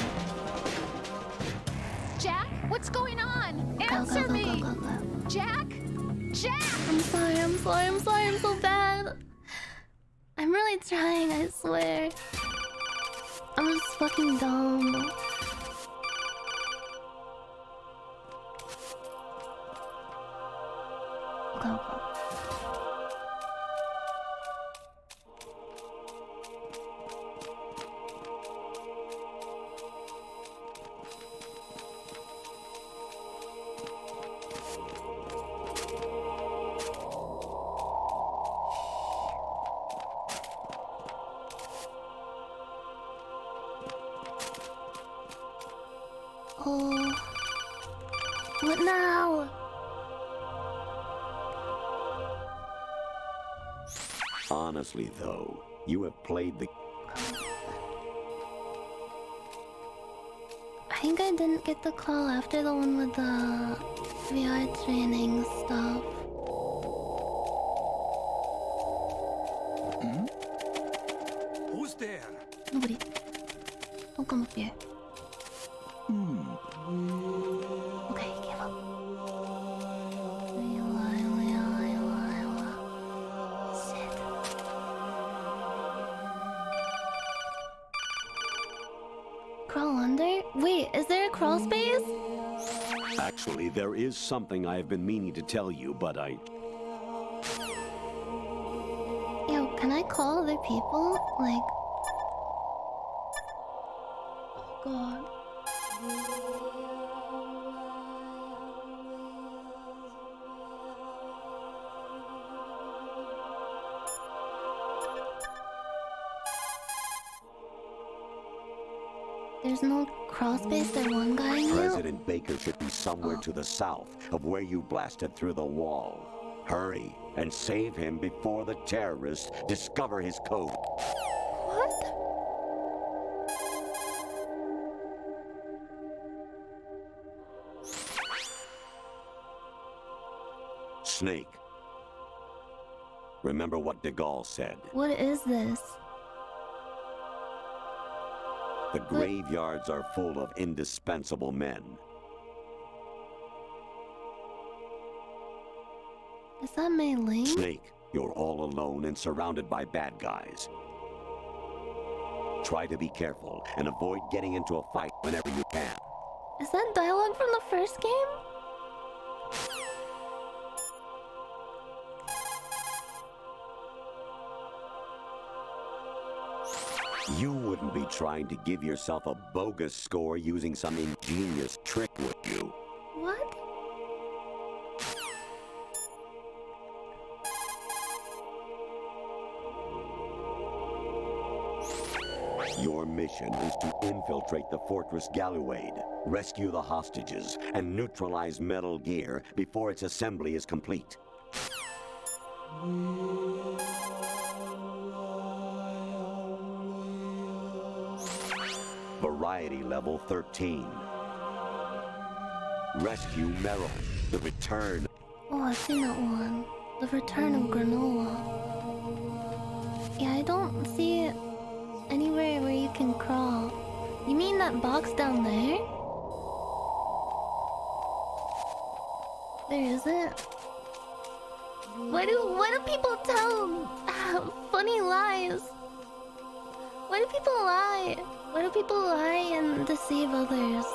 Jack, what's going on? Go, Answer go, go, me! go, go, go. Jack! Jack! I'm sorry, I'm sorry, I'm sorry, I'm so bad. I'm really trying, I swear. I'm just fucking dumb. Okay, okay. Oh, what now? Honestly, though, you have played the... I think I didn't get the call after the one with the VR training stuff. Who's there? Nobody. Don't come up here. Okay, give up. Sit. Crawl under? Wait, is there a crawl space? Actually, there is something I have been meaning to tell you, but I... Yo, can I call other people? Like... Oh god. There's no crawl space, there's one guy here? President Baker should be somewhere to the south of where you blasted through the wall. Hurry and save him before the terrorists discover his code. What? Snake. Remember what de Gaulle said. What is this? The graveyards are full of indispensable men. Is that Mei Ling? Snake, you're all alone and surrounded by bad guys. Try to be careful and avoid getting into a fight whenever you can. Is that dialogue from the first game? You wouldn't be trying to give yourself a bogus score using some ingenious trick, would you? What? Your mission is to infiltrate the Fortress Galluade, rescue the hostages, and neutralize Metal Gear before its assembly is complete. Variety level 13. Rescue Meryl, the return. Oh, I've seen that one. The return of Granola. Yeah, I don't see anywhere where you can crawl. You mean that box down there? There isn't. Why do people tell funny lies? Why do people lie? Why do people lie and deceive others?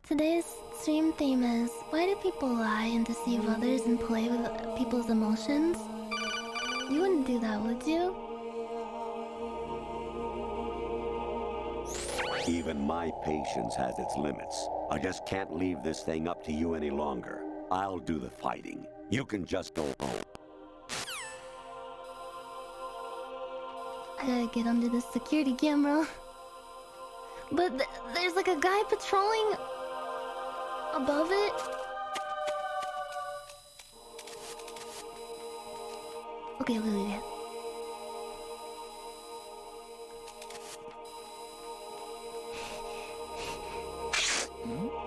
Today's stream theme is, why do people lie and deceive others and play with people's emotions? You wouldn't do that, would you? Even my patience has its limits. I just can't leave this thing up to you any longer. I'll do the fighting. You can just go home. I gotta get under this security camera. But there's like a guy patrolling above it. Okay, wait.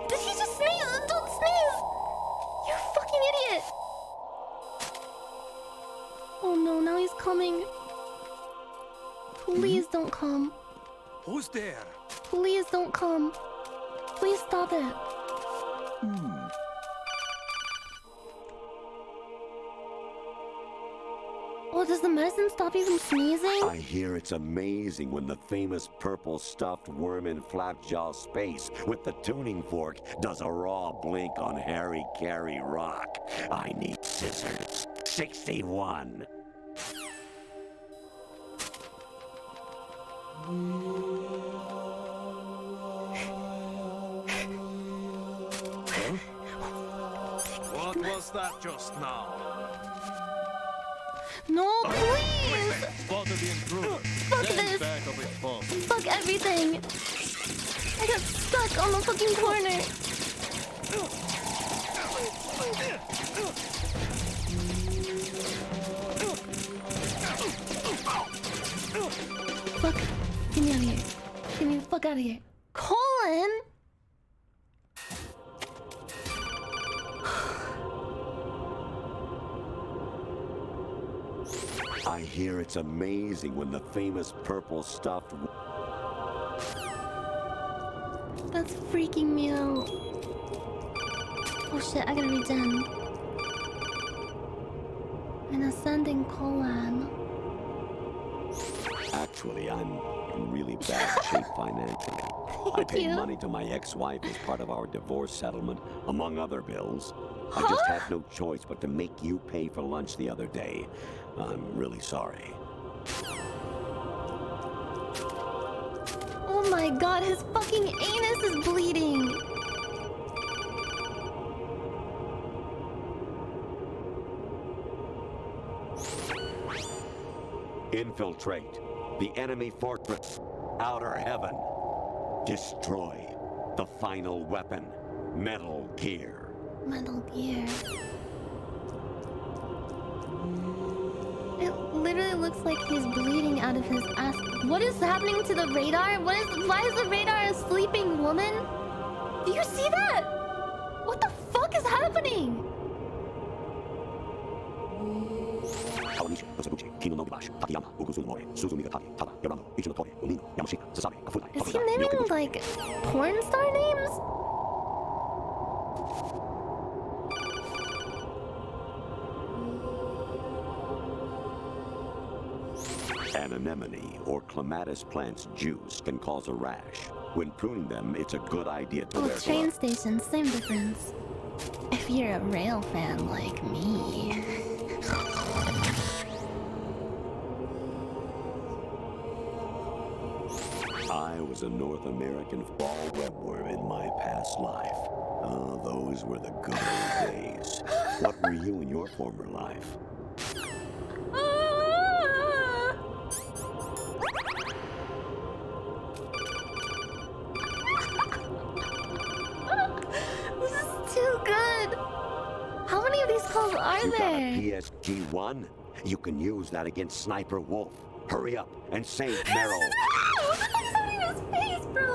Did he just sneeze? Don't sneeze! You fucking idiot! Oh no, now he's coming. Please don't come. Who's there? Please don't come. Please stop it. Oh, does the medicine stop you from sneezing? I hear it's amazing when the famous purple stuffed worm in Flapjaw space with the tuning fork does a raw blink on Harry Carey Rock. I need scissors. 61. What was that just now? No, please! Spotted the intruder. Fuck this! Back of its phone. Fuck everything! I got stuck on the fucking corner. Fuck. Get me out of here. Get me the fuck out of here. Colin! I hear it's amazing when the famous purple stuffed... That's freaking me out. Oh shit, I gotta regen. An ascending colon. Actually, I'm in really bad shape financially. I paid money to my ex-wife as part of our divorce settlement, among other bills. I just had no choice but to make you pay for lunch the other day. I'm really sorry. Oh my god, his fucking anus is bleeding! Infiltrate the enemy fortress, Outer Heaven. Destroy the final weapon, Metal Gear. Metal Gear. It literally looks like he's bleeding out of his ass. What is happening to the radar? Why is the radar a sleeping woman? Do you see that? What the fuck is happening? Is he naming like porn star names? An anemone or clematis plant's juice can cause a rash. When pruning them, it's a good idea to wear train gloves. station, same difference. If you're a rail fan like me. I was a North American fall webworm in my past life. Oh, those were the good old days. What were you in your former life? This is too good. How many of these calls are You got there? a PSG-1? You can use that against Sniper Wolf. Hurry up and save Meryl. What the fuck's happening to his face, bro?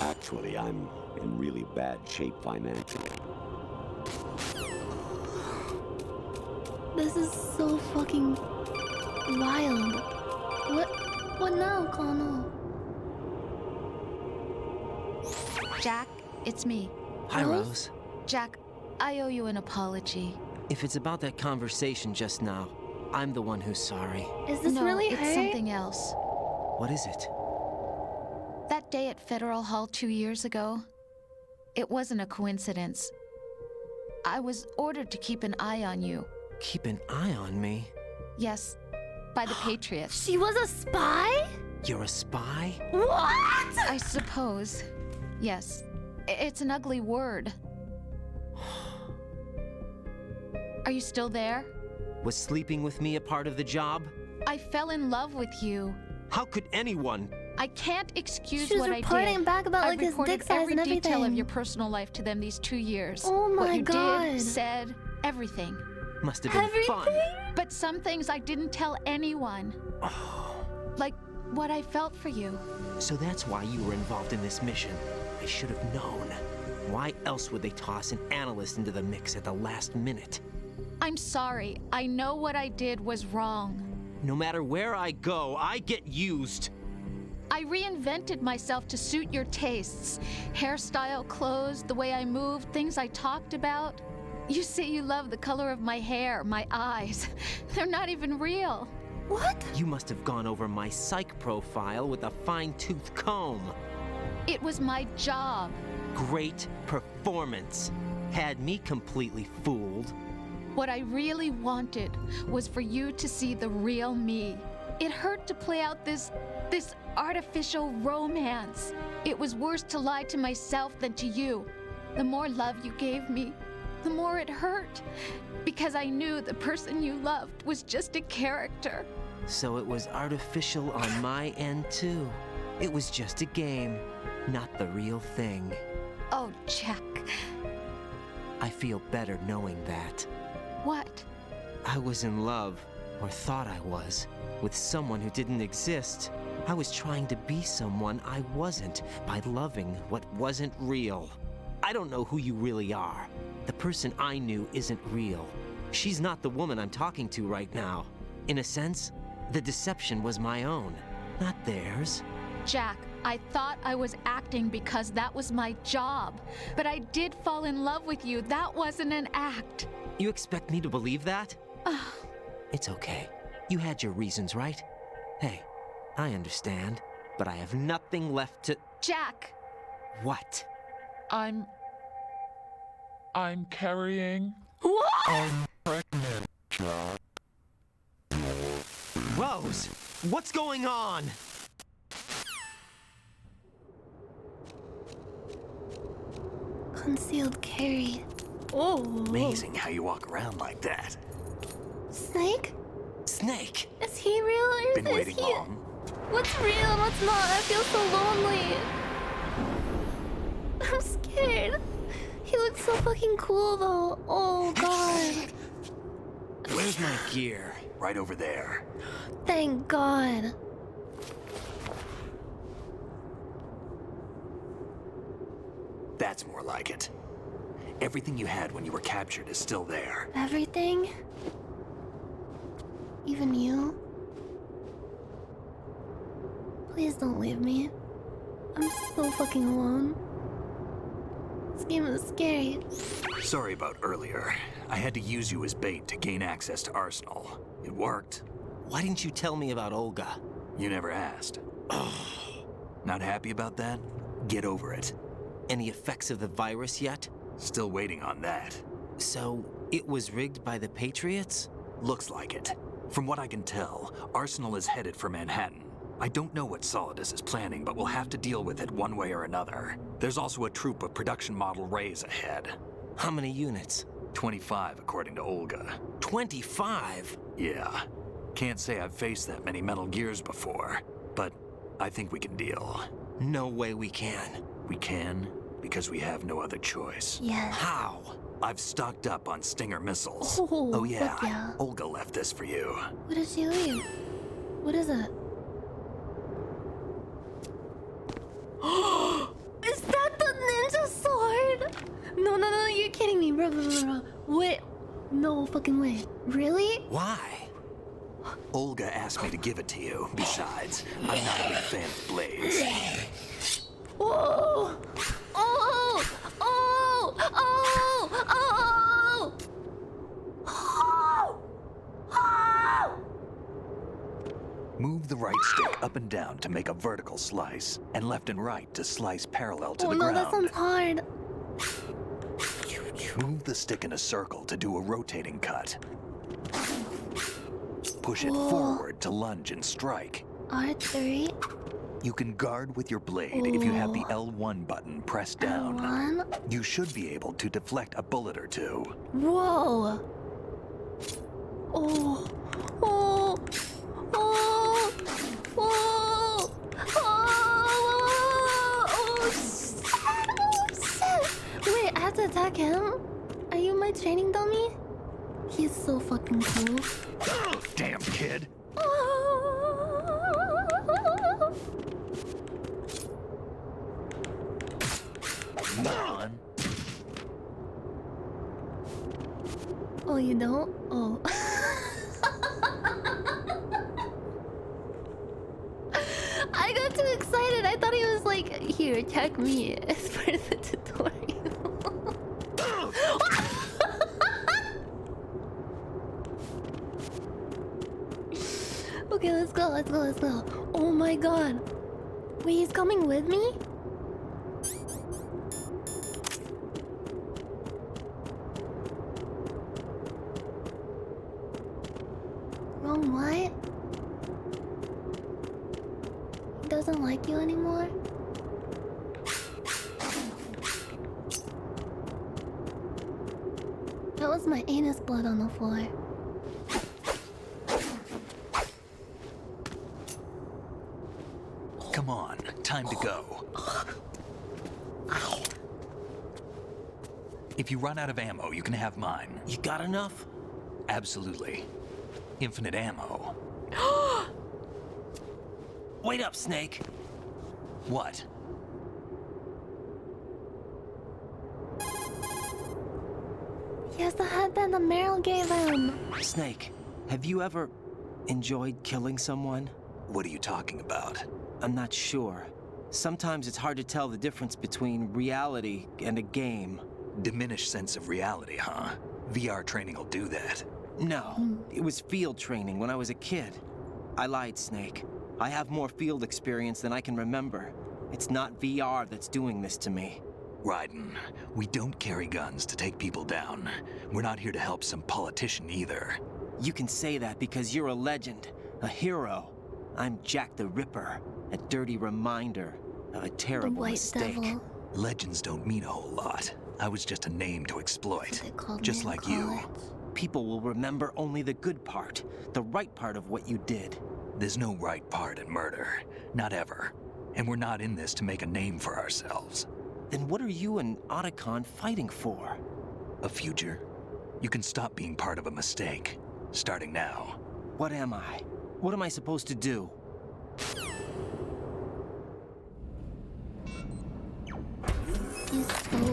Actually, I'm in really bad shape financially. This is so fucking wild. What now, Kano? Jack, it's me. Hi, Rose. Jack, I owe you an apology. If it's about that conversation just now, I'm the one who's sorry. Is this No, really it's her? something else. What is it? That day at Federal Hall 2 years ago, it wasn't a coincidence. I was ordered to keep an eye on you. Keep an eye on me? Yes, by the Patriots. She was a spy? You're a spy? What? I suppose. Yes. It's an ugly word. Are you still there? Was sleeping with me a part of the job? I fell in love with you. How could anyone? I can't excuse She was what I reporting did. back about, I like, his recorded dick size every and detail of everything. your personal life to them these 2 years. Oh my what you God. did, said, everything. Must have been fun. But some things I didn't tell anyone. Like what I felt for you. So that's why you were involved in this mission. I should have known. Why else would they toss an analyst into the mix at the last minute? I'm sorry. I know what I did was wrong. No matter where I go, I get used. I reinvented myself to suit your tastes. Hairstyle, clothes, the way I moved, things I talked about. You say you love the color of my hair, my eyes. They're not even real. What? You must have gone over my psych profile with a fine-tooth comb. It was my job. Great performance. Had me completely fooled. What I really wanted was for you to see the real me. It hurt to play out this artificial romance. It was worse to lie to myself than to you. The more love you gave me, the more it hurt. Because I knew the person you loved was just a character. So it was artificial on my end too. It was just a game, not the real thing. Oh, Jack. I feel better knowing that. What? I was in love, or thought I was, with someone who didn't exist. I was trying to be someone I wasn't by loving what wasn't real. I don't know who you really are. The person I knew isn't real. She's not the woman I'm talking to right now. In a sense, the deception was my own, not theirs. Jack, I thought I was acting because that was my job. But I did fall in love with you. That wasn't an act. You expect me to believe that? It's okay. You had your reasons, right? Hey, I understand, but I have nothing left to... Jack! What? I'm carrying... What? I'm pregnant, Jack. Rose, what's going on? Concealed carry. Oh. Amazing how you walk around like that. Snake? Snake? Is he real or Been is waiting he... long. What's real and what's not? I feel so lonely. I'm scared. He looks so fucking cool though. Oh god. Where's my gear? Right over there. Thank god. That's more like it. Everything you had when you were captured is still there. Everything? Even you? Please don't leave me. I'm so fucking alone. This game is scary. Sorry about earlier. I had to use you as bait to gain access to Arsenal. It worked. Why didn't you tell me about Olga? You never asked. Not happy about that? Get over it. Any effects of the virus yet? Still waiting on that. So, it was rigged by the Patriots? Looks like it. From what I can tell, Arsenal is headed for Manhattan. I don't know what Solidus is planning, but we'll have to deal with it one way or another. There's also a troop of production model Rays ahead. How many units? 25, according to Olga. 25? Yeah. Can't say I've faced that many Metal Gears before, but I think we can deal. No way we can. We can, because we have no other choice. Yes. How? I've stocked up on Stinger missiles. Oh, yeah. fuck yeah. Olga left this for you. What did she leave? What is it? Is that the ninja sword? No, no, no, you're kidding me, bro. Wait. No fucking way. Really? Why? Olga asked me to give it to you. Besides, I'm not a big fan of blades. Oh! Oh! Oh! Oh! Oh! Oh! Oh! Move the right stick up and down to make a vertical slice, and left and right to slice parallel to Oh the no, ground. that sounds hard. Move the stick in a circle to do a rotating cut. Push it Whoa. forward to lunge and strike. R3. You can guard with your blade if you have the L1 button pressed down. L1? You should be able to deflect a bullet or two. Whoa. Oh. Oh. Oh. Oh. Oh. Oh. Shit. Oh, shit. Wait, I have to attack him? Are you my training dummy? He's so fucking cool. Damn, kid. Come on. Oh, you don't? Oh. I got too excited. I thought he was like, here, attack me as part of the tutorial. Okay, let's go, let's go, let's go. Oh my god. Wait, he's coming with me? Wrong what? He doesn't like you anymore? That was my anus blood on the floor. Come on, time to go. If you run out of ammo, you can have mine. You got enough? Absolutely. Infinite ammo. Wait up, Snake. What? He has the headband that Meryl gave him. Snake, have you ever enjoyed killing someone? What are you talking about? I'm not sure. Sometimes it's hard to tell the difference between reality and a game. Diminished sense of reality, huh? VR training will do that. No, it was field training when I was a kid. I lied, Snake. I have more field experience than I can remember. It's not VR that's doing this to me. Raiden, we don't carry guns to take people down. We're not here to help some politician either. You can say that because you're a legend, a hero. I'm Jack the Ripper, a dirty reminder of a terrible mistake. Devil. Legends don't mean a whole lot. I was just a name to exploit, just like you. People will remember only the good part, the right part of what you did. There's no right part in murder, not ever. And we're not in this to make a name for ourselves. Then what are you and Otacon fighting for? A future. You can stop being part of a mistake, starting now. What am I? What am I supposed to do?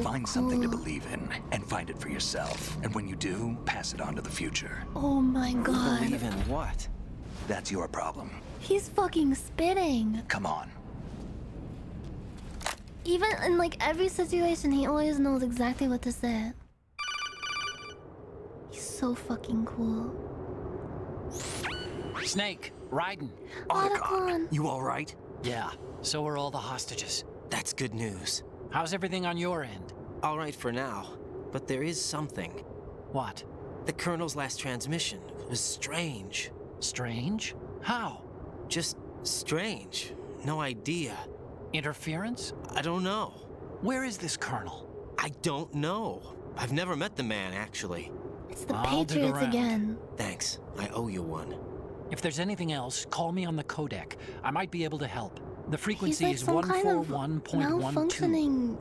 Find something to believe in, and find it for yourself. And when you do, pass it on to the future. Oh my god. Believe in what? That's your problem. He's fucking spitting. Come on. Even in like every situation, he always knows exactly what to say. He's so fucking cool. Snake, Raiden. Otacon. You all right? Yeah, so are all the hostages. That's good news. How's everything on your end? All right for now, but there is something. What? The Colonel's last transmission was strange. Strange? How? Just strange. No idea. Interference? I don't know. Where is this Colonel? I don't know. I've never met the man, actually. It's the I'll dig Patriots around. again. Thanks. I owe you one. If there's anything else, call me on the codec. I might be able to help. The frequency He's like is some kind of 141.12. malfunctioning,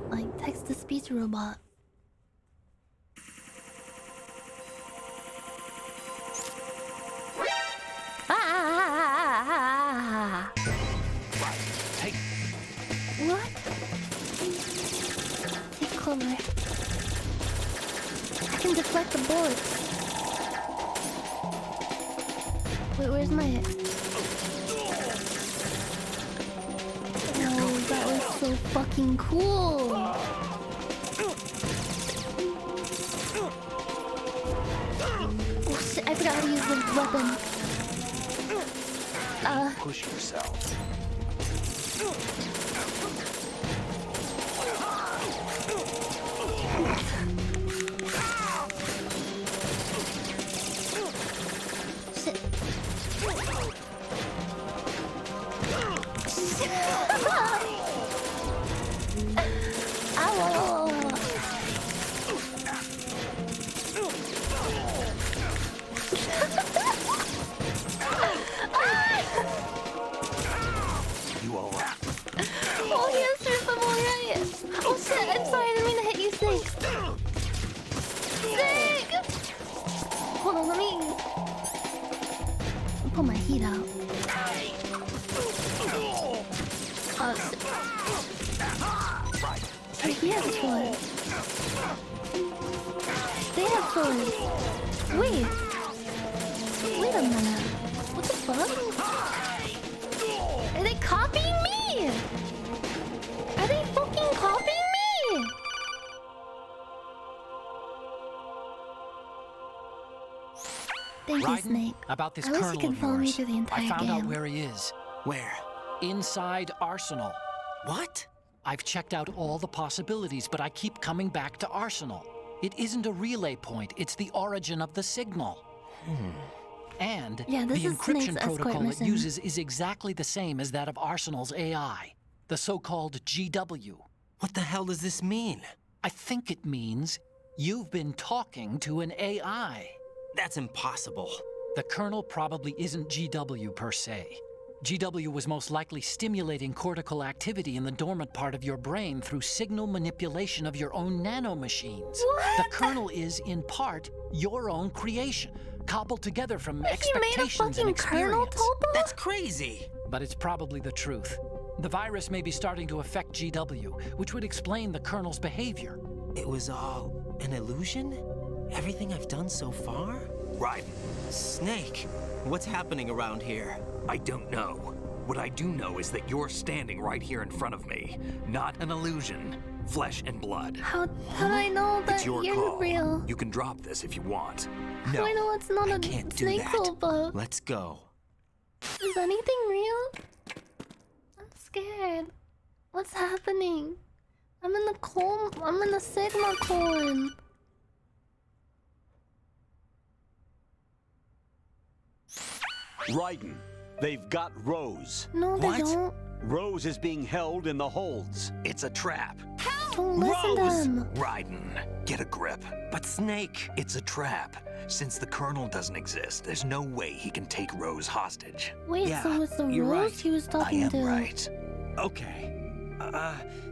like text-to-speech robot. Ah! Take. What? Take cover. I can deflect the bullets. Wait, where's my... Oh, that was so fucking cool! Oh shit, I forgot how to use the weapon. Push yourself. You all right? Oh yes, sir, I'm alright. Oh shit, I'm sorry, I didn't mean to hit you, Snake. Snake! Hold on, let me pull my heat out. Oh shit. Hey, he has a sword. They have swords. Wait. Wait a minute. What the fuck? Are they copying me? Are they fucking copying me? Thank you, Snake. About this I wish you colonel could of follow me yours. through the entire I found game. out where he is. Where? Inside Arsenal. What? I've checked out all the possibilities, but I keep coming back to Arsenal. It isn't a relay point, it's the origin of the signal. And Yeah, this the is Snake's encryption escort protocol it mission. uses is exactly the same as that of Arsenal's AI, the so-called GW. What the hell does this mean? I think it means you've been talking to an AI. That's impossible. The kernel probably isn't GW per se. GW was most likely stimulating cortical activity in the dormant part of your brain through signal manipulation of your own nanomachines. What? The kernel is, in part, your own creation, cobbled together from expectations and experience. That's crazy. But it's probably the truth. The virus may be starting to affect GW, which would explain the kernel's behavior. It was all an illusion? Everything I've done so far? Right. Snake, what's happening around here? I don't know. What I do know is that you're standing right here in front of me. Not an illusion. Flesh and blood. How do I know that It's your you're call. real? You can drop this if you want. How do I know it's not a can't do snake that. tulpa? Let's go. Is anything real? I'm scared. What's happening? I'm in the colon. I'm in the Sigma colon. Raiden, they've got Rose. No, they don't. Rose is being held in the holds. It's a trap. Don't listen to them. Raiden, get a grip. But Snake... It's a trap. Since the Colonel doesn't exist, there's no way he can take Rose hostage. Wait, Yeah, so it's the you're Rose right. he was I talking am to? right. Okay.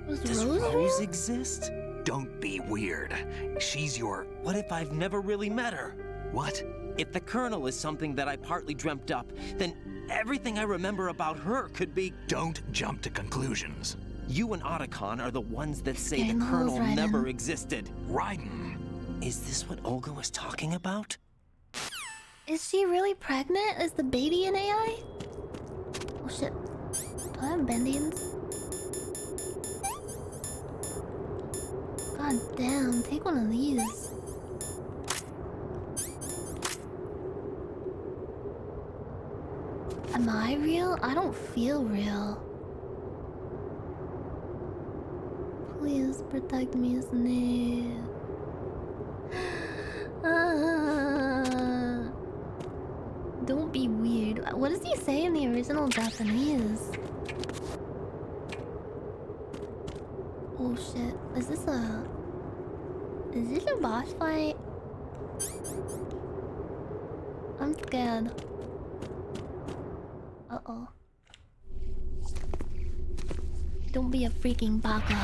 Was Does Rose Rose real? exist? Don't be weird. She's your... What if I've never really met her? What? If the Colonel is something that I partly dreamt up, then everything I remember about her could be... Don't jump to conclusions. You and Otacon are the ones that say Getting the the holes Colonel right never in. existed. Raiden. Is this what Olga was talking about? Is she really pregnant? Is the baby an AI? Oh shit. Do I have Bendians? God damn, take one of these. Am I real? I don't feel real. Please protect me, Snake. Don't be weird. What does he say in the original Japanese? Oh shit. Is this a boss fight? I'm scared. Uh-oh. Don't be a freaking baka.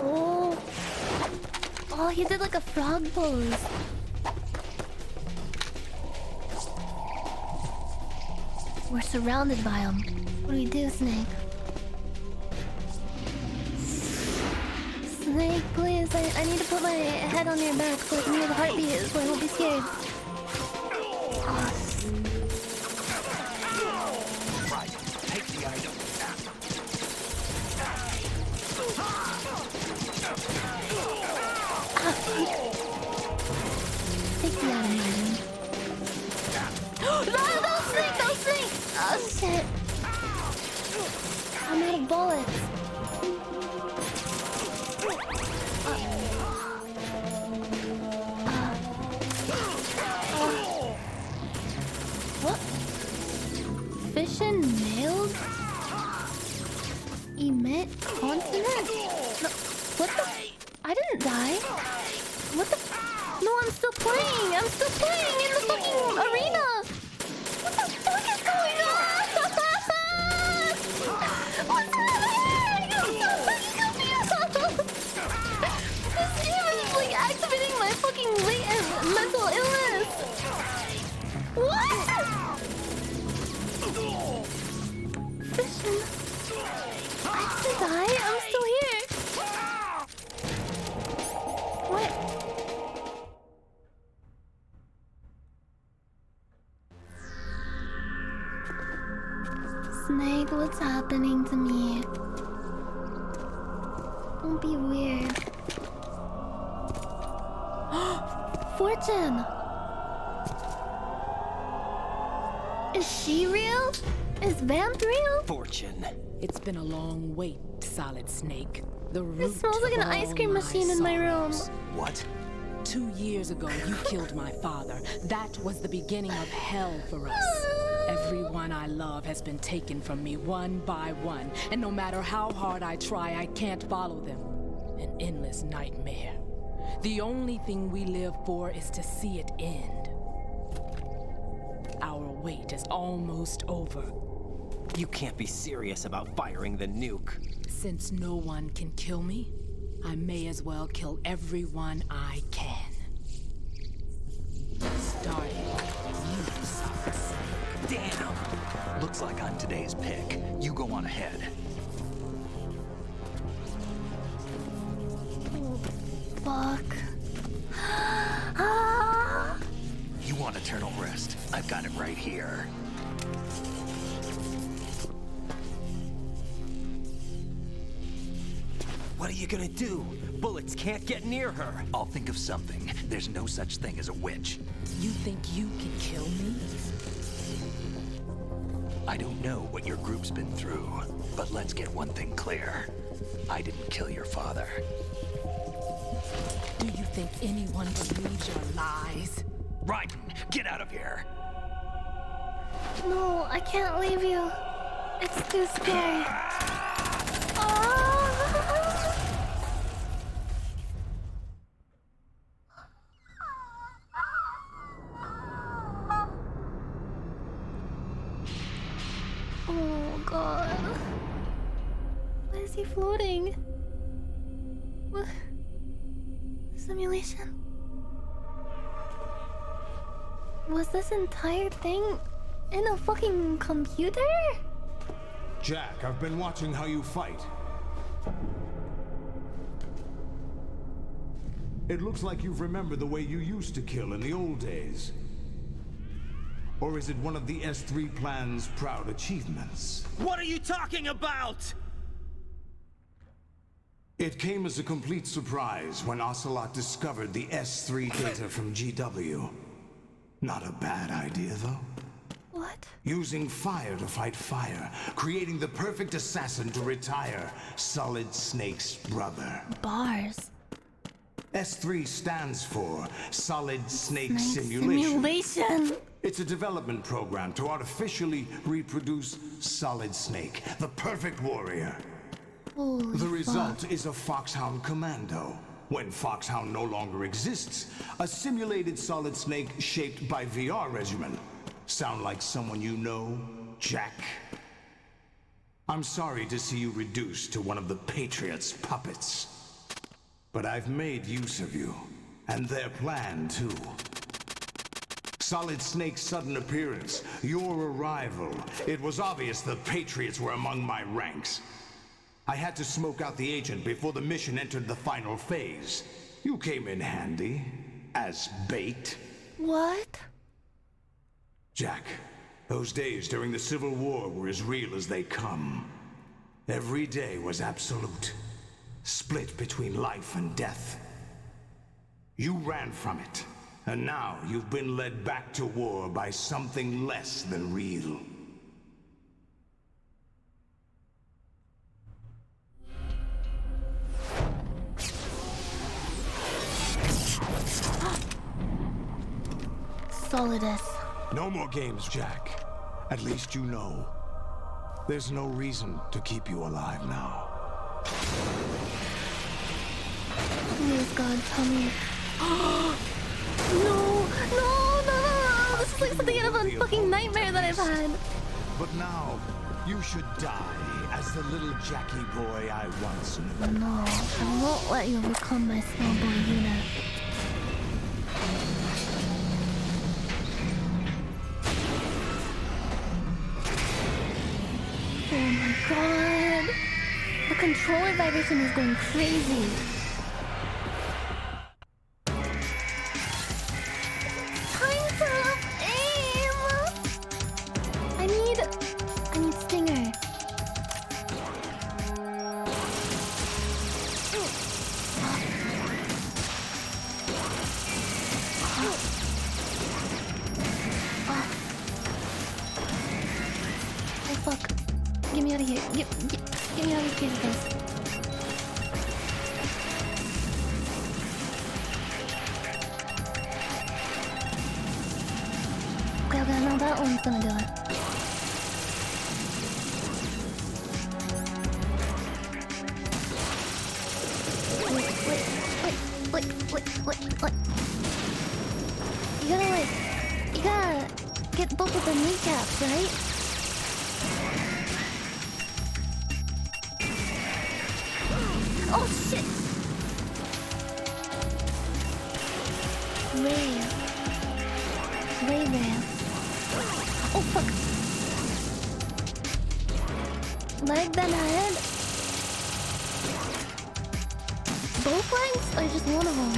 Oh. Oh, he did like a frog pose. We're surrounded by them. What do we do, Snake? Snake, please. I need to put my head on your back so I can hear the heartbeat so I won't be scared. Right, take the item. Take the item, Martin. No, don't sneak, don't sneak! Oh shit. I'm out of bullets. What? Fish and nails? Emit continent? No, what the? I didn't die. What the? No, I'm still playing. I'm still playing in the fucking arena. What the fuck is going on? What's happening? I'm so fucking confused. This game is like activating my fucking latent mental illness. What? Fishing. I didn't die. I'm still here. What? Snake, what's happening to me? Don't be weird. Fortune! Is she real? Is Vamp real? Fortune. It's been a long wait, Solid Snake. The root It smells like an of ice all cream my machine in my room. sorrows. What? 2 years ago, you killed my father. That was the beginning of hell for us. Everyone I love has been taken from me one by one, and no matter how hard I try, I can't follow them. An endless nightmare. The only thing we live for is to see it end. Our wait is almost over. You can't be serious about firing the nuke. Since no one can kill me, I may as well kill everyone I can. Starting with you, Solid Snake. Damn! Looks like I'm today's pick. You go on ahead. Fuck. You want eternal rest? I've got it right here. What are you gonna do? Bullets can't get near her. I'll think of something. There's no such thing as a witch. You think you can kill me? I don't know what your group's been through, but let's get one thing clear. I didn't kill your father. Do you think anyone believes your lies? Raiden, get out of here! No, I can't leave you. It's too scary. Oh god. Why is he floating? What? Simulation? Was this entire thing in a fucking computer? Jack, I've been watching how you fight. It looks like you've remembered the way you used to kill in the old days. Or is it one of the S3 plan's proud achievements? What are you talking about? It came as a complete surprise when Ocelot discovered the S3 data from GW. Not a bad idea, though. What? Using fire to fight fire, creating the perfect assassin to retire Solid Snake's brother. Bars. S3 stands for Solid Snake Simulation. It's a development program to artificially reproduce Solid Snake, the perfect warrior. Holy the result is a Foxhound Commando. When Foxhound no longer exists, a simulated Solid Snake shaped by VR regimen. Sound like someone you know, Jack? I'm sorry to see you reduced to one of the Patriots' puppets. But I've made use of you, and their plan too. Solid Snake's sudden appearance, your arrival. It was obvious the Patriots were among my ranks. I had to smoke out the agent before the mission entered the final phase. You came in handy, as bait. What? Jack, those days during the Civil War were as real as they come. Every day was absolute, split between life and death. You ran from it, and now you've been led back to war by something less than real. Solidus. No more games, Jack. At least you know. There's no reason to keep you alive now. Please, God, tell me. No! This is like something out of a fucking nightmare that I've had. But now, you should die as the little Jackie boy I once knew. No, I won't let you become my small boy unit. Oh my god! The controller vibration is going crazy. Time to aim! I need Stinger. Oh fuck. Get me out of here. Get me out of this crazy place. Okay, no, that one's gonna do it. Wait. You gotta get both of the kneecaps, right? Oh shit! Ray. Oh fuck. Leg then head. Both legs or just one of them?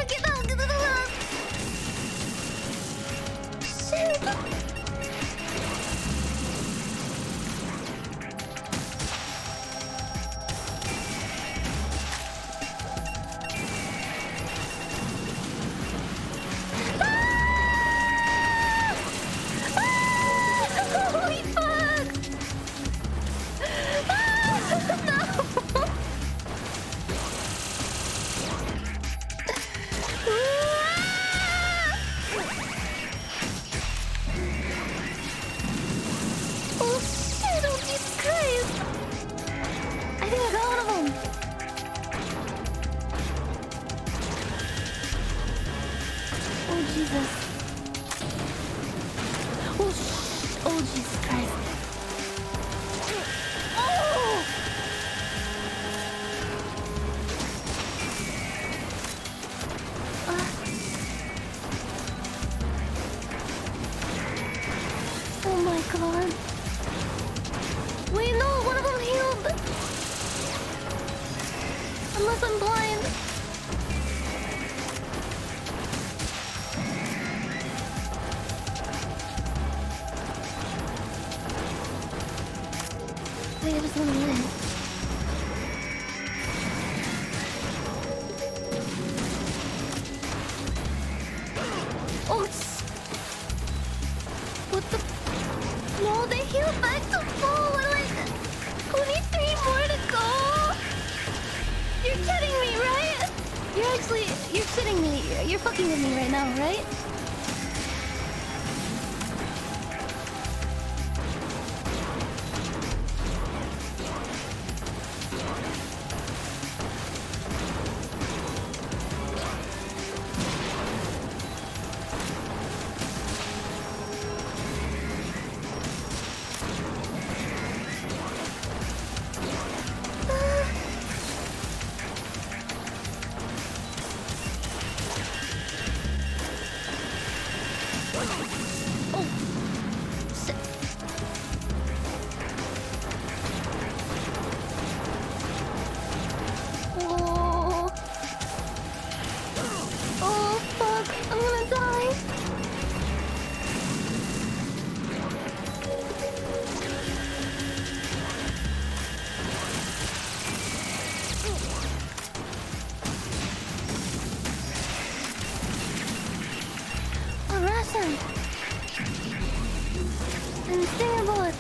Get down! Shit! Holy fuck! No! Oh shit, oh Jesus Christ! I think I got one of them! Oh Jesus. Oh Jesus Christ. Oh! Oh my god. Wait, no, one of them healed. Unless I'm blind. Wait, I just want to win. Oh, what the? No, they healed back to full. We're like, only 3 more to go. You're kidding me, right? You're shitting me. You're fucking with me right now, right? Oh. And stinger bullets.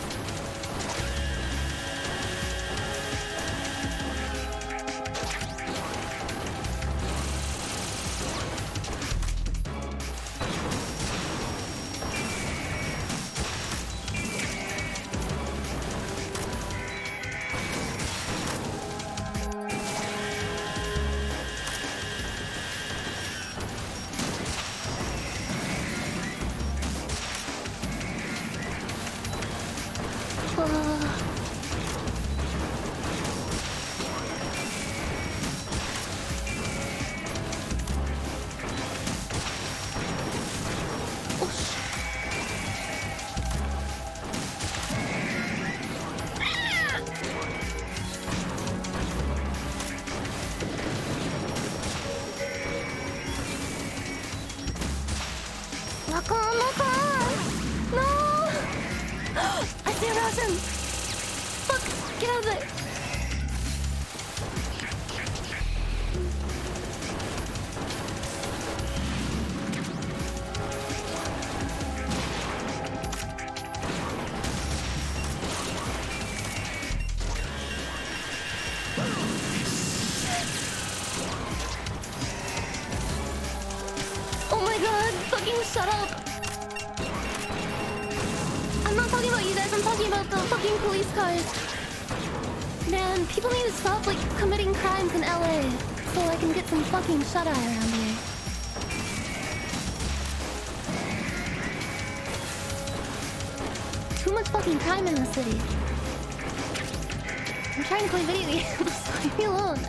Lock on, lock on! No! I see a Russian! Fuck! Get out of there! Oh my god, fucking shut up! I'm not talking about you guys, I'm talking about the fucking police cars. Man, people need to stop, like, committing crimes in LA so I can get some fucking shut-eye around here. Too much fucking crime in this city. I'm trying to play video games, leave me alone.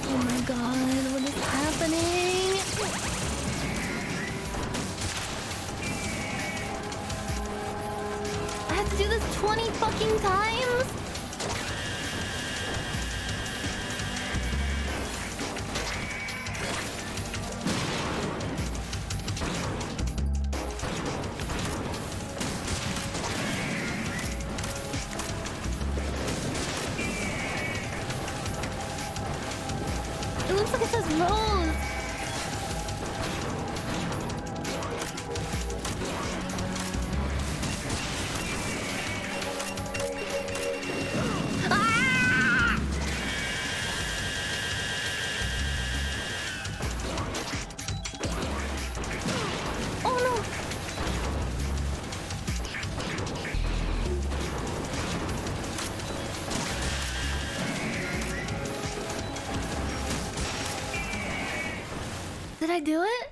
Oh my god, what is happening? I have to do this 20 fucking times? It looks like it says Rose. Ah! Oh no. Did I do it?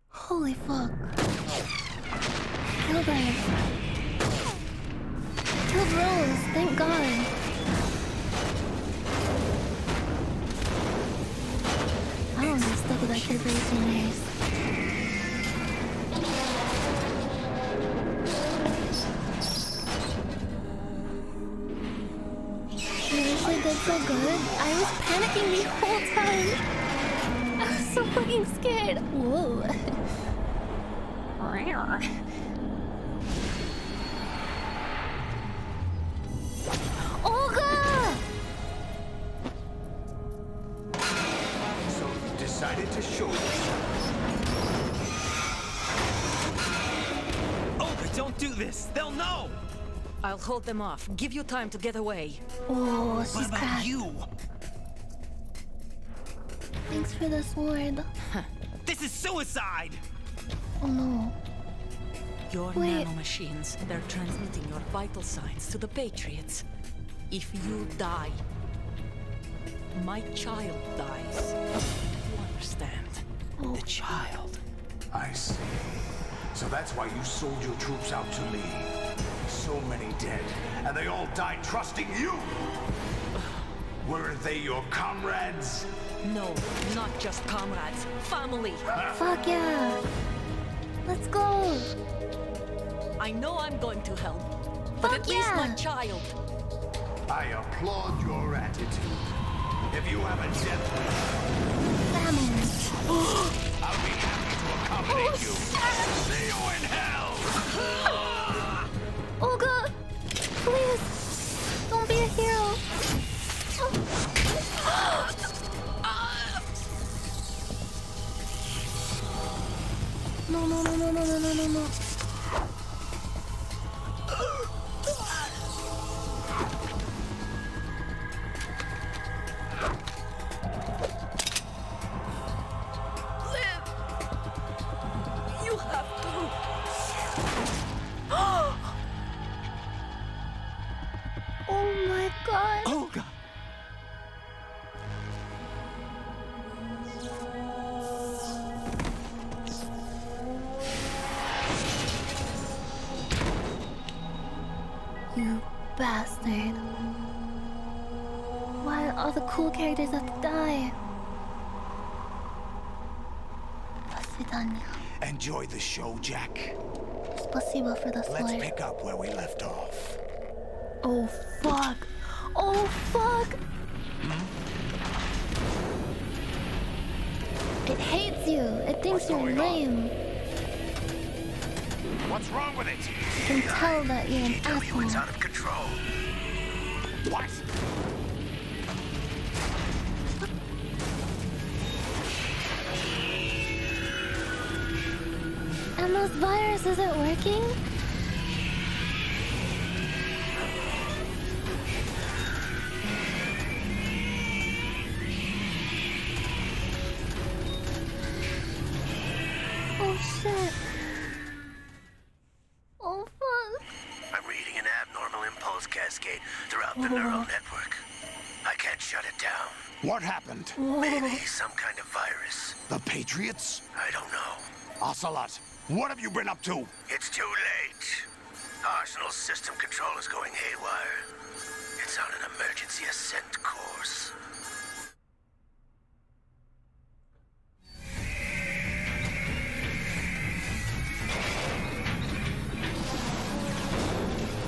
Holy fuck. Killed her. Killed Rose, thank god. I don't know, stuck with that kid for 18 years. I did so good. I was panicking the whole time. I was so fucking scared. Whoa. Olga! So you decided to show yourself. Olga, don't do this! They'll know! I'll hold them off. Give you time to get away. Oh, she's What about cracked. you? Thanks for the sword. This is suicide! Oh no. Your Wait. nanomachines, they're transmitting your vital signs to the Patriots. If you die, my child dies. You understand? Oh. The child. I see. So that's why you sold your troops out to me. So many dead, and they all died trusting you! Weren't they your comrades? No, not just comrades. Family. Fuck yeah. Let's go. I know I'm going to hell, but at least my child. I applaud your attitude. If you have a death Family. I'll be happy to accommodate you. See you in hell! Olga, please, don't be a hero. No, no, no, no, no, no, no, no, no. Live! You have to. Oh my god. Olga! You bastard. Why all the cool characters have to die? Enjoy the show, Jack. Спасибо for the Let's slide. pick up where we left off. Oh fuck. Oh fuck. It hates you. It thinks you're lame. What's wrong with it? You can tell that you're an asshole. It's out of control. What? And those viruses aren't working? Oh shit. Oh fuck. I'm reading an abnormal impulse cascade throughout the neural network. I can't shut it down. What happened? Maybe some kind of virus. The Patriots? I don't know. Ocelot, what have you been up to? It's too late. Arsenal's system control is going haywire. It's on an emergency ascent course.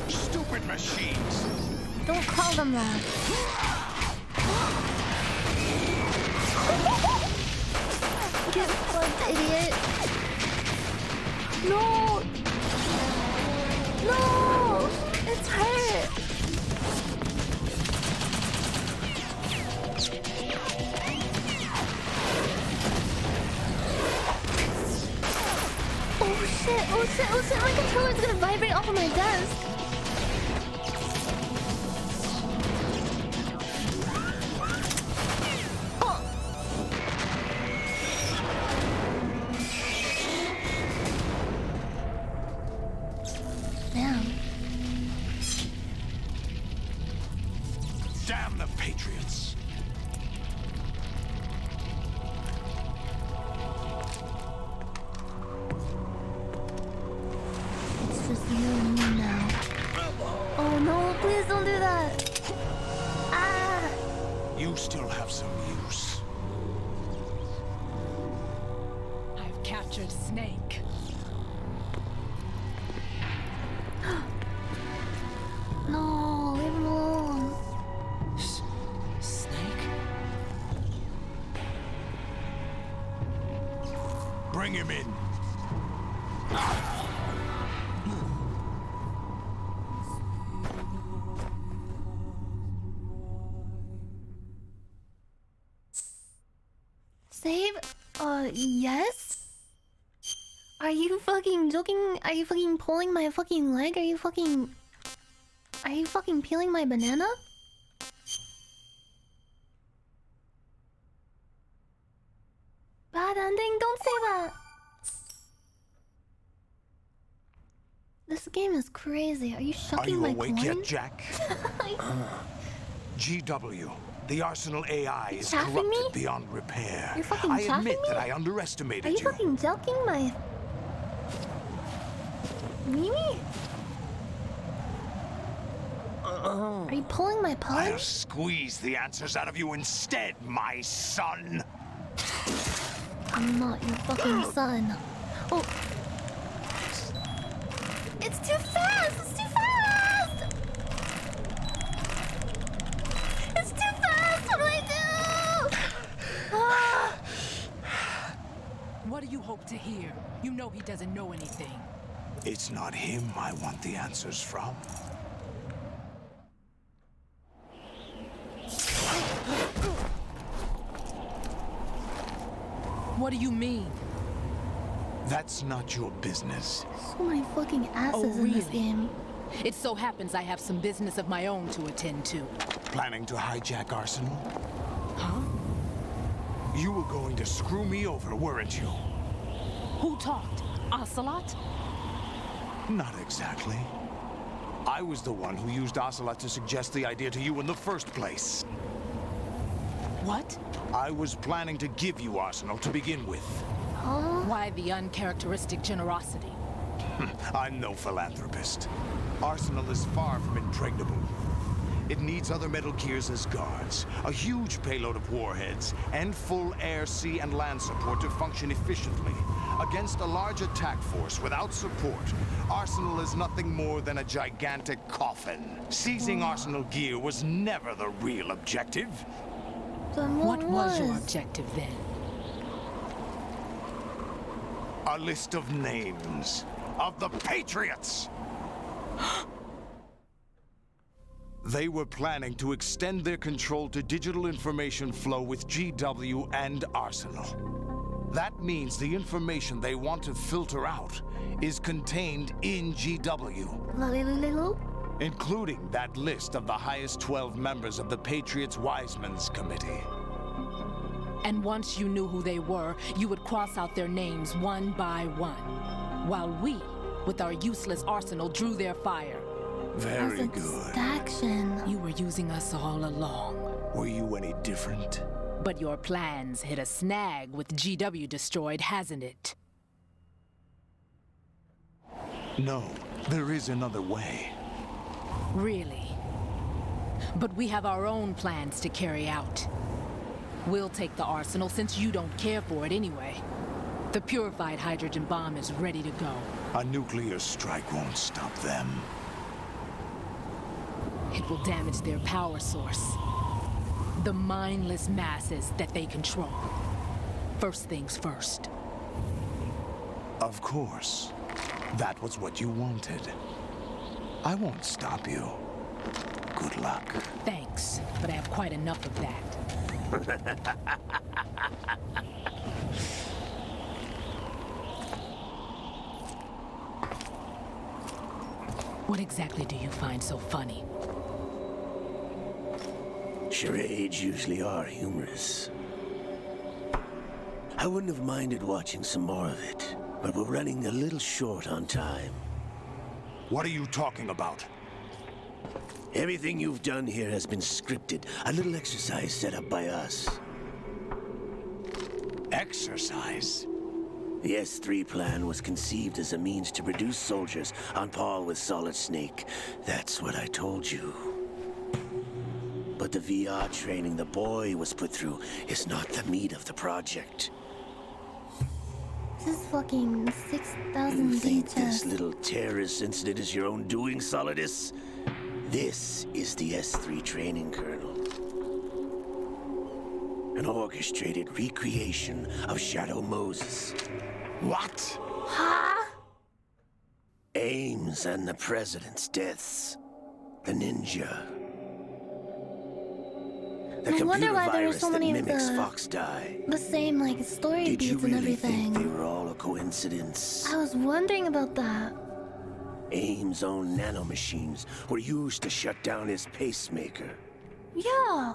Stupid machines! Don't call them that. Get fucked, idiot. No! No! It's hurt! Oh shit, oh shit, oh shit, my controller's gonna vibrate off of my desk. Damn. Damn the Patriots! It's just you and me now. Oh no, please don't do that. Ah! You still have some use. I've captured Snake. No, leave him alone. Snake? Bring him in. Save? Yes? Are you fucking joking? Are you fucking pulling my fucking leg? Are you fucking peeling my banana? Bad ending? Don't say that! This game is crazy. Are you shucking my awake coin? yet, Jack? GW. The Arsenal AI is chaffing corrupted me? beyond repair. You're fucking I chaffing admit me? that I underestimated Are you fucking joking my... Mimi? Are you pulling my I'll pug? squeeze the answers out of you instead, my son. I'm not your fucking son. Oh. It's too fast! It's too fast! It's too fast! What do I do? Ah. What do you hope to hear? You know he doesn't know anything. It's not him I want the answers from. What do you mean? That's not your business. So many fucking asses in this game. It so happens I have some business of my own to attend to. Planning to hijack Arsenal? Huh? You were going to screw me over, weren't you? Who talked? Ocelot? Not exactly. I was the one who used Ocelot to suggest the idea to you in the first place. What? I was planning to give you Arsenal to begin with. Why the uncharacteristic generosity? I'm no philanthropist. Arsenal is far from impregnable. It needs other Metal Gears as guards, a huge payload of warheads, and full air, sea, and land support to function efficiently. Against a large attack force without support, Arsenal is nothing more than a gigantic coffin. Seizing Arsenal gear was never the real objective. Then what was your objective then? A list of names of the Patriots. They were planning to extend their control to digital information flow with GW and Arsenal. That means the information they want to filter out is contained in GW. Including that list of the highest 12 members of the Patriots Wiseman's Committee. And once you knew who they were, you would cross out their names one by one. While we, with our useless arsenal, drew their fire. Very good. Distraction. You were using us all along. Were you any different? But your plans hit a snag with GW destroyed, hasn't it? No, there is another way. Really? But we have our own plans to carry out. We'll take the arsenal since you don't care for it anyway. The purified hydrogen bomb is ready to go. A nuclear strike won't stop them. It will damage their power source. The mindless masses that they control. First things first. Of course. That was what you wanted. I won't stop you. Good luck. Thanks, but I have quite enough of that. What exactly do you find so funny? Charades usually are humorous. I wouldn't have minded watching some more of it, but we're running a little short on time. What are you talking about? Everything you've done here has been scripted. A little exercise set up by us. Exercise? The S3 plan was conceived as a means to produce soldiers on par with Solid Snake. That's what I told you. But the VR training the boy was put through is not the meat of the project. This is fucking 6,000 You think VHS. this little terrorist incident is your own doing, Solidus? This is the S3 training kernel. An orchestrated recreation of Shadow Moses. What? Huh? Ames and the President's deaths. The ninja. The No wonder computer why there were virus so that many of mimics the- Fox die. The same, like, story Did you beats and really think everything. they were all a coincidence? I was wondering about that. Ames' own nanomachines were used to shut down his pacemaker. Yeah.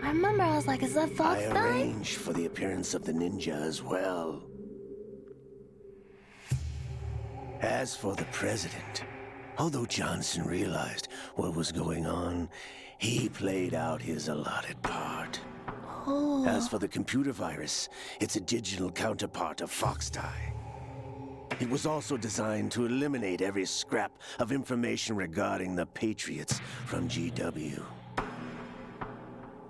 I remember I was like, is that Fox I dying? arranged for the appearance of the ninja as well. As for the president, although Johnson realized what was going on, he played out his allotted part. Oh. As for the computer virus, it's a digital counterpart of Foxdie. It was also designed to eliminate every scrap of information regarding the Patriots from GW.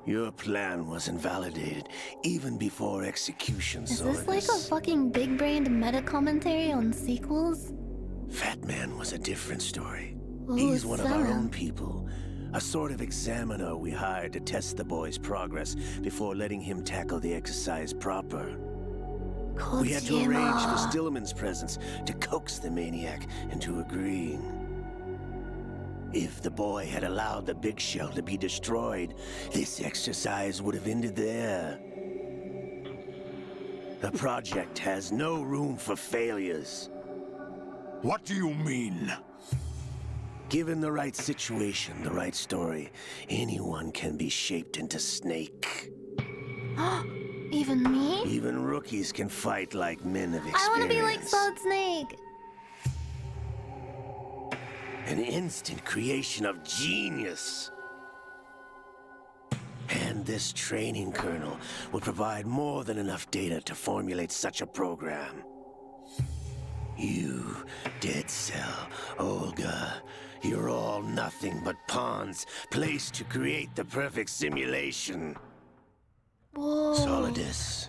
Your plan was invalidated even before execution. Is this like a fucking big-brained meta-commentary on sequels? Fat Man was a different story. Ooh, He's one of our Sam. own people. A sort of examiner we hired to test the boy's progress before letting him tackle the exercise proper. We had to arrange for Stillman's presence to coax the maniac into agreeing. If the boy had allowed the big shell to be destroyed, this exercise would have ended there. The project has no room for failures. What do you mean? Given the right situation, the right story, anyone can be shaped into Snake. Even me? Even rookies can fight like men of experience. I want to be like Solid Snake. An instant creation of genius. And this training kernel will provide more than enough data to formulate such a program. You, Dead Cell, Olga, you're all nothing but pawns placed to create the perfect simulation. Whoa. Solidus,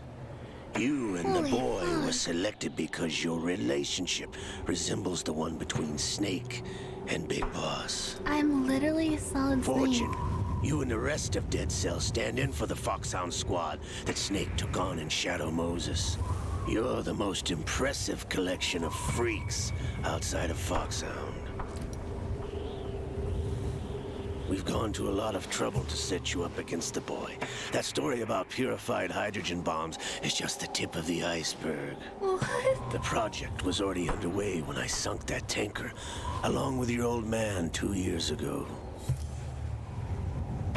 you and Holy the boy fuck. were selected because your relationship resembles the one between Snake and Big Boss. I'm literally Solid Fortune, Snake. you and the rest of Dead Cell stand in for the Foxhound squad that Snake took on in Shadow Moses. You're the most impressive collection of freaks outside of Foxhound. We've gone to a lot of trouble to set you up against the boy. That story about purified hydrogen bombs is just the tip of the iceberg. What? The project was already underway when I sunk that tanker, along with your old man 2 years ago.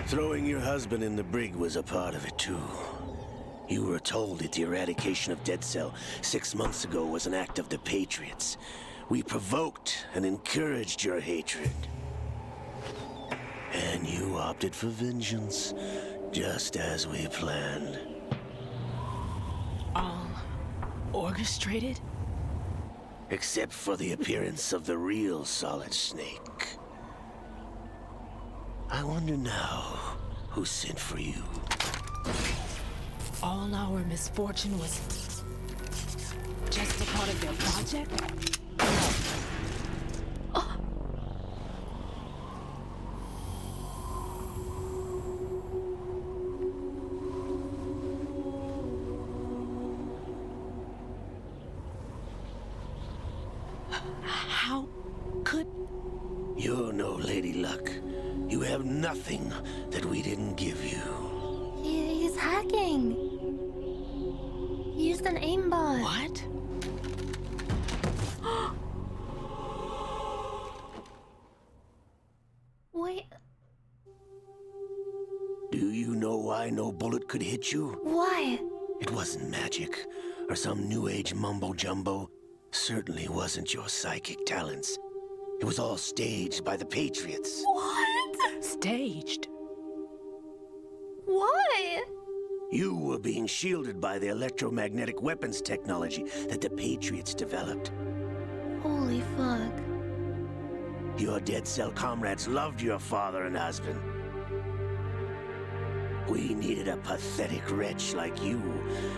Throwing your husband in the brig was a part of it too. You were told that the eradication of Dead Cell 6 months ago was an act of the Patriots. We provoked and encouraged your hatred. And you opted for vengeance, just as we planned. All orchestrated? Except for the appearance of the real Solid Snake. I wonder now who sent for you. All our misfortune was just a part of their project? How could... You're no Lady Luck. You have nothing that we didn't give you. He's hacking. He used an aimbot. What? Wait, Do you know why no bullet could hit you? why? It wasn't magic, or some new age mumbo-jumbo. Certainly wasn't your psychic talents. It was all staged by the Patriots. What? Staged? Why? You were being shielded by the electromagnetic weapons technology that the Patriots developed. Holy fuck. Your Dead Cell comrades loved your father and husband. We needed a pathetic wretch like you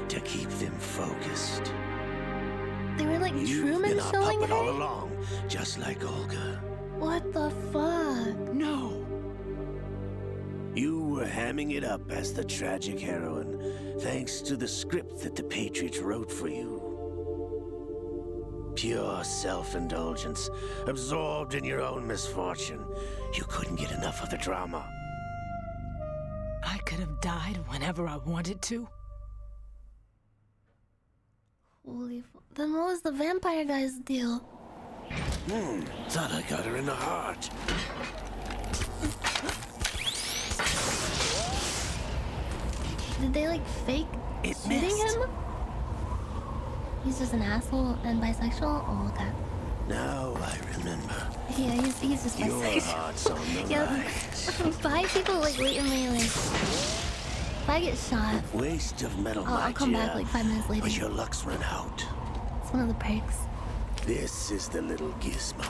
to keep them focused. They were like You've Truman been our showing puppet her? all along, just like Olga. What the fuck? No. You were hamming it up as the tragic heroine, thanks to the script that the Patriots wrote for you. Pure self-indulgence, absorbed in your own misfortune. You couldn't get enough of the drama. I could have died whenever I wanted to. Holy fuck. Then what was the vampire guy's deal? Thought I got her in the heart. Did they like fake shooting missed. him? He's just an asshole and bisexual? Oh, okay. Now I remember. Yeah, he's just Your bisexual. heart's on the Yeah, rise. 5 people like wait in my like. If I get shot, Waste of metal, I'll come back like 5 minutes later. But your luck's run out. It's one of the perks. This is the little gizmo.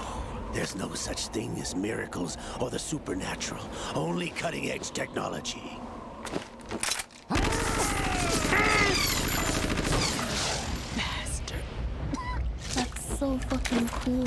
There's no such thing as miracles or the supernatural. Only cutting-edge technology. Bastard. That's so fucking cool.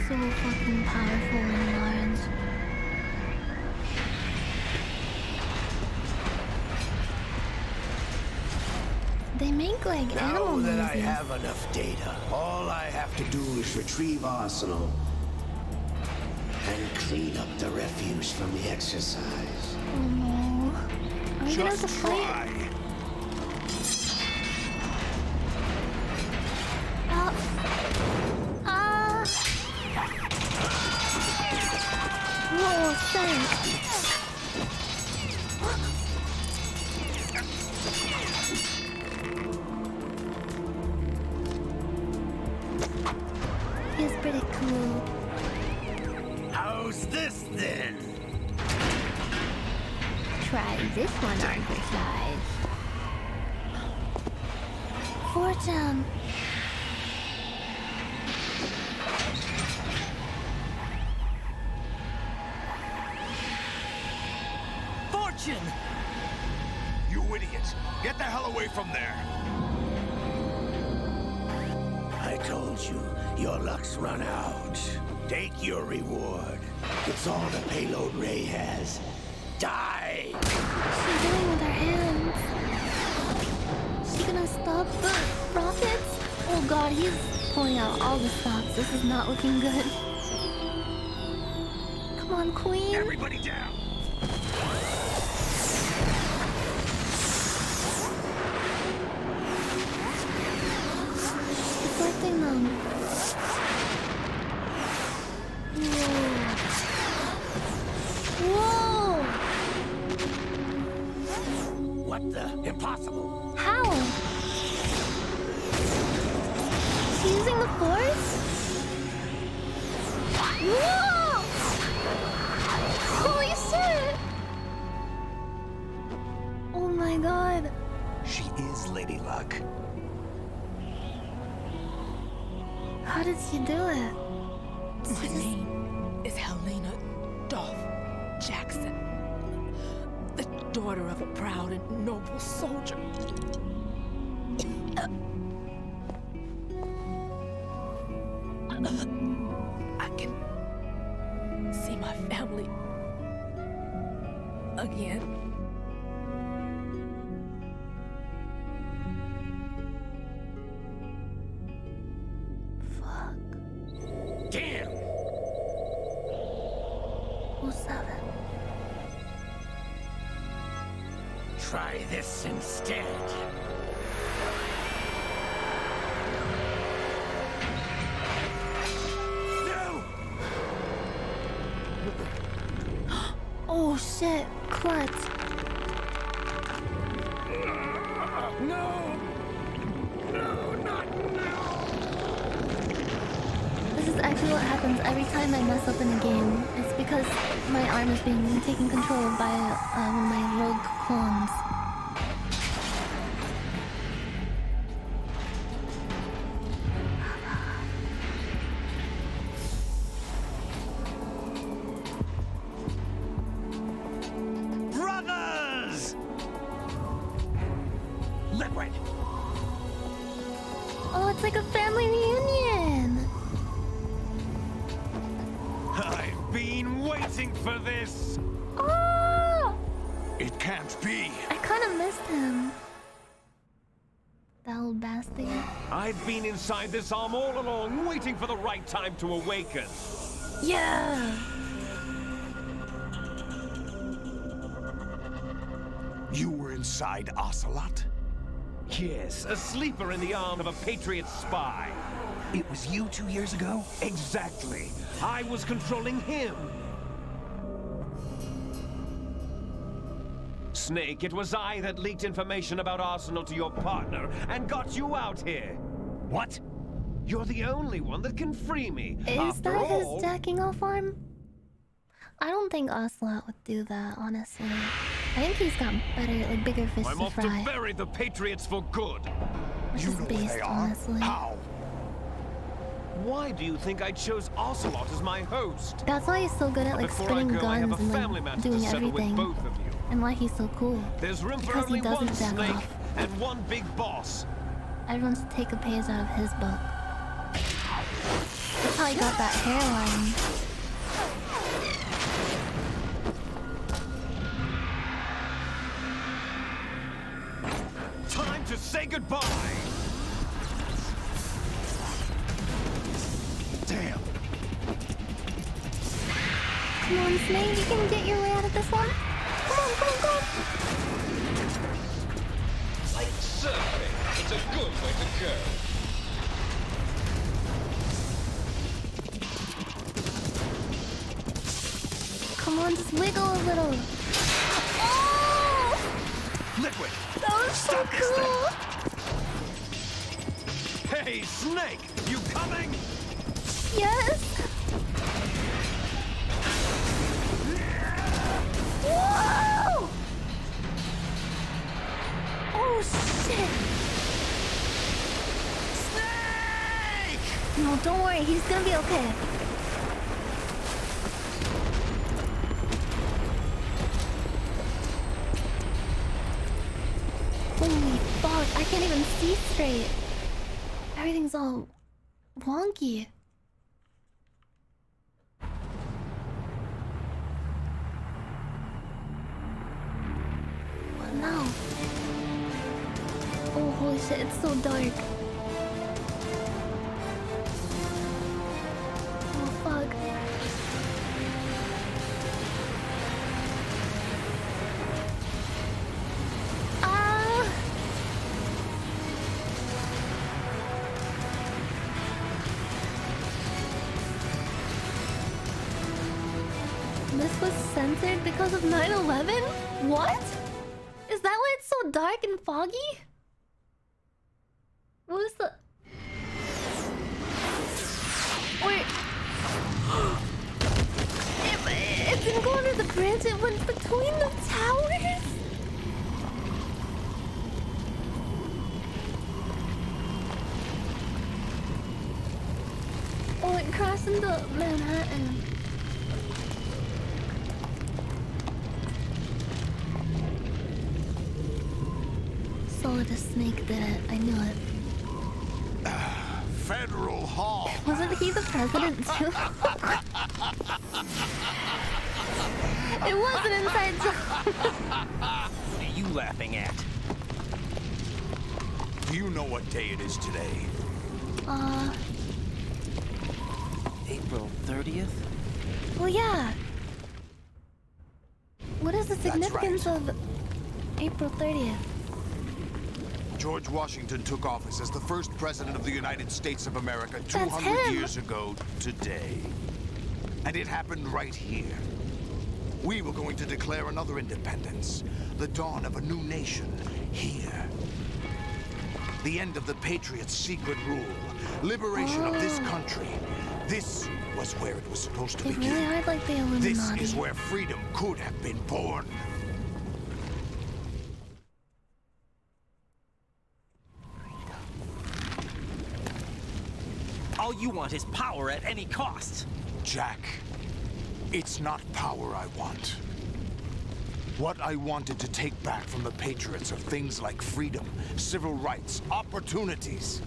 So fucking powerful in Nyanners. They make like animal Now that I movies. have enough data, all I have to do is retrieve Arsenal and clean up the refuse from the exercise. Oh no. Are we gonna have to fight? Whoa, thanks. He's pretty cool. How's this then? Try this one on for size. Fortune. Fortune! You idiot! Get the hell away from there! I told you, your luck's run out. Take your reward. It's all the payload Ray has. Die! What's she doing with her hands? Is she gonna stop the rockets? Oh god, he's pulling out all the stops. This is not looking good. Come on, Queen. Everybody down! Deflecting them. Whoa! What the? Impossible! How? Is she using the force? Whoa! Holy shit! Oh my god. She is Lady Luck. How did she do it? My name is Helena Dolph Jackson, the daughter of a proud and noble soldier. I can see my family again. Damn! 07. Try this instead. No! Oh shit, clutch. No! No, not now! This is actually what happens every time I mess up in a game. It's because my arm is being taken control of by one of my rogue clones. Brothers! Liquid! Oh, it's like a family reunion! I've been waiting for this! Oh! It can't be! I kind of missed him. That old bastard. I've been inside this arm all along, waiting for the right time to awaken. Yeah! You were inside Ocelot? Yes, a sleeper in the arm of a Patriot spy. It was you 2 years ago? Exactly. I was controlling him. Snake, it was I that leaked information about Arsenal to your partner and got you out here. What? You're the only one that can free me. Is After that all, his jacking off arm? I don't think Ocelot would do that, honestly. I think he's got better, like, bigger fish I'm to off fry. to bury the Patriots for good. Which is based, honestly. How? Why do you think I chose Ocelot as my host? That's why he's so good at, like, Before spinning I go, I have guns a and, family like, matter doing to settle with everything. both of you. And why he's so cool. There's room for Because only he doesn't one jack snake off. and one big boss. Everyone's to take a page out of his book. That's how he got that hairline. Time to say goodbye. Damn. Come on, Snake, you can get your way out of this one. Come on, come on, come on. Like surfing, it's a good way to go. Come on, just wiggle a little. Oh! Liquid. That was so cool. Hey, Snake, you coming? Yes. Whoa! Oh shit! Snake! No, don't worry. He's gonna be okay. Holy fuck! I can't even see straight. Everything's all wonky. What now? Oh, holy shit, it's so dark. Oh, fuck. Ah! This was censored because of 9/11? What? Is that why it's so dark and foggy? What is the... Wait... It didn't go under the bridge, it went between the towers? Oh, it crashed into Manhattan. Solidus Snake did it. I knew it. Federal Hall. Wasn't he the president too? It was an inside joke. What are you laughing at? Do you know what day it is today? April 30th? Well, yeah. What is the significance of April 30th? George Washington took office as the first president of the United States of America That's 200 him. years ago today. And it happened right here. We were going to declare another independence, the dawn of a new nation here. The end of the Patriots' secret rule, liberation of this country. This was where it was supposed to They begin. really are like the Illuminati. This is where freedom could have been born. All you want is power at any cost. Jack, it's not power I want. What I wanted to take back from the Patriots are things like freedom, civil rights, opportunities.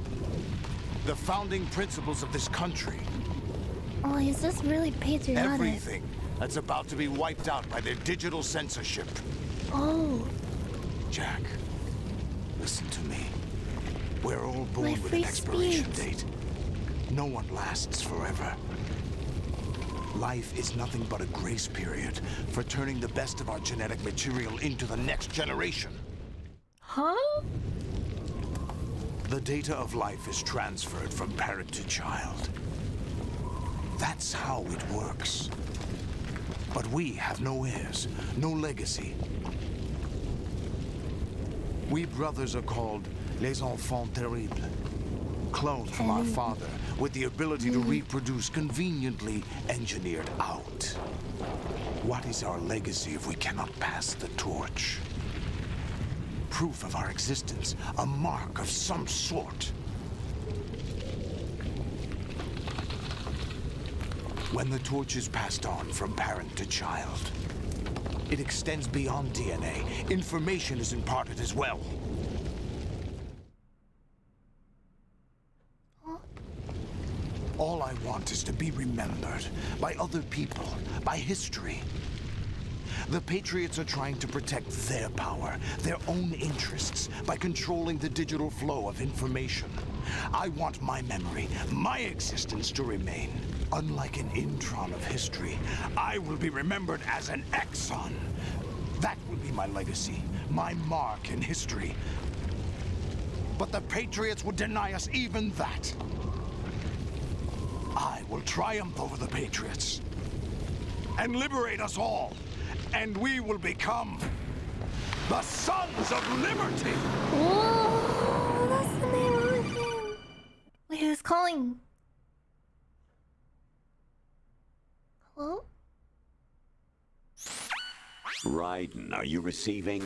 The founding principles of this country. Oh, he's just really patriotic. Everything that's about to be wiped out by their digital censorship. Oh. Jack, listen to me. We're all My born with free an expiration speech. date. No one lasts forever. Life is nothing but a grace period for turning the best of our genetic material into the next generation. Huh? The data of life is transferred from parent to child. That's how it works. But we have no heirs, no legacy. We brothers are called les enfants terribles, cloned from our father with the ability to reproduce conveniently engineered out. What is our legacy if we cannot pass the torch? Proof of our existence, a mark of some sort. When the torch is passed on from parent to child, it extends beyond DNA. Information is imparted as well. All I want is to be remembered by other people, by history. The Patriots are trying to protect their power, their own interests, by controlling the digital flow of information. I want my memory, my existence to remain. Unlike an intron of history, I will be remembered as an exon. That will be my legacy, my mark in history. But the Patriots would deny us even that. I will triumph over the Patriots and liberate us all. And we will become the Sons of Liberty! Oh, that's the name of the game. Wait, who's calling? Hello? Raiden, are you receiving?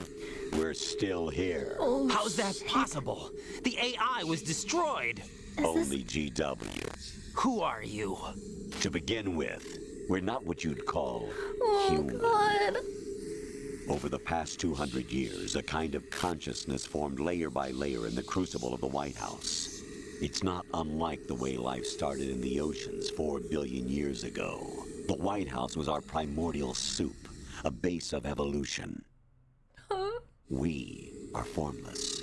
We're still here. Oh, how's that possible? The AI was destroyed. Only GW. Who are you? To begin with, we're not what you'd call human. God. Over the past 200 years, a kind of consciousness formed layer by layer in the crucible of the White House. It's not unlike the way life started in the oceans 4 billion years ago. The White House was our primordial soup, a base of evolution. We are formless.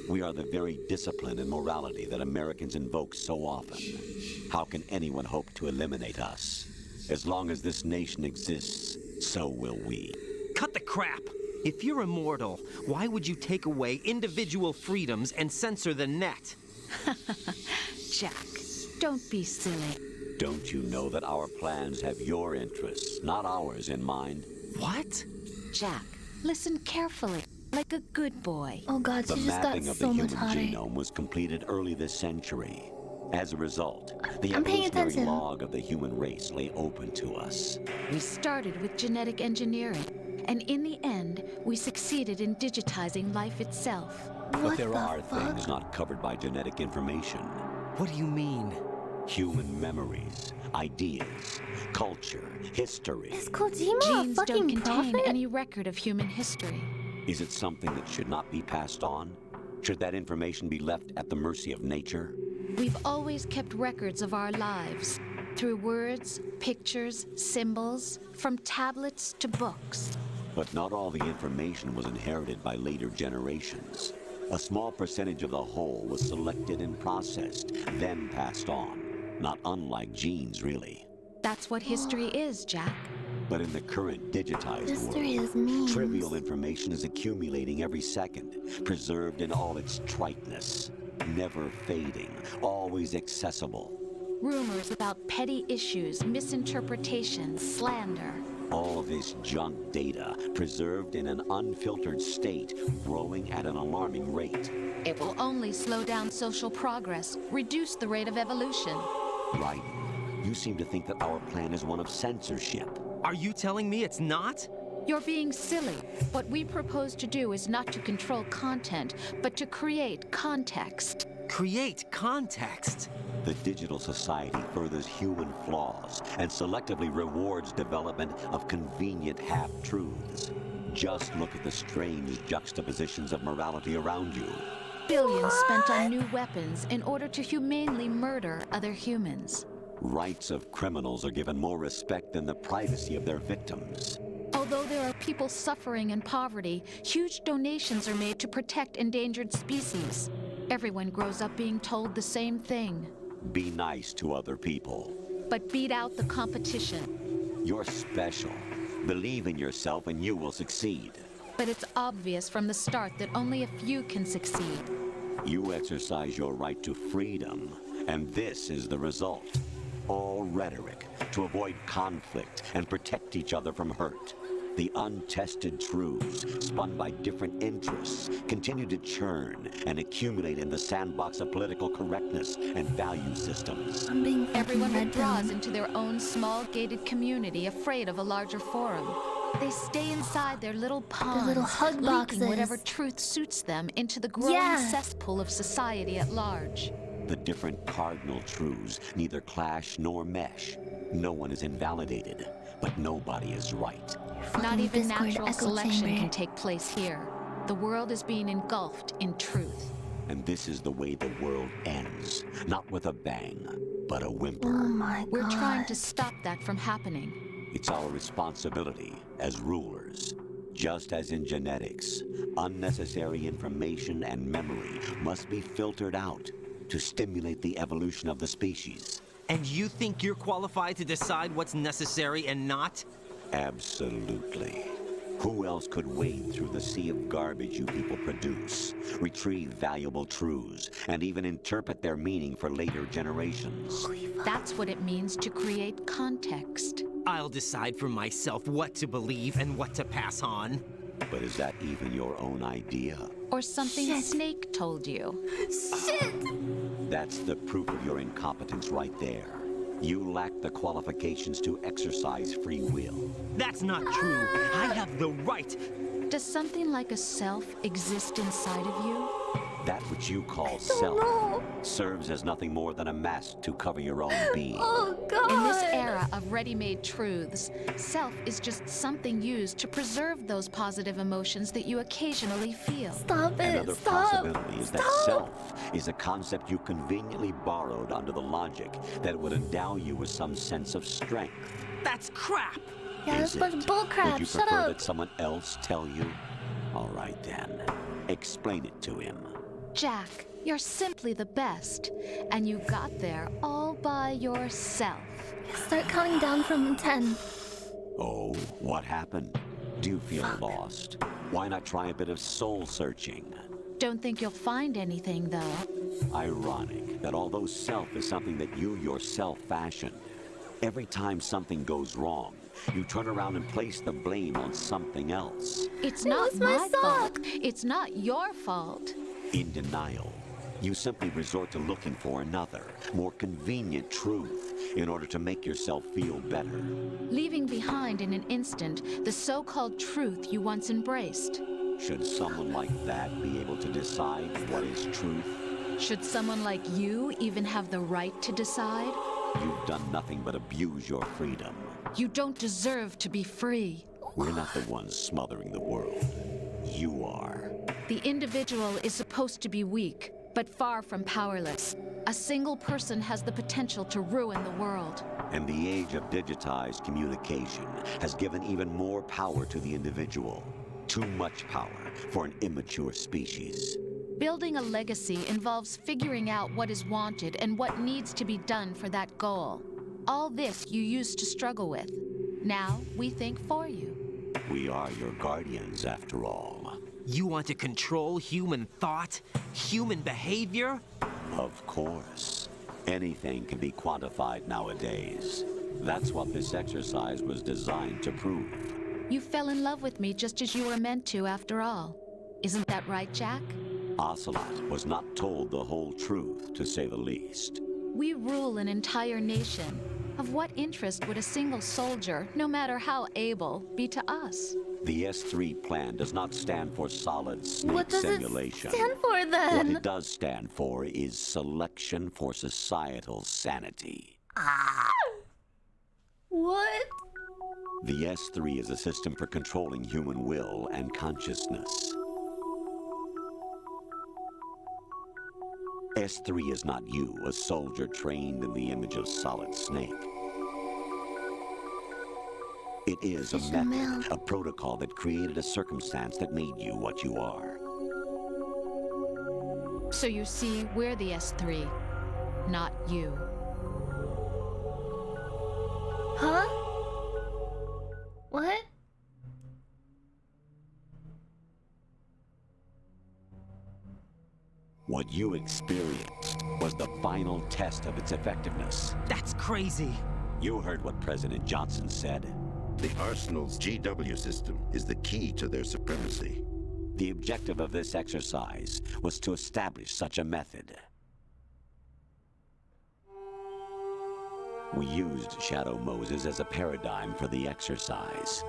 We are the very discipline and morality that Americans invoke so often. How can anyone hope to eliminate us? As long as this nation exists, so will we. Cut the crap! If you're immortal, why would you take away individual freedoms and censor the net? Jack, don't be silly. Don't you know that our plans have your interests, not ours, in mind? What? Jack, listen carefully, like a good boy. Oh God, she just got so much hotter. The mapping of the human genome was completed early this century. As a result, the I'm paying evolutionary attention. log of the human race lay open to us. We started with genetic engineering, and in the end, we succeeded in digitizing life itself. But there are things not covered by genetic information. What do you mean? Human memories, ideas, culture, history. Is Kojima a Genes fucking don't contain prophet? any record of human history. Is it something that should not be passed on? Should that information be left at the mercy of nature? We've always kept records of our lives, through words, pictures, symbols, from tablets to books. But not all the information was inherited by later generations. A small percentage of the whole was selected and processed, then passed on. Not unlike genes, really. That's what history is, Jack. But in the current digitized History world, is memes. trivial information is accumulating every second, preserved in all its triteness, never fading, always accessible. Rumors about petty issues, misinterpretations, slander. All this junk data, preserved in an unfiltered state, growing at an alarming rate. It will only slow down social progress, reduce the rate of evolution. Right. You seem to think that our plan is one of censorship. Are you telling me it's not? You're being silly. What we propose to do is not to control content, but to create context. Create context? The digital society furthers human flaws and selectively rewards development of convenient half-truths. Just look at the strange juxtapositions of morality around you. Billions spent on new weapons in order to humanely murder other humans. Rights of criminals are given more respect than the privacy of their victims. Although there are people suffering in poverty, huge donations are made to protect endangered species. Everyone grows up being told the same thing. Be nice to other people. But beat out the competition. You're special. Believe in yourself and you will succeed. But it's obvious from the start that only a few can succeed. You exercise your right to freedom, and this is the result. All rhetoric to avoid conflict and protect each other from hurt. The untested truths, spun by different interests, continue to churn and accumulate in the sandbox of political correctness and value systems. Everyone withdraws into their own small gated community, afraid of a larger forum. They stay inside their little ponds, little hug leaking boxes. whatever truth suits them into the growing cesspool of society at large. The different cardinal truths neither clash nor mesh. No one is invalidated, but nobody is right. Not even Discord natural echo selection chamber. can take place here. The world is being engulfed in truth. And this is the way the world ends. Not with a bang, but a whimper. Oh my We're god. trying to stop that from happening. It's our responsibility as rulers. Just as in genetics, unnecessary information and memory must be filtered out to stimulate the evolution of the species. And you think you're qualified to decide what's necessary and not? Absolutely. Who else could wade through the sea of garbage you people produce, retrieve valuable truths, and even interpret their meaning for later generations? That's what it means to create context. I'll decide for myself what to believe and what to pass on. But is that even your own idea? Or something Snake told you. Shit! That's the proof of your incompetence right there. You lack the qualifications to exercise free will. That's not true. I have the right. Does something like a self exist inside of you? That which you call self serves as nothing more than a mask to cover your own being. Oh god! In this era of ready-made truths, self is just something used to preserve those positive emotions that you occasionally feel. Stop it! Another possibility is that self is a concept you conveniently borrowed under the logic that it would endow you with some sense of strength. That's crap! Yeah, that's a bunch of bullcrap. Would you Shut prefer up. that someone else tell you? All right then. Explain it to him. Jack, you're simply the best, and you got there all by yourself. Start counting down from 10. Oh, what happened? Do you feel lost? Why not try a bit of soul searching? Don't think you'll find anything, though. Ironic that although self is something that you yourself fashioned, every time something goes wrong, you turn around and place the blame on something else. It's not my fault. It's not your fault. In denial, you simply resort to looking for another, more convenient truth in order to make yourself feel better. Leaving behind in an instant the so-called truth you once embraced. Should someone like that be able to decide what is truth? Should someone like you even have the right to decide? You've done nothing but abuse your freedom. You don't deserve to be free. We're not the ones smothering the world. You are. The individual is supposed to be weak, but far from powerless. A single person has the potential to ruin the world. And the age of digitized communication has given even more power to the individual. Too much power for an immature species. Building a legacy involves figuring out what is wanted and what needs to be done for that goal. All this you used to struggle with. Now we think for you. We are your guardians, after all. You want to control human thought? Human behavior? Of course. Anything can be quantified nowadays. That's what this exercise was designed to prove. You fell in love with me just as you were meant to, after all. Isn't that right, Jack? Ocelot was not told the whole truth, to say the least. We rule an entire nation. Of what interest would a single soldier, no matter how able, be to us? The S3 plan does not stand for solid snake What does simulation. it stand for then? What it does stand for is selection for societal sanity. What? The S3 is a system for controlling human will and consciousness. S3 is not you, a soldier trained in the image of Solid Snake. It is a method, a protocol that created a circumstance that made you what you are. So you see, we're the S3, not you. Huh? What? What you experienced was the final test of its effectiveness. That's crazy. You heard what President Johnson said. The Arsenal's GW system is the key to their supremacy. The objective of this exercise was to establish such a method. We used Shadow Moses as a paradigm for the exercise.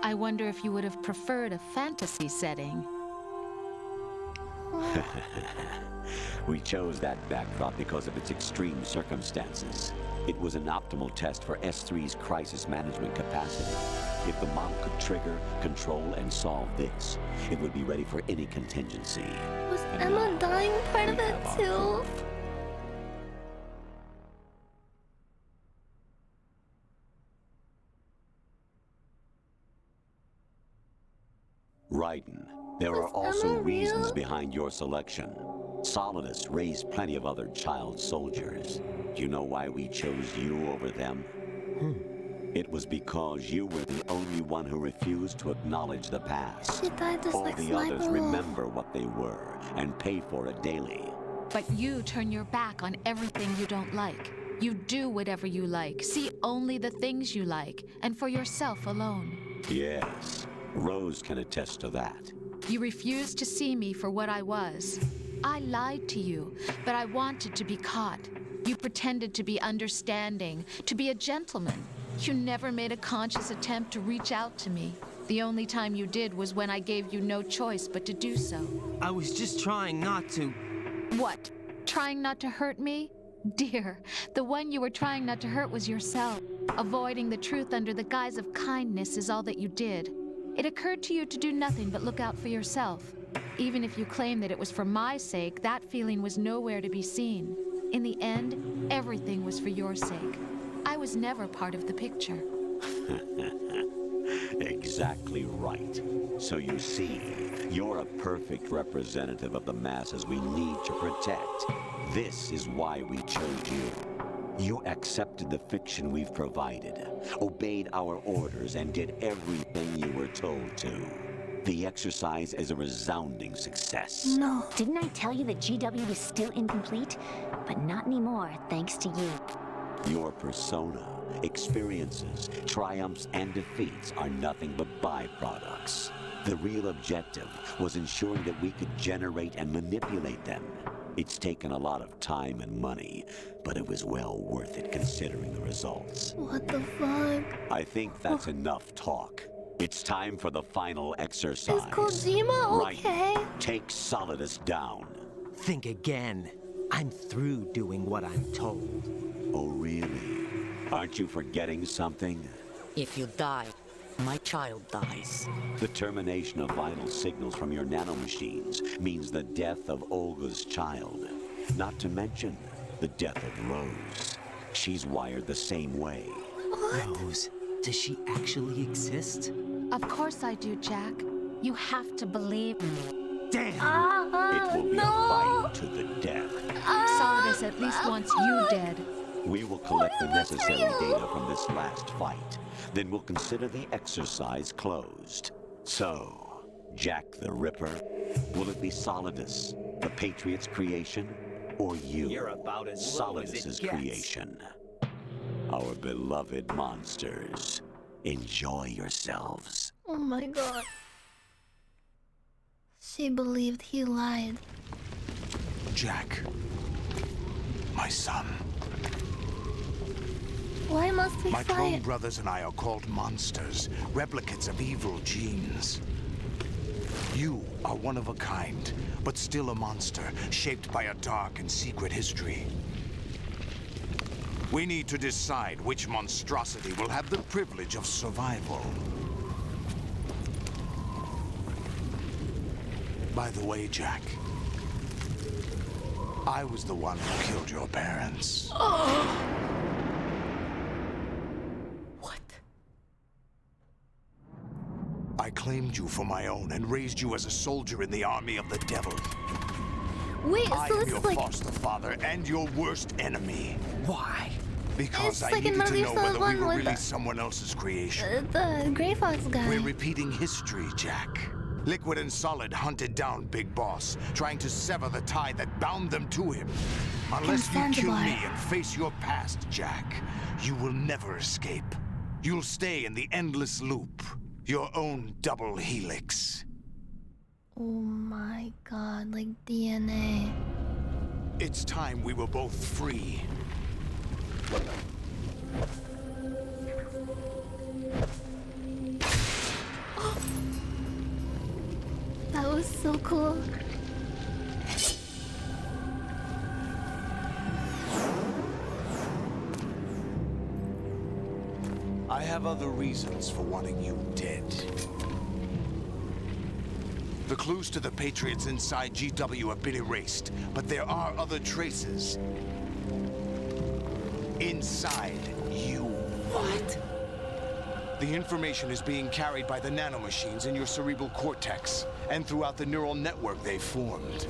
I wonder if you would have preferred a fantasy setting. We chose that backdrop because of its extreme circumstances. It was an optimal test for S3's crisis management capacity. If the model could trigger, control, and solve this, it would be ready for any contingency. Was Emma dying part of it too? Raiden, there are also reasons behind your selection. Solidus raised plenty of other child soldiers. Do you know why we chose you over them? It was because you were the only one who refused to acknowledge the past. She died just All like the Sniper others Wolf. remember what they were and pay for it daily. But you turn your back on everything you don't like. You do whatever you like, see only the things you like, and for yourself alone. Yes, Rose can attest to that. You refused to see me for what I was. I lied to you, but I wanted to be caught. You pretended to be understanding, to be a gentleman. You never made a conscious attempt to reach out to me. The only time you did was when I gave you no choice but to do so. I was just trying not to. What? Trying not to hurt me? Dear, the one you were trying not to hurt was yourself. Avoiding the truth under the guise of kindness is all that you did. It occurred to you to do nothing but look out for yourself. Even if you claim that it was for my sake, that feeling was nowhere to be seen. In the end, everything was for your sake. I was never part of the picture. Exactly right. So you see, you're a perfect representative of the masses we need to protect. This is why we chose you. You accepted the fiction we've provided, obeyed our orders, and did everything you were told to. The exercise is a resounding success. No. Didn't I tell you that GW was still incomplete? But not anymore, thanks to you. Your persona, experiences, triumphs, and defeats are nothing but byproducts. The real objective was ensuring that we could generate and manipulate them. It's taken a lot of time and money, but it was well worth it considering the results. What the fuck? I think that's enough talk. It's time for the final exercise. Is Kojima okay? Right. Take Solidus down. Think again. I'm through doing what I'm told. Oh, really? Aren't you forgetting something? If you die, my child dies. The termination of vital signals from your nanomachines means the death of Olga's child. Not to mention the death of Rose. She's wired the same way. What? Rose, does she actually exist? Of course I do, Jack. You have to believe me. Damn! It will be a fight to the death. Solidus at least wants you dead. We will collect the necessary data from this last fight. Then we'll consider the exercise closed. So, Jack the Ripper, will it be Solidus, the Patriot's creation, or you, You're about as low as it Solidus's gets. creation? Our beloved monsters, enjoy yourselves. Oh my god. She believed he lied. Jack, my son. Why must we My clone fight? brothers and I are called monsters, replicates of evil genes. You are one of a kind, but still a monster, shaped by a dark and secret history. We need to decide which monstrosity will have the privilege of survival. By the way, Jack, I was the one who killed your parents. I claimed you for my own and raised you as a soldier in the army of the devil. Wait, I so am this your is like foster father and your worst enemy. Why? Because It's I like needed another to know whether we one were with really the- someone else's creation. the Grey Fox guy. We're repeating history, Jack. Liquid and Solid hunted down Big Boss, trying to sever the tie that bound them to him. Unless you kill me and face your past, Jack, you will never escape. You'll stay in the endless loop, your own double helix. Oh my god, like DNA. It's time we were both free. That was so cool. I have other reasons for wanting you dead. The clues to the Patriots inside GW have been erased, but there are other traces. Inside you. What? The information is being carried by the nanomachines in your cerebral cortex, and throughout the neural network they formed.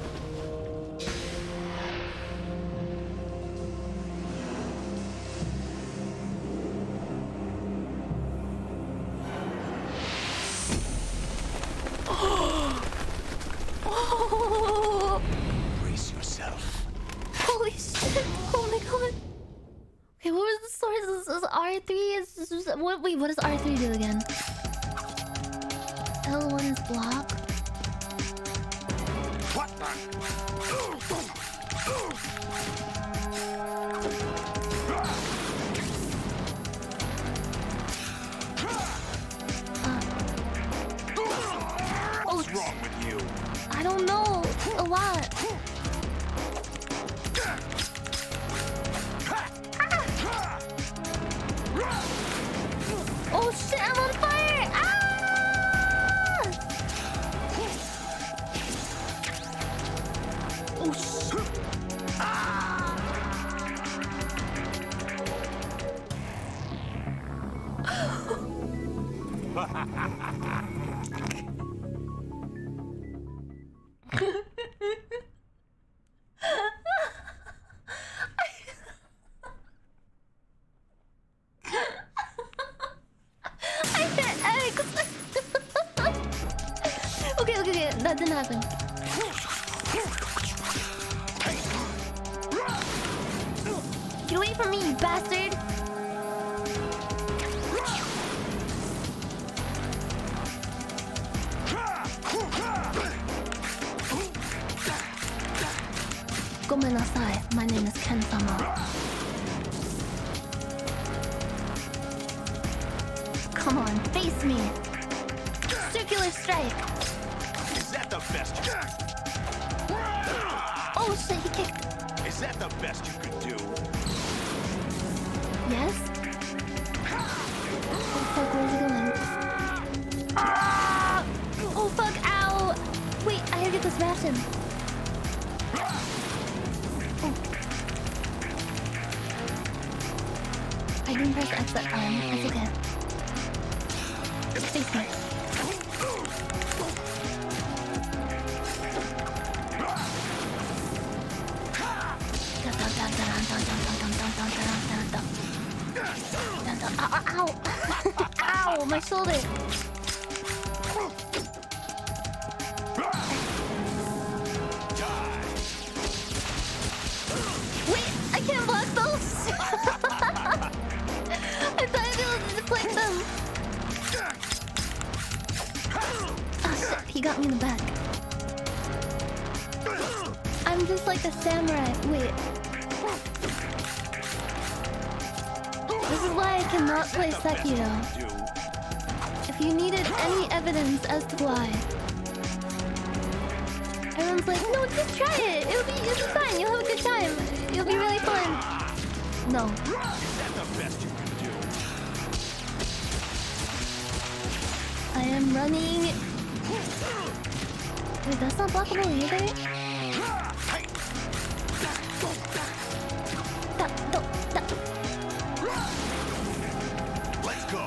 Oh! Brace yourself. Holy shit! Oh my god! Okay, what was the source? This is R3 what? Wait, what does R3 do again? L1 is block. What? What's wrong with you? I don't know. A lot. Oh shit, I'm on fire! Ah! Oh shit. Okay, that didn't happen. Get away from me, you bastard! Gomenasai, my name is Ken-sama. Come on, face me! Circular strike! Is that the best? Oh shit, he kicked. Is that the best you could do? Yes? Oh fuck, where's he going? Ah! Oh fuck, ow! Wait, I gotta get this ration. Oh. I didn't press X that time. It's okay. Face me. Ow! Ow! My shoulder! Wait! I can't block those! I thought I'd be able to deflect them! Oh shit, he got me in the back. I'm just like a samurai. Wait. This is why I cannot play Sekiro. If you needed any evidence as to why. Everyone's like, no, just try it. It'll be fine. You'll have a good time. It'll be really fun. No. Is that the best you can do? I am running. Wait, that's not blockable either? Let's go.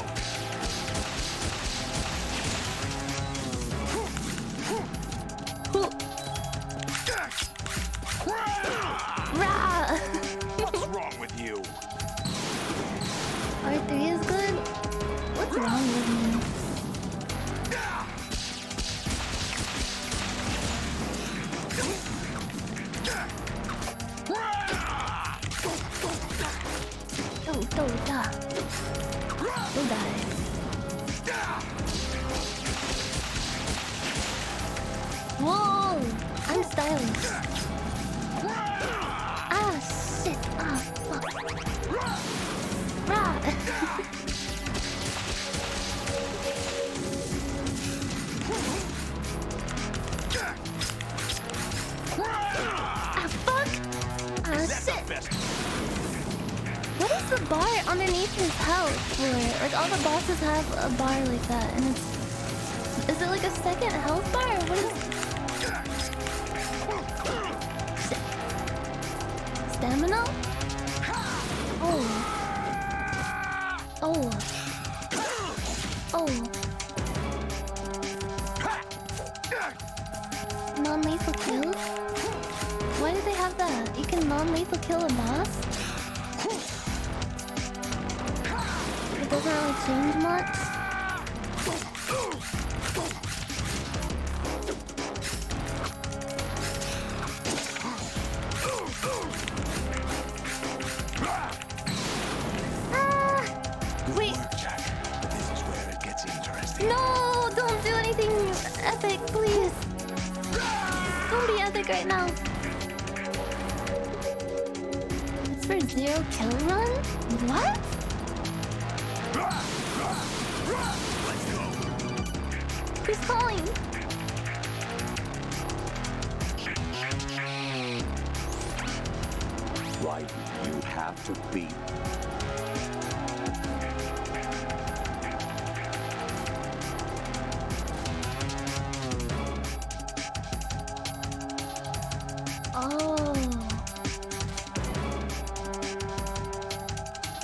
What's wrong with you? R3 is good? What's wrong with me? You'll die. Whoa! I'm stylish. Ah, shit. Ah, fuck. Rah! Ah, fuck! Ah, shit! What is the bar underneath his house for? Like, all the bosses have a bar like that, and it's... Is it like a second health bar? What is... Shit. Stamina? Oh. Oh. Oh. Non-lethal kill? Why do they have that? You can non-lethal kill a boss? It doesn't really change much. Wait. This is where it gets interesting. No! Don't do anything epic, please. Don't be epic right now. It's for 0 kill run? What? Who's calling? Why do you have to be? Oh.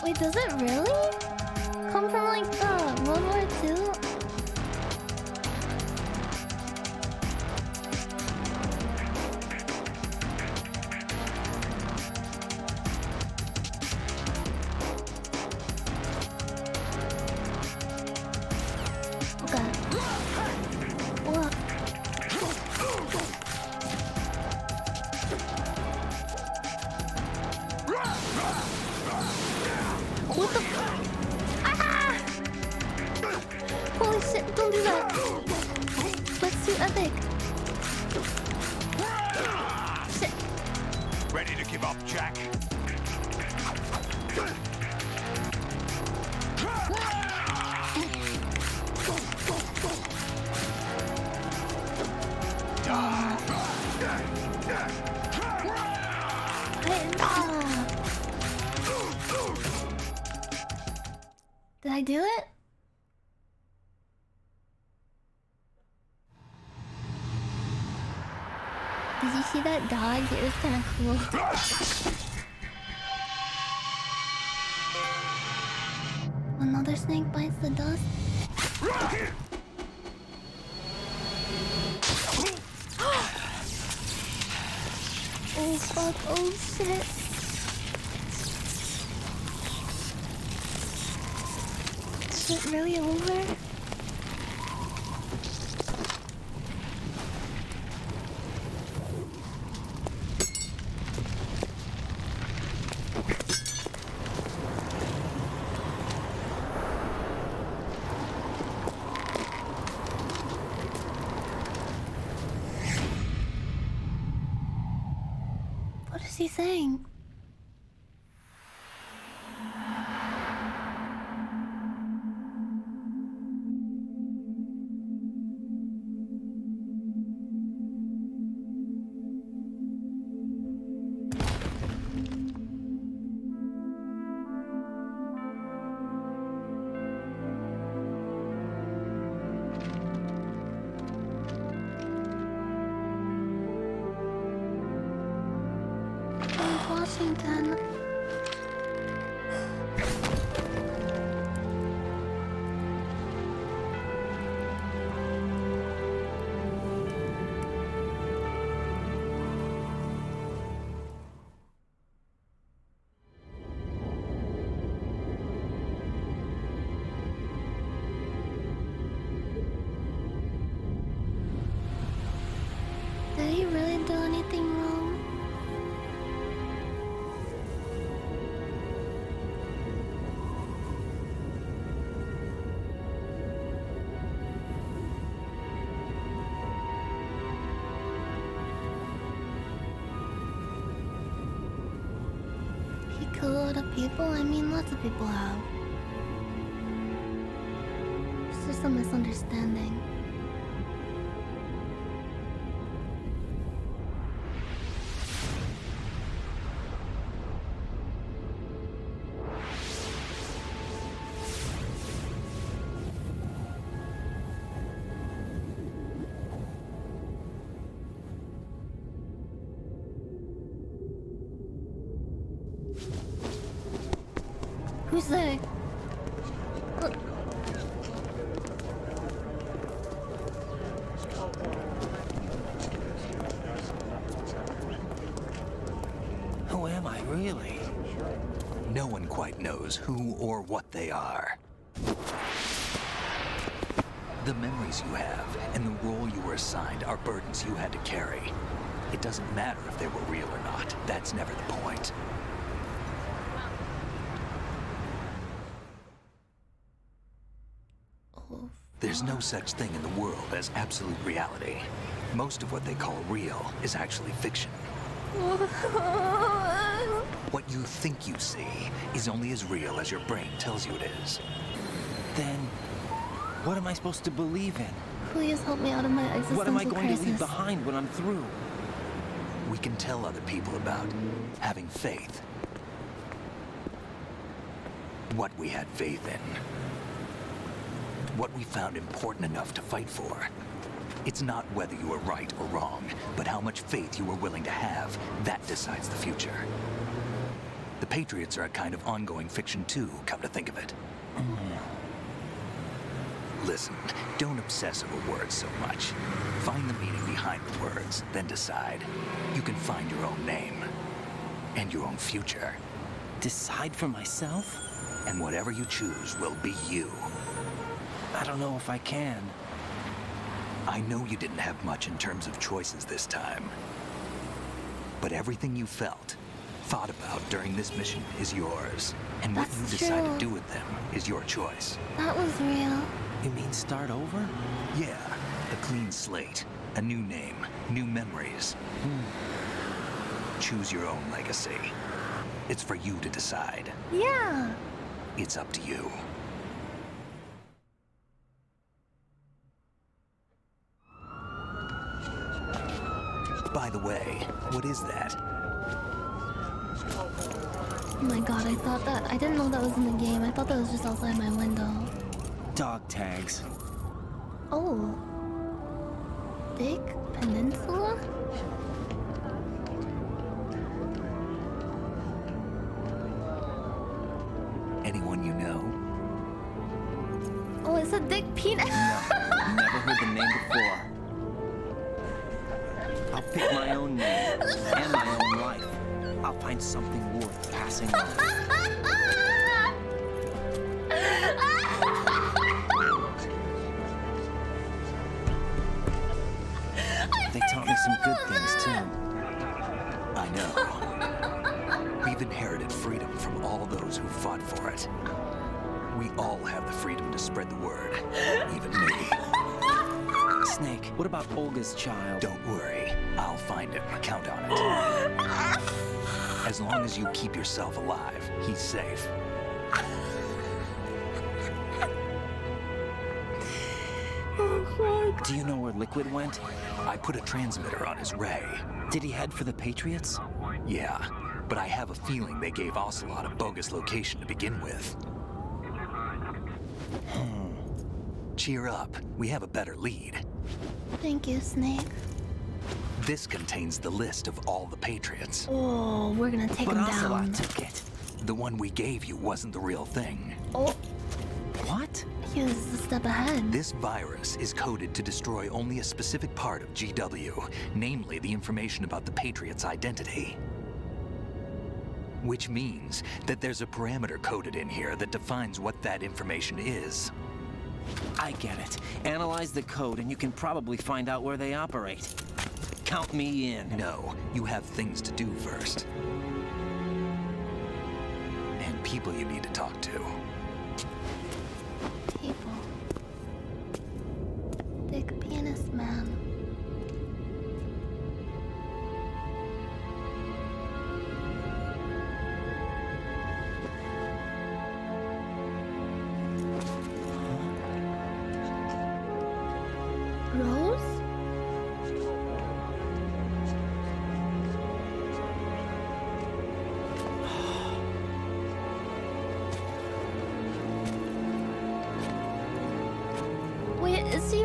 Wait, does it really? Come from like the World War II? Okay. What? What the? Ah! Holy shit! Don't do that. Let's do epic. Shit. Ready to give up, Jack? Did I do it? Did you see that dodge? It was kind of cool. Another snake bites the dust. Oh fuck, oh shit. Is it really over? What is he saying? Watch people? I mean, lots of people have. It's just a misunderstanding. Who's there? Who am I, really? No one quite knows who or what they are. The memories you have and the role you were assigned are burdens you had to carry. It doesn't matter if they were real or not. That's never the point. There's no such thing in the world as absolute reality. Most of what they call real is actually fiction. What you think you see is only as real as your brain tells you it is. Then, what am I supposed to believe in? Please help me out of my existential What am I going crisis. to leave behind when I'm through? We can tell other people about having faith. What we had faith in. What we found important enough to fight for. It's not whether you were right or wrong, but how much faith you were willing to have. That decides the future. The Patriots are a kind of ongoing fiction too, come to think of it. Listen, don't obsess over words so much. Find the meaning behind the words, then decide. You can find your own name. And your own future. Decide for myself? And whatever you choose will be you. I don't know if I can. I know you didn't have much in terms of choices this time. But everything you felt, thought about during this mission is yours. And what you decide to do with them is your choice. That was real. You mean start over? Yeah, a clean slate, a new name, new memories. Choose your own legacy. It's for you to decide. Yeah. It's up to you. By the way, what is that? Oh my god, I didn't know that was in the game. I thought that was just outside my window. Dog tags. Oh. Big Peninsula? Anyone you know? Oh, it's a Dick Peanut. No, never heard the name before. I'll pick my own name and my own life. I'll find something worth passing on. They taught me some good things, too. I know. We've inherited freedom from all those who fought for it. We all have the freedom to spread the word, even me. Snake, what about Olga's child? Don't worry. I'll find him. Count on it. As long as you keep yourself alive, he's safe. Do you know where Liquid went? I put a transmitter on his ray. Did he head for the Patriots? Yeah, but I have a feeling they gave Ocelot a bogus location to begin with. Cheer up. We have a better lead. Thank you, Snake. This contains the list of all the Patriots. Oh, we're gonna take him down. Took it. The one we gave you wasn't the real thing. Oh. What? He was a step ahead. This virus is coded to destroy only a specific part of GW, namely the information about the Patriots' identity. Which means that there's a parameter coded in here that defines what that information is. I get it. Analyze the code and you can probably find out where they operate. Count me in. No, you have things to do first. And people you need to talk to. People. Big pianist man.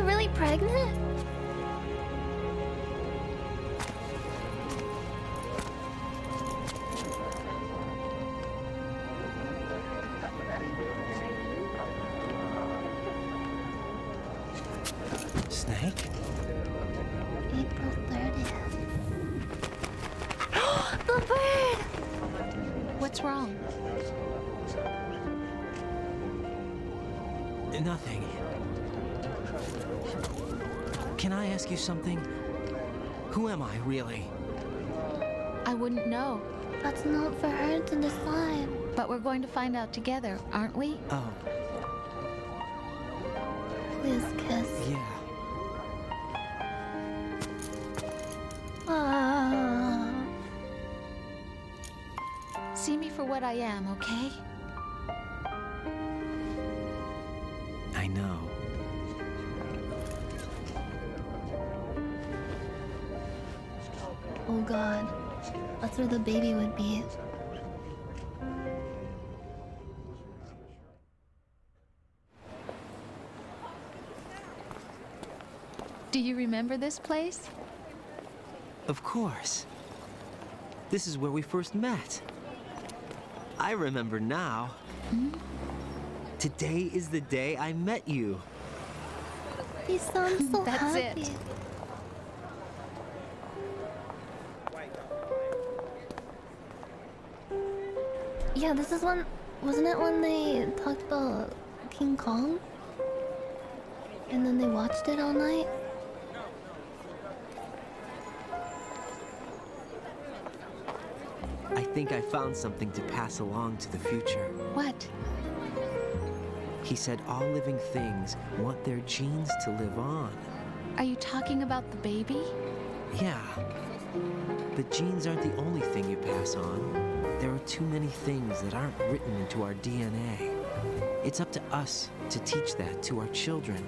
you really pregnant? Snake? April 30th. The bird! What's wrong? Nothing. Can I ask you something? Who am I, really? I wouldn't know. That's not for her to decide. But we're going to find out together, aren't we? Oh, Please kiss. yeah. Ah. See me for what I am, okay? I know. Oh God. That's where the baby would be. Do you remember this place? Of course. This is where we first met. I remember now. Today is the day I met you. He sounds so That's happy. it. Yeah, this is when... Wasn't it when they talked about King Kong? And then they watched it all night? I think I found something to pass along to the future. What? He said all living things want their genes to live on. Are you talking about the baby? Yeah. But genes aren't the only thing you pass on. There are too many things that aren't written into our DNA. It's up to us to teach that to our children.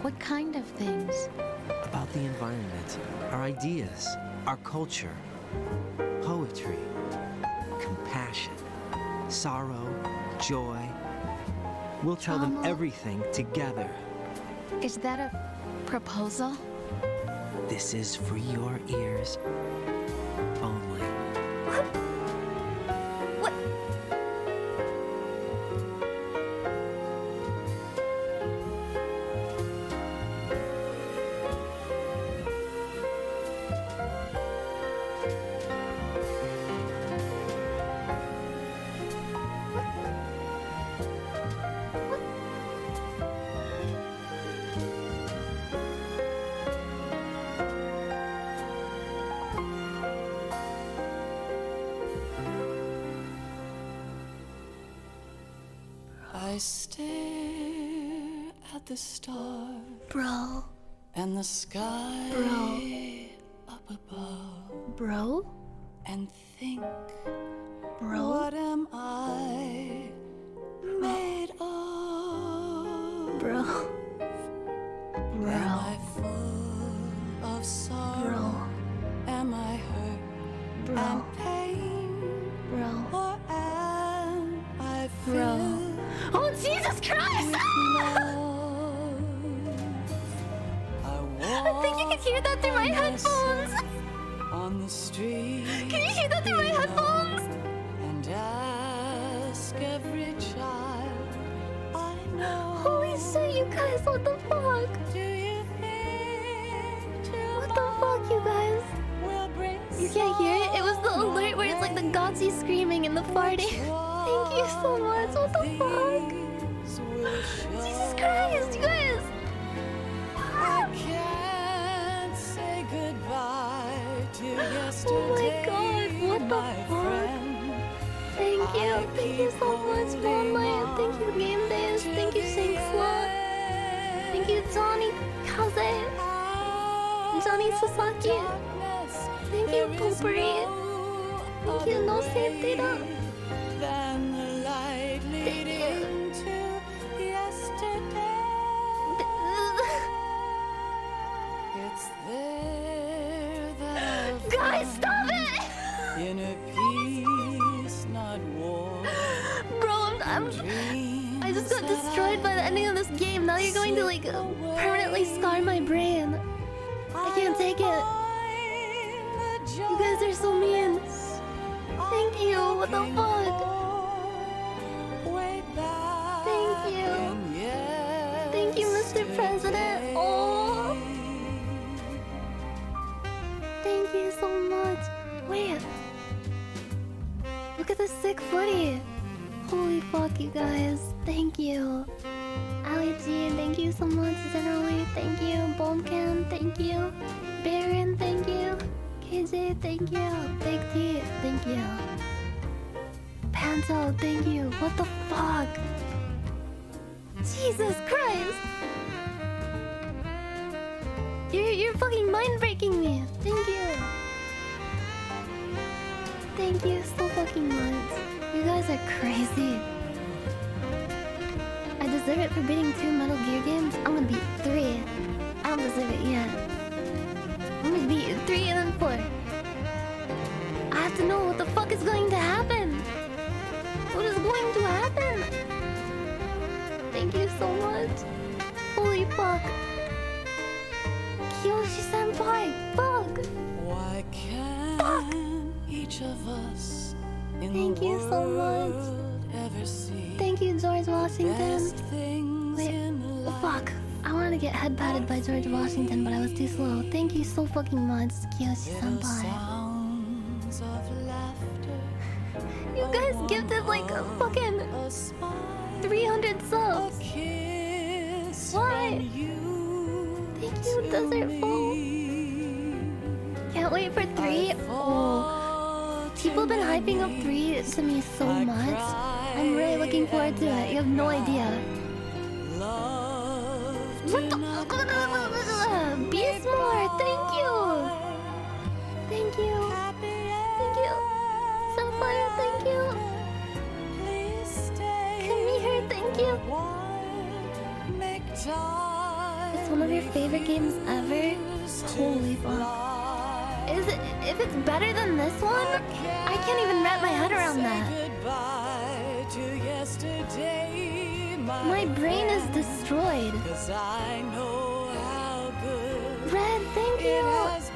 What kind of things? About the environment, our ideas, our culture, poetry, compassion, sorrow, joy. We'll tell them everything together. Is that a proposal? This is for your ears only. I stare at the stars, Bro. and the sky Bro. up above, Bro? and think, Bro? what am I made of? Bro. Am I full of sorrow? Am I hurt and pain? Or am I filled Oh, Jesus Christ! I think you can hear that through my headphones. On the street, Can you hear that through my headphones? and ask every child I know. Holy shit, you guys, what the fuck? Do you think What the fuck, you guys? will bring You can't hear it? It was the alert where it's like the Godsey screaming and the farting. Thank you so much, what the fuck? Jesus Christ, you guys! I can't say goodbye to yesterday. Oh my god, what the fuck? Thank you so much, Moonlight. Thank you, Game Days. Thank you, Saint Slot. Thank you, Johnny Kaze. Johnny Sasaki. Thank you, Poopery. Thank you, No Sentira. Than the light leading to yesterday. It's there that I'll Guys, stop find it! inner peace, not war. Bro, I just got destroyed by the ending of this game. Now you're going to like permanently scar my brain. I can't take it. You guys are so mean. Thank you. What the fuck? Thank you. Thank you, Mr. President. Oh. Thank you so much. Wait. Look at this sick footy. Holy fuck, you guys. Thank you. Ali G, thank you so much. Generally, thank you. Bombcam, thank you. Baron, thank you. KJ, thank you. Big T, thank you. Panto, thank you. What the fuck? Jesus Christ! You're fucking mind breaking me. Thank you. Thank you so fucking much. You guys are crazy. I deserve it for beating 2 Metal Gear games. I'm gonna beat 3. I don't deserve it yet. I'm gonna beat 3 and then 4. I have to know what the fuck is going to happen. What is going to happen? Thank you so much. Holy fuck. Kyoshi-senpai, fuck. Why can't each of us in Thank the you so world much. ever see Thank you, George Washington. best things Wait, in life? fuck. I wanted to get head patted by George Washington, but I was too slow. Thank you so fucking much, Kyoshi-senpai. Sounds of laughter. You guys gifted like a fucking 300 subs. Why? Thank you, Desert Fool. Can't wait for 3. Oh, people have been hyping up 3 to me so much. I'm really looking forward to it. You have no idea. What the? Beastmore, thank you. Thank you. Thank you. Sunfire, thank you. Kamihir, thank you. It's one of your favorite games ever? Holy fuck. Is it? If it's better than this one? I can't even wrap my head around that. My brain is destroyed. Red, thank you.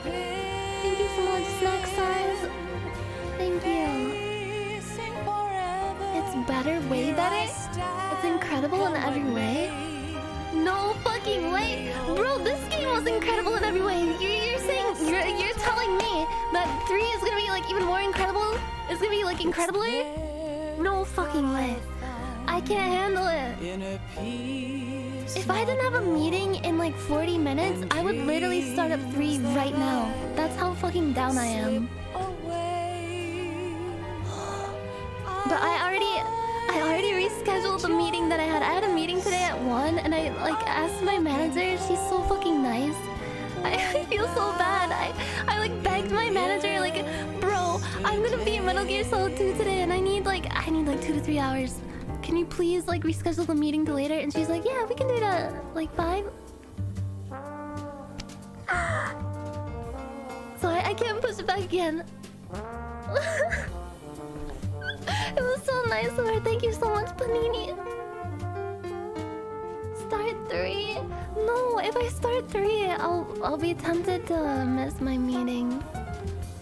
Thank you so much, Snack Size. Thank you. It's better, way better? It's incredible in every way? No fucking way! Bro, this game was incredible in every way. You're saying, you're telling me that 3 is gonna be like even more incredible? It's gonna be like incredibler? No fucking way. I can't handle it. If I didn't have a meeting in like 40 minutes, I would literally start up 3 right now. That's how fucking down I am. But I already rescheduled the meeting that I had. I had a meeting today at 1 and I like asked my manager. She's so fucking nice. I feel so bad. I like begged my manager like, bro, I'm gonna beat Metal Gear Solid 2 today and I need like 2 to 3 hours. Can you please like reschedule the meeting to later? And she's like, yeah, we can do it at like 5. So I can't push it back again. It was so nice of her. Thank you so much, Panini. Start 3? No, if I start 3, I'll be tempted to miss my meeting.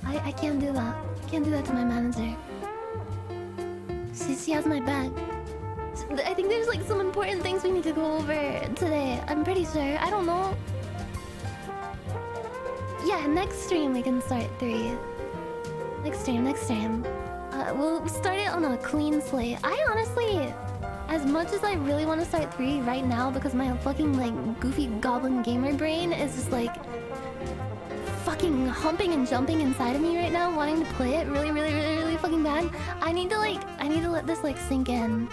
I can't do that. I can't do that to my manager. She has my back. I think there's like some important things we need to go over today. I'm pretty sure. I don't know. Yeah, next stream we can start 3. Next stream. We'll start it on a clean slate. I honestly, as much as I really want to start 3 right now because my fucking like goofy goblin gamer brain is just like fucking humping and jumping inside of me right now, wanting to play it really fucking bad. I need to let this like sink in.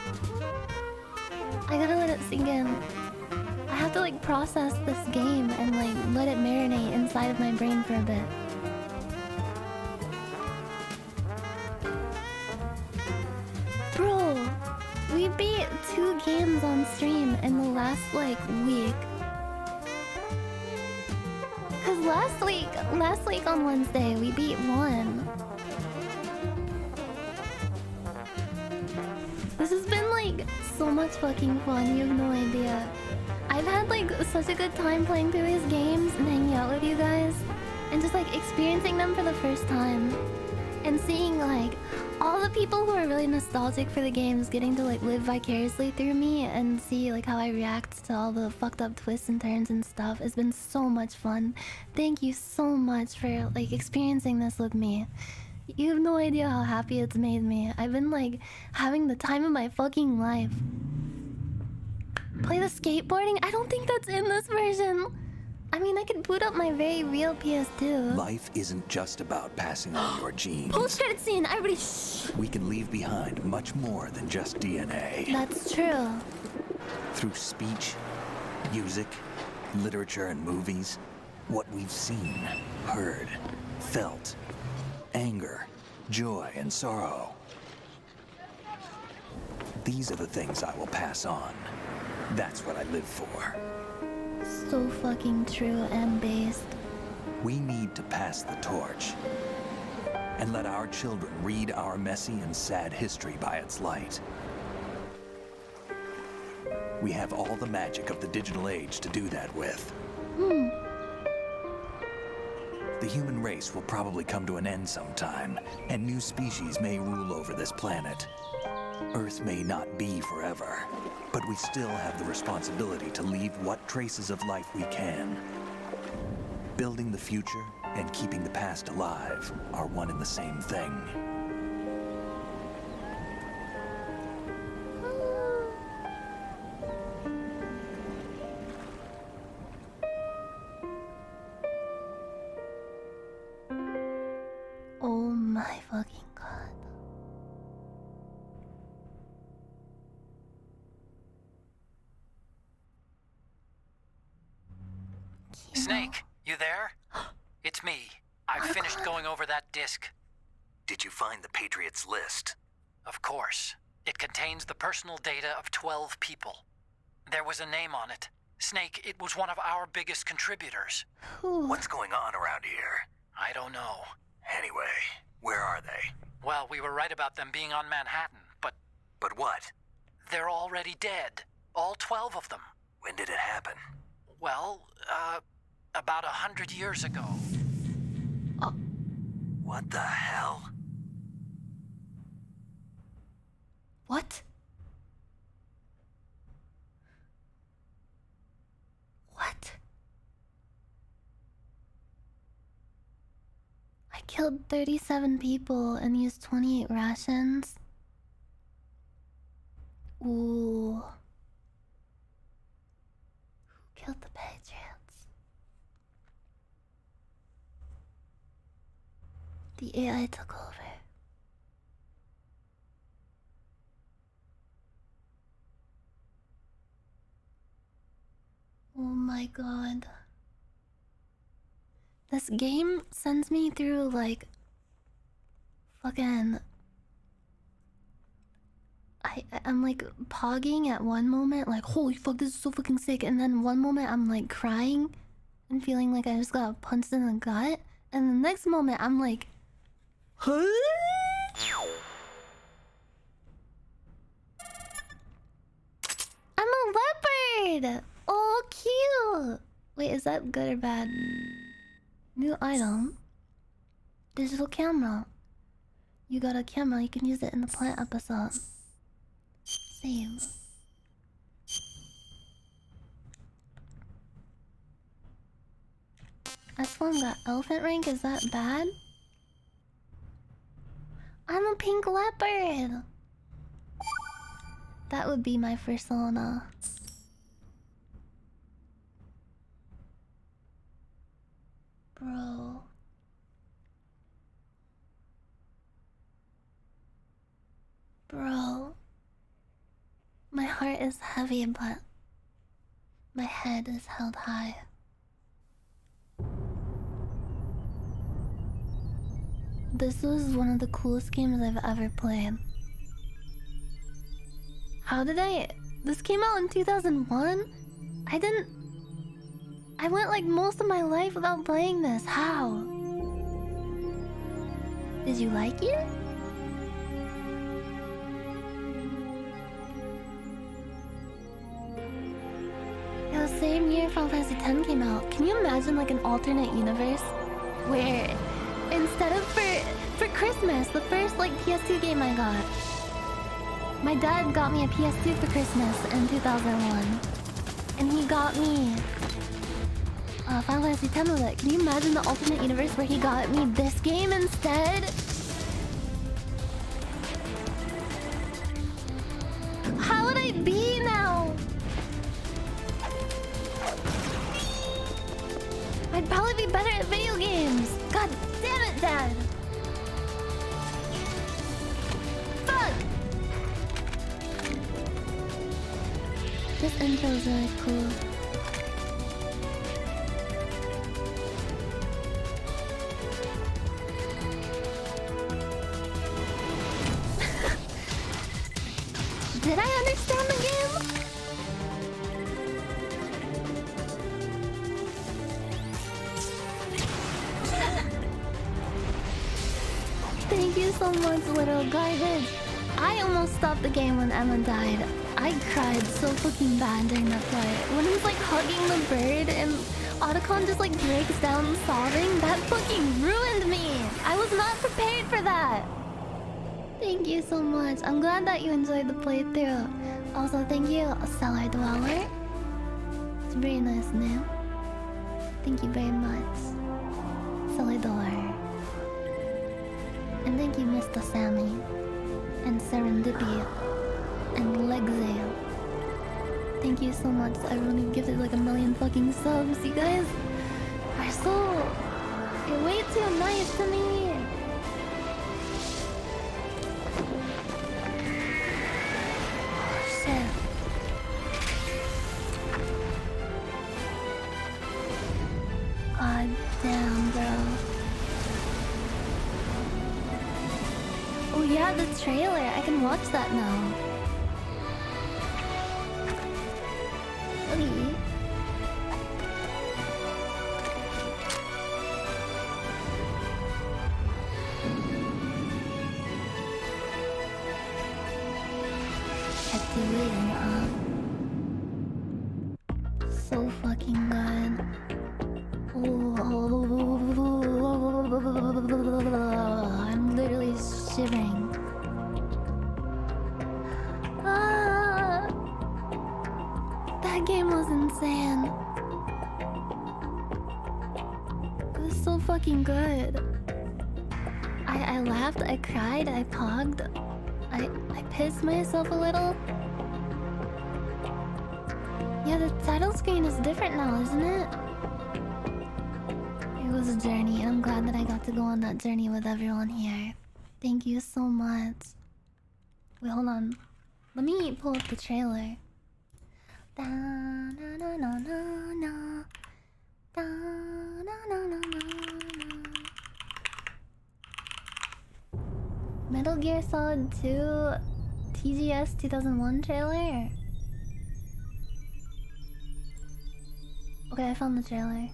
I gotta let it sink in. I have to like process this game and like let it marinate inside of my brain for a bit. Bro, we beat 2 games on stream in the last like week. Cause last week on Wednesday we beat 1. This has been like so much fucking fun, you have no idea. I've had like such a good time playing through these games and hanging out with you guys. And just like experiencing them for the first time. And seeing like all the people who are really nostalgic for the games getting to like live vicariously through me and see like how I react to all the fucked up twists and turns and stuff has been so much fun. Thank you so much for like experiencing this with me. You have no idea how happy it's made me. I've been like having the time of my fucking life. Play the skateboarding? I don't think that's in this version. I mean, I could boot up my very real PS2. Life isn't just about passing on your genes. Post-credit scene, everybody shh. We can leave behind much more than just DNA. That's true. Through speech, music, literature, and movies, what we've seen, heard, felt, anger, joy, and sorrow. These are the things I will pass on. That's what I live for. So fucking true and based. We need to pass the torch and let our children read our messy and sad history by its light. We have all the magic of the digital age to do that with. The human race will probably come to an end sometime, and new species may rule over this planet. Earth may not be forever, but we still have the responsibility to leave what traces of life we can. Building the future and keeping the past alive are one and the same thing. Oh my fucking god. Snake, you there? It's me. I've finished going over that disc. Did you find the Patriots list? Of course. It contains the personal data of 12 people. There was a name on it. Snake, it was one of our biggest contributors. What's going on around here? I don't know. Anyway, where are they? Well, we were right about them being on Manhattan, but... But what? They're already dead. All 12 of them. When did it happen? Well, about 100 years ago. What the hell? What? What? I killed 37 people and used 28 rations. Ooh. Who killed the Patriots? The AI took over. Oh my god. This game sends me through like fucking I'm like pogging at one moment, like holy fuck, this is so fucking sick, and then one moment I'm like crying and feeling like I just got punched in the gut, and the next moment I'm like, huh? I'm a leopard! Oh, cute! Wait, is that good or bad? New item. Digital camera. You got a camera, you can use it in the plant episode. Save. S1 got elephant rank, is that bad? I'm a pink leopard! That would be my persona. Bro. Bro. My heart is heavy, but my head is held high. This was one of the coolest games I've ever played. How did this came out in 2001? I went like most of my life without playing this. How? Did you like it? year Final Fantasy X came out. Can you imagine like an alternate universe where instead of for Christmas, the first like PS2 game I got, my dad got me a PS2 for Christmas in 2001, and he got me Final Fantasy X with it. Can you imagine the alternate universe where he got me this game instead? How would I be now? I'd probably be better at video games. God damn it, Dad. Fuck. This intro is really cool. Did I understand the game? Thank you so much, little garbage. I almost stopped the game when Emma died. I cried so fucking bad during that part. When he's like hugging the bird and Otacon just like breaks down sobbing, that fucking ruined me. I was not prepared for that. Thank you so much. I'm glad that you enjoyed the playthrough. Also, thank you, Cellar Dweller. It's a very nice name. Thank you very much, Cellar Dweller. And thank you, Mr. Sammy. And Serendipity. And Legzale. Thank you so much. Everyone gifted like 1 million fucking subs. You guys are so... You're way too nice to me. God damn, bro. Oh yeah, the trailer. I can watch that now. Okay. So fucking good. I'm literally shivering. That game was insane. It was so fucking good. I laughed, I cried, I pogged. I pissed myself a little. Yeah, the title screen is different now, isn't it? It was a journey, and I'm glad that I got to go on that journey with everyone here. Thank you so much. Wait, hold on. Let me pull up the trailer. Da, na, na, na, na, na. Da, na, na, na, na, na. Metal Gear Solid 2 TGS 2001 trailer? Okay, I found the trailer.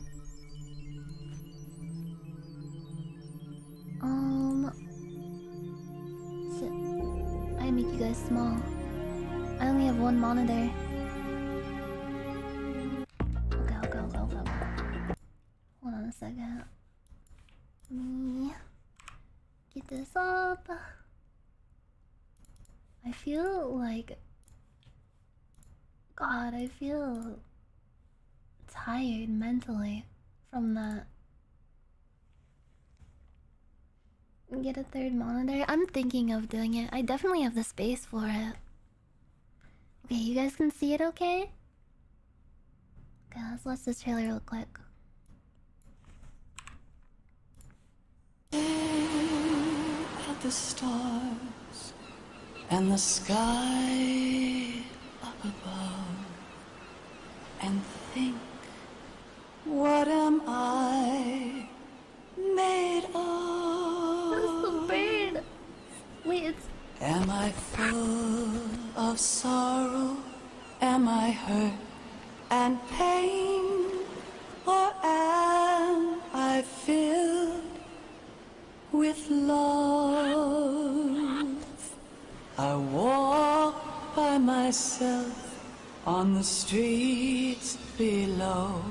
Shit. I make you guys small. I only have one monitor. Okay. Hold on a second. Let me get this up. I feel like... God, I feel tired mentally from that. Get a third monitor? I'm thinking of doing it. I definitely have the space for it. Okay, you guys can see it okay? Okay, let's watch this trailer real quick. At the stars and the sky up above, and think, what am I made of? Where's the bird? Wait, it's... Am I full of sorrow? Am I hurt and pain? Or am I filled with love? I walk by myself on the streets below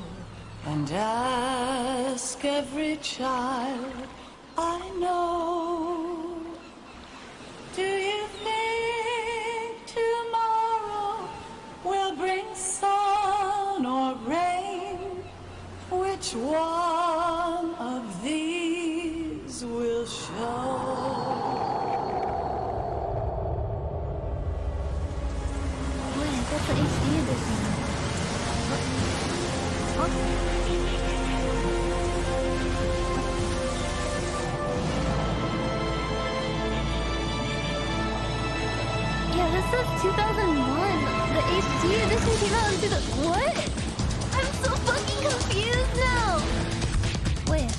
and ask every child I know. Do you think tomorrow will bring sun or rain? Which one of these will show? Wait, that's the HD edition. Yeah, this is 2001. The HD edition came out in 2000. What? I'm so fucking confused now. Wait.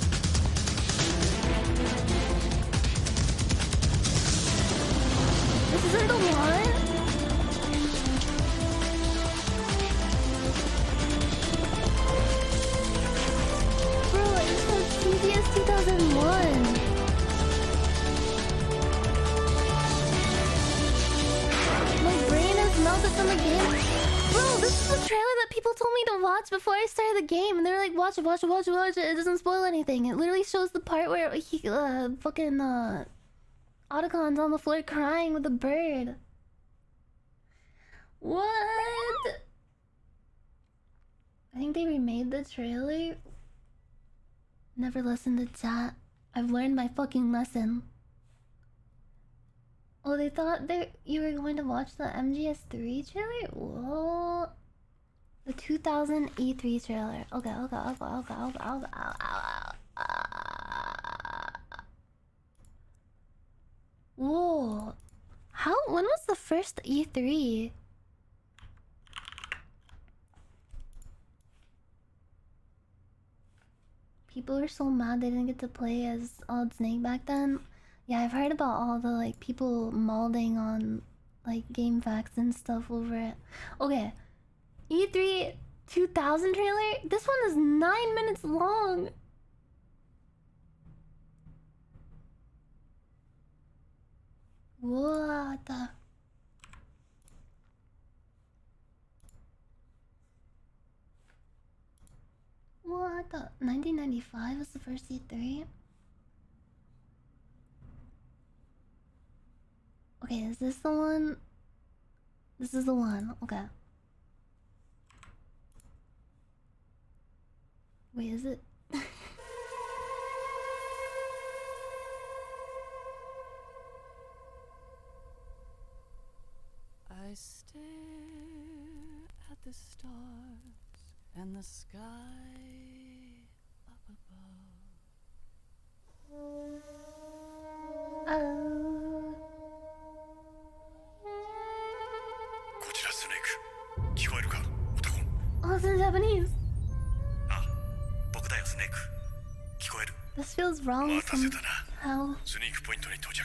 This isn't the one? Bro, it says CBS 2001. My brain is melted from the game. Bro, this is the trailer that people told me to watch before I started the game. And they were like, watch it, watch it, watch it, watch it. It doesn't spoil anything. It literally shows the part where he, Otacon's on the floor crying with a bird. What? I think they remade the trailer. Never listened to chat. I've learned my fucking lesson. Oh, they thought that you were going to watch the MGS3 trailer? Whoa. The 2000 E3 trailer. Okay. Whoa. When was the first E3? People were so mad they didn't get to play as Solid Snake back then. Yeah, I've heard about all the like people molding on like game facts and stuff over it. Okay. E3 2000 trailer? This one is 9 minutes long. What the? What the? 1995 was the first E3? Okay, is this the one? This is the one, okay. Wait, is it? I stare at the stars and the sky up above. こちらスネーク。聞こえるか、オタコン。 Oh, it's in Japanese. あ、僕だよスネーク。聞こえる。 This feels wrong 待たせたな。 somehow. スニークポイントに到着。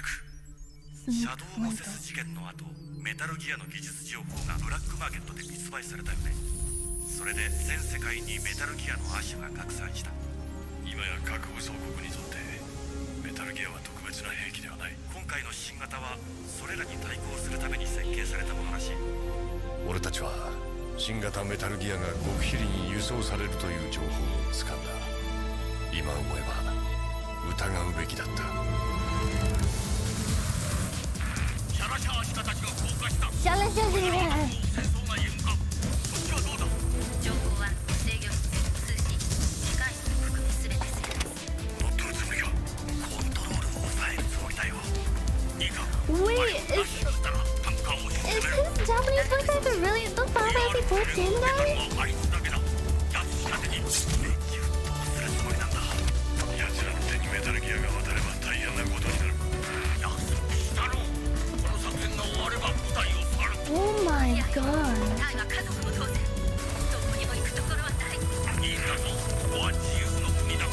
シャドウモセス事件の後、メタルギアの技術情報がブラックマーケットで密売されたよね。それで全世界にメタルギアの亜種が拡散した。今や各武装国にとってメタルギアは特別な兵器ではない。今回の新型はそれらに対抗するために設計されたものらしい。俺たちは新型メタルギアが極秘裏に輸送されるという情報を掴んだ。今思えば疑うべきだった。シャラシャーシカたちが降下した。シャラシャーシカ。戦争が言うか。そっちはどうだ。情報は制御室、通信、機関室含め全て制圧。乗っ取るつもりか。コントロールを抑えるつもりだよ。いいか。 Wait, is his Japanese voice actor really the father of the poor kid guy? 奴らの手にメタルギアが渡れば大変なことになる。約束したろ。この作戦が終われば部隊を去る。 Oh my god. タイは家族も当然。どこにも行くところはない。いいんだぞ。ここは自由の国だ。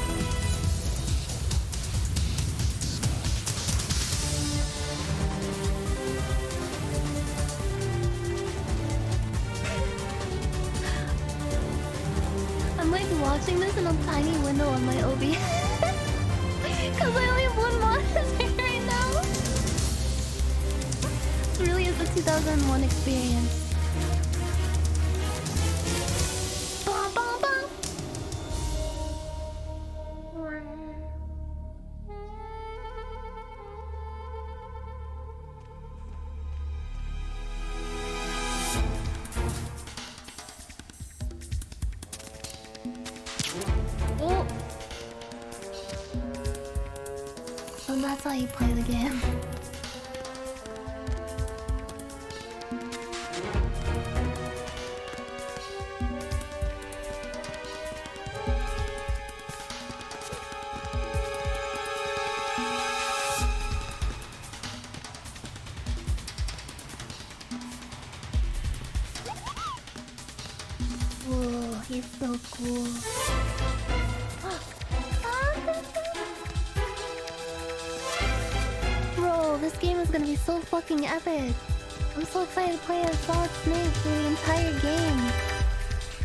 I'm like watching this in a tiny window on my OBS because I only have one monitor right now. It really is the 2001 experience. That's how you play the game. Whoa, he's so cool. Bro, this game is gonna be so fucking epic. I'm so excited to play as Solid Snake through the entire game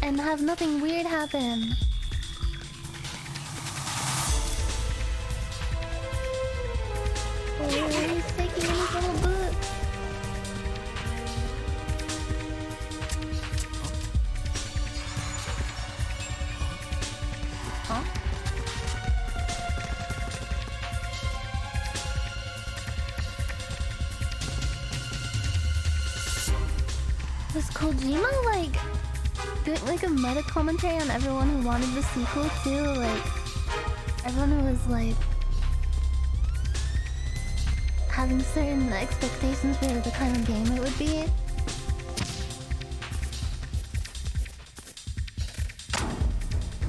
and have nothing weird happen. Oh, he's taking his little boot. Huh? Was Kojima like doing like a meta commentary on everyone who wanted the sequel too? Like everyone who was like having certain expectations for the kind of game it would be.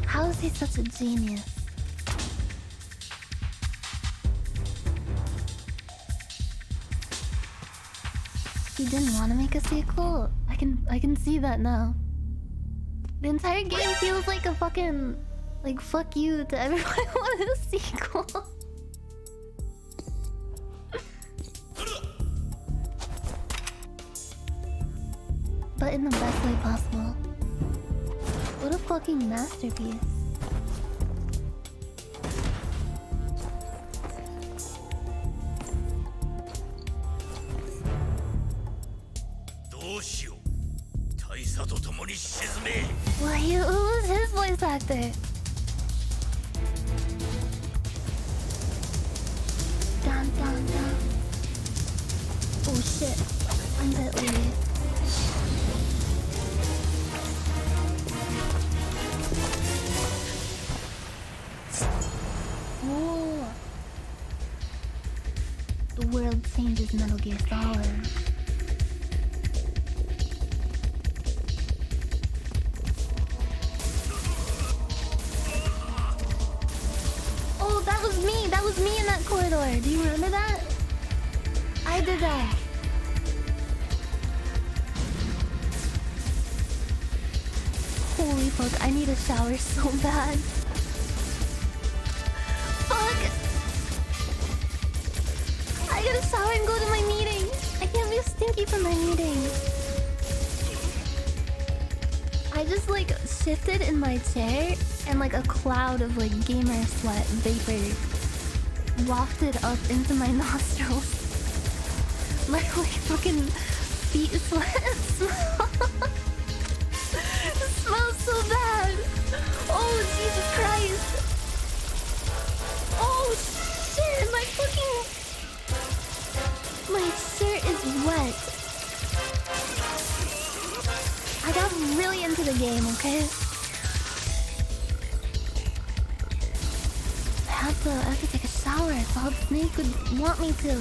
How is he such a genius? He didn't want to make a sequel. I can see that now. The entire game feels like a fucking like fuck you to everyone who wanted a sequel. But in the best way possible. What a fucking masterpiece. Well, who was his voice actor? Dun dun dun. Oh shit. I'm deadly. Whoa. The world changes Metal Gear Solid. Oh, that was me! That was me in that corridor! Do you remember that? I did that. Holy fuck, I need a shower so bad. Fuck! I gotta shower and go to my meeting. I can't be stinky for my meeting. I just like shifted in my chair and like a cloud of like gamer sweat vapor wafted up into my nostrils. My like fucking feet sweat. It smells so bad. Oh Jesus Christ. Oh shit, my shirt is wet. I got really into the game, okay? I have to take a shower. Solid Snake would want me to.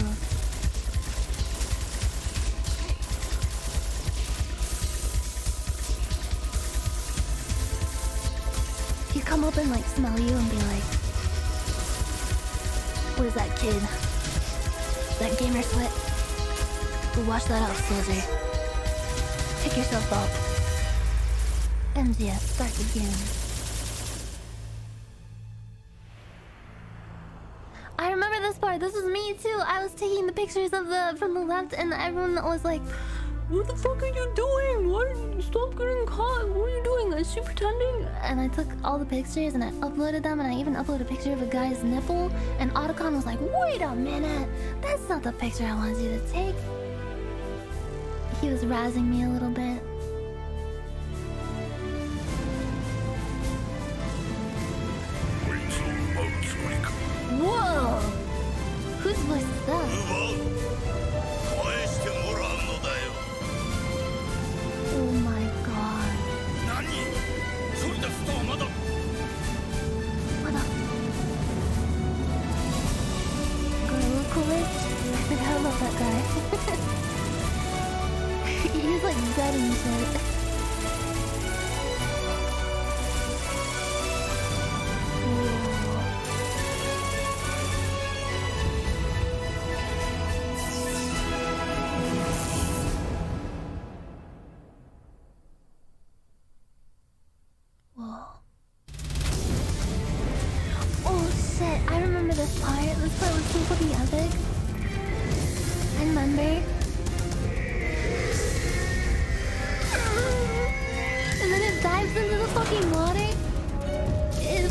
He'd come up and like smell you and be like, "What is that, kid? That gamer sweat? Go wash that out, soldier. Pick yourself up. MGS, start again." I remember this part. This was me too. I was taking the pictures of from the left, and everyone was like, "What the fuck are you doing? What? Stop getting caught. What are you doing? Is she pretending?" And I took all the pictures and I uploaded them, and I even uploaded a picture of a guy's nipple. And Otacon was like, "Wait a minute, that's not the picture I wanted you to take." He was razzing me a little bit. Whoa! Whose voice is that? Oh my god. Girl,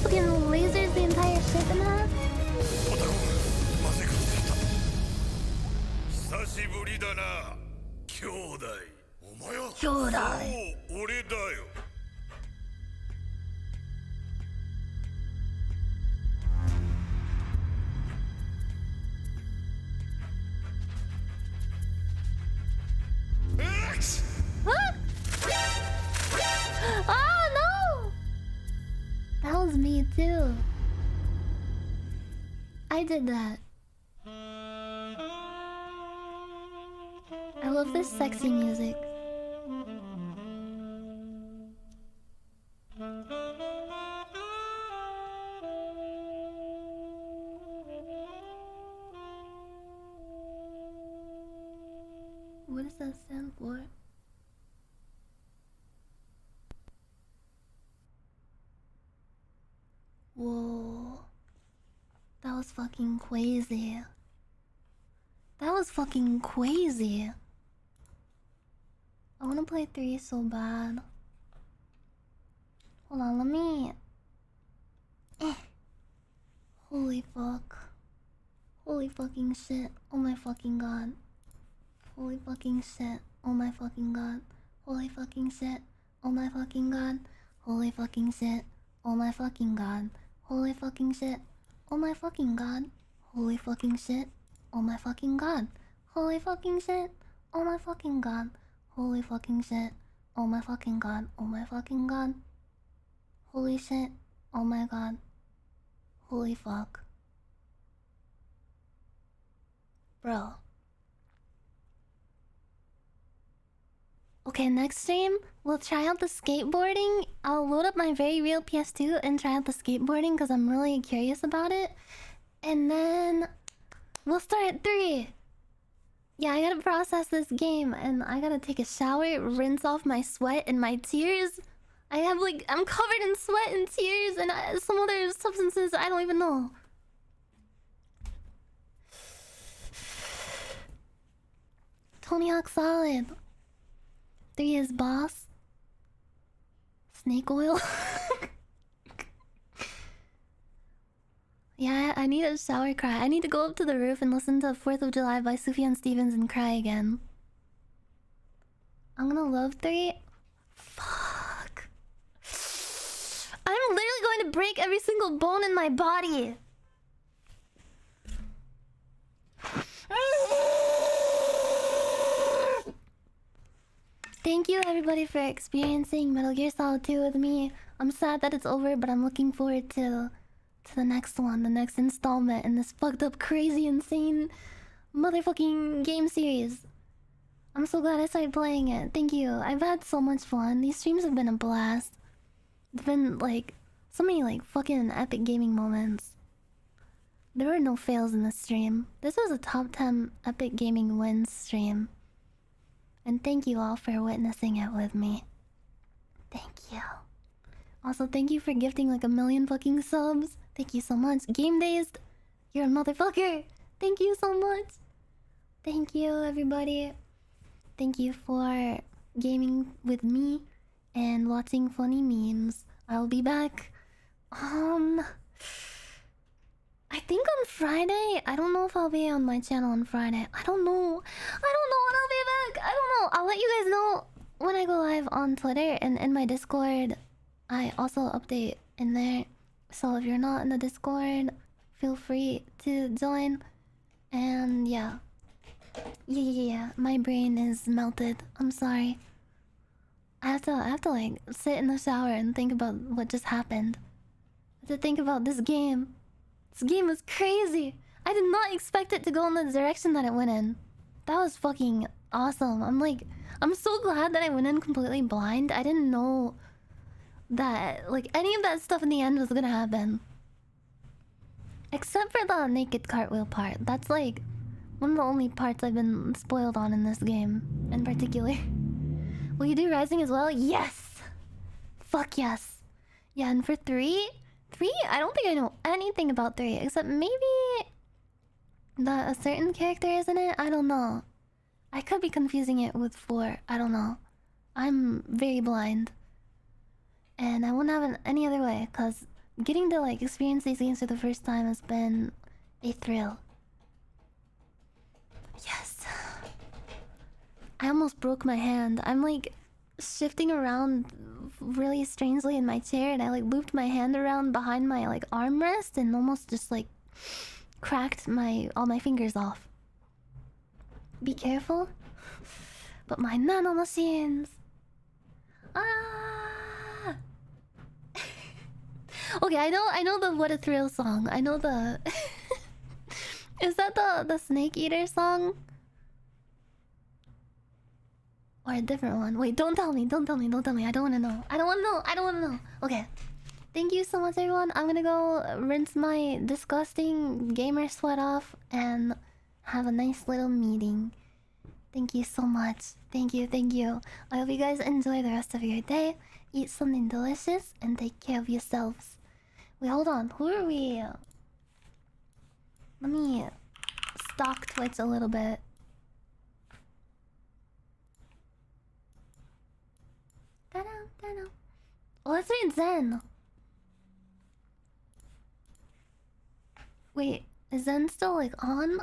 Fucking lasers the entire ship in half. 久しぶりだな兄弟お前は兄弟そう俺だよ What? Oh no! That was me too. I did that. I love this sexy music. What does that stand for? Whoa. That was fucking crazy. That was fucking crazy. I wanna play 3 so bad. Hold on, let me... Holy fuck. Holy fucking shit. Oh my fucking god. Holy fucking shit. Oh my fucking god. Holy fucking shit. Oh my fucking god. Holy fucking shit. Oh my fucking god. Holy fucking shit. Oh my fucking god. Holy fucking shit. Oh my fucking god. Holy fucking shit. Oh my fucking god. Holy fucking shit. Oh my fucking god. Oh my fucking god. Holy shit. Oh my god. Holy fuck. Bro. Okay, next stream, we'll try out the skateboarding. I'll load up my very real PS2 and try out the skateboarding because I'm really curious about it. And then we'll start at 3. Yeah, I gotta process this game and I gotta take a shower, rinse off my sweat and my tears. I'm covered in sweat and tears and some other substances I don't even know. Tony Hawk Solid. 3 is boss. Snake oil. Yeah, I need a shower cry. I need to go up to the roof and listen to 4th of July by Sufjan Stevens and cry again. I'm gonna love 3. Fuck. I'm literally going to break every single bone in my body. Thank you everybody for experiencing Metal Gear Solid 2 with me. I'm sad that it's over, but I'm looking forward to the next one, the next installment in this fucked up, crazy, insane motherfucking game series. I'm so glad I started playing it. Thank you. I've had so much fun. These streams have been a blast. It's been like so many like fucking epic gaming moments. There were no fails in this stream. This was a top 10 epic gaming wins stream. And thank you all for witnessing it with me. Thank you. Also, thank you for gifting like 1 million fucking subs. Thank you so much. Game Dazed, you're a motherfucker. Thank you so much. Thank you, everybody. Thank you for gaming with me and watching funny memes. I'll be back. I think on Friday. I don't know if I'll be on my channel on Friday. I don't know when I'll be back. I don't know. I'll let you guys know when I go live on Twitter and in my Discord. I also update in there. So if you're not in the Discord, feel free to join. And yeah. Yeah. My brain is melted. I'm sorry. I have to like sit in the shower and think about what just happened. I have to think about this game. This game was crazy. I did not expect it to go in the direction that it went in. That was fucking awesome. I'm so glad that I went in completely blind. I didn't know that like any of that stuff in the end was gonna happen. Except for the naked cartwheel part. That's like one of the only parts I've been spoiled on in this game in particular. Will you do Rising as well? Yes! Fuck yes. Yeah, and for 3, I don't think I know anything about 3, except maybe that a certain character is in it? I don't know. I could be confusing it with 4. I don't know. I'm very blind. And I wouldn't have it any other way, because getting to like experience these games for the first time has been a thrill. Yes. I almost broke my hand. I'm like shifting around really strangely in my chair, and I like looped my hand around behind my like armrest and almost just like cracked all my fingers off. Be careful. But my nano machines. Ah. Okay, I know the What a Thrill song. I know the Is that the Snake Eater song? Or a different one? Wait, don't tell me. I don't wanna know. I don't wanna know. Okay. Thank you so much, everyone. I'm gonna go rinse my disgusting gamer sweat off and have a nice little meeting. Thank you so much. Thank you. I hope you guys enjoy the rest of your day. Eat something delicious and take care of yourselves. Wait, hold on. Who are we? Let me stalk Twitch a little bit. Ta-da. Oh, let's read Zen. Wait, is Zen still like on?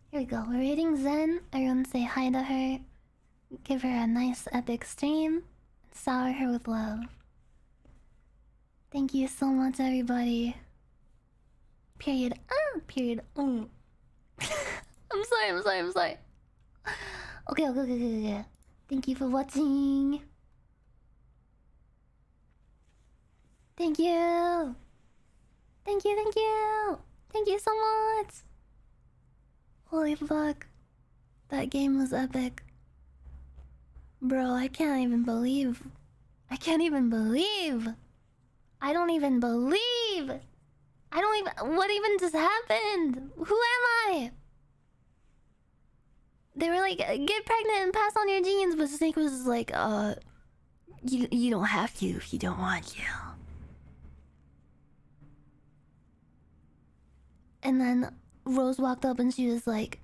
Here we go. We're reading Zen. Everyone say hi to her. Give her a nice epic stream. Sour her with love. Thank you so much, everybody. Period. Period. I'm sorry. Okay. Thank you for watching. Thank you. Thank you so much. Holy fuck. That game was epic. Bro, I don't even believe. What even just happened? Who am I? They were like, get pregnant and pass on your genes, but Snake was just like, you don't have to if you don't want to. And then Rose walked up and she was like,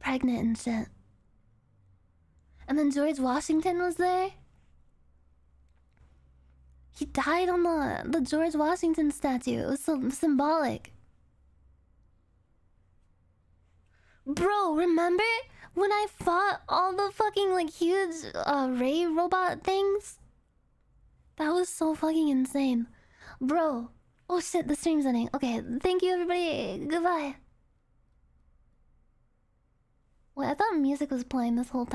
pregnant and shit. And then George Washington was there. He died on the George Washington statue. It was so symbolic. Bro, remember when I fought all the fucking like huge ray robot things? That was so fucking insane. Bro. Oh shit, the stream's ending. Okay, thank you everybody. Goodbye. Wait, I thought music was playing this whole time.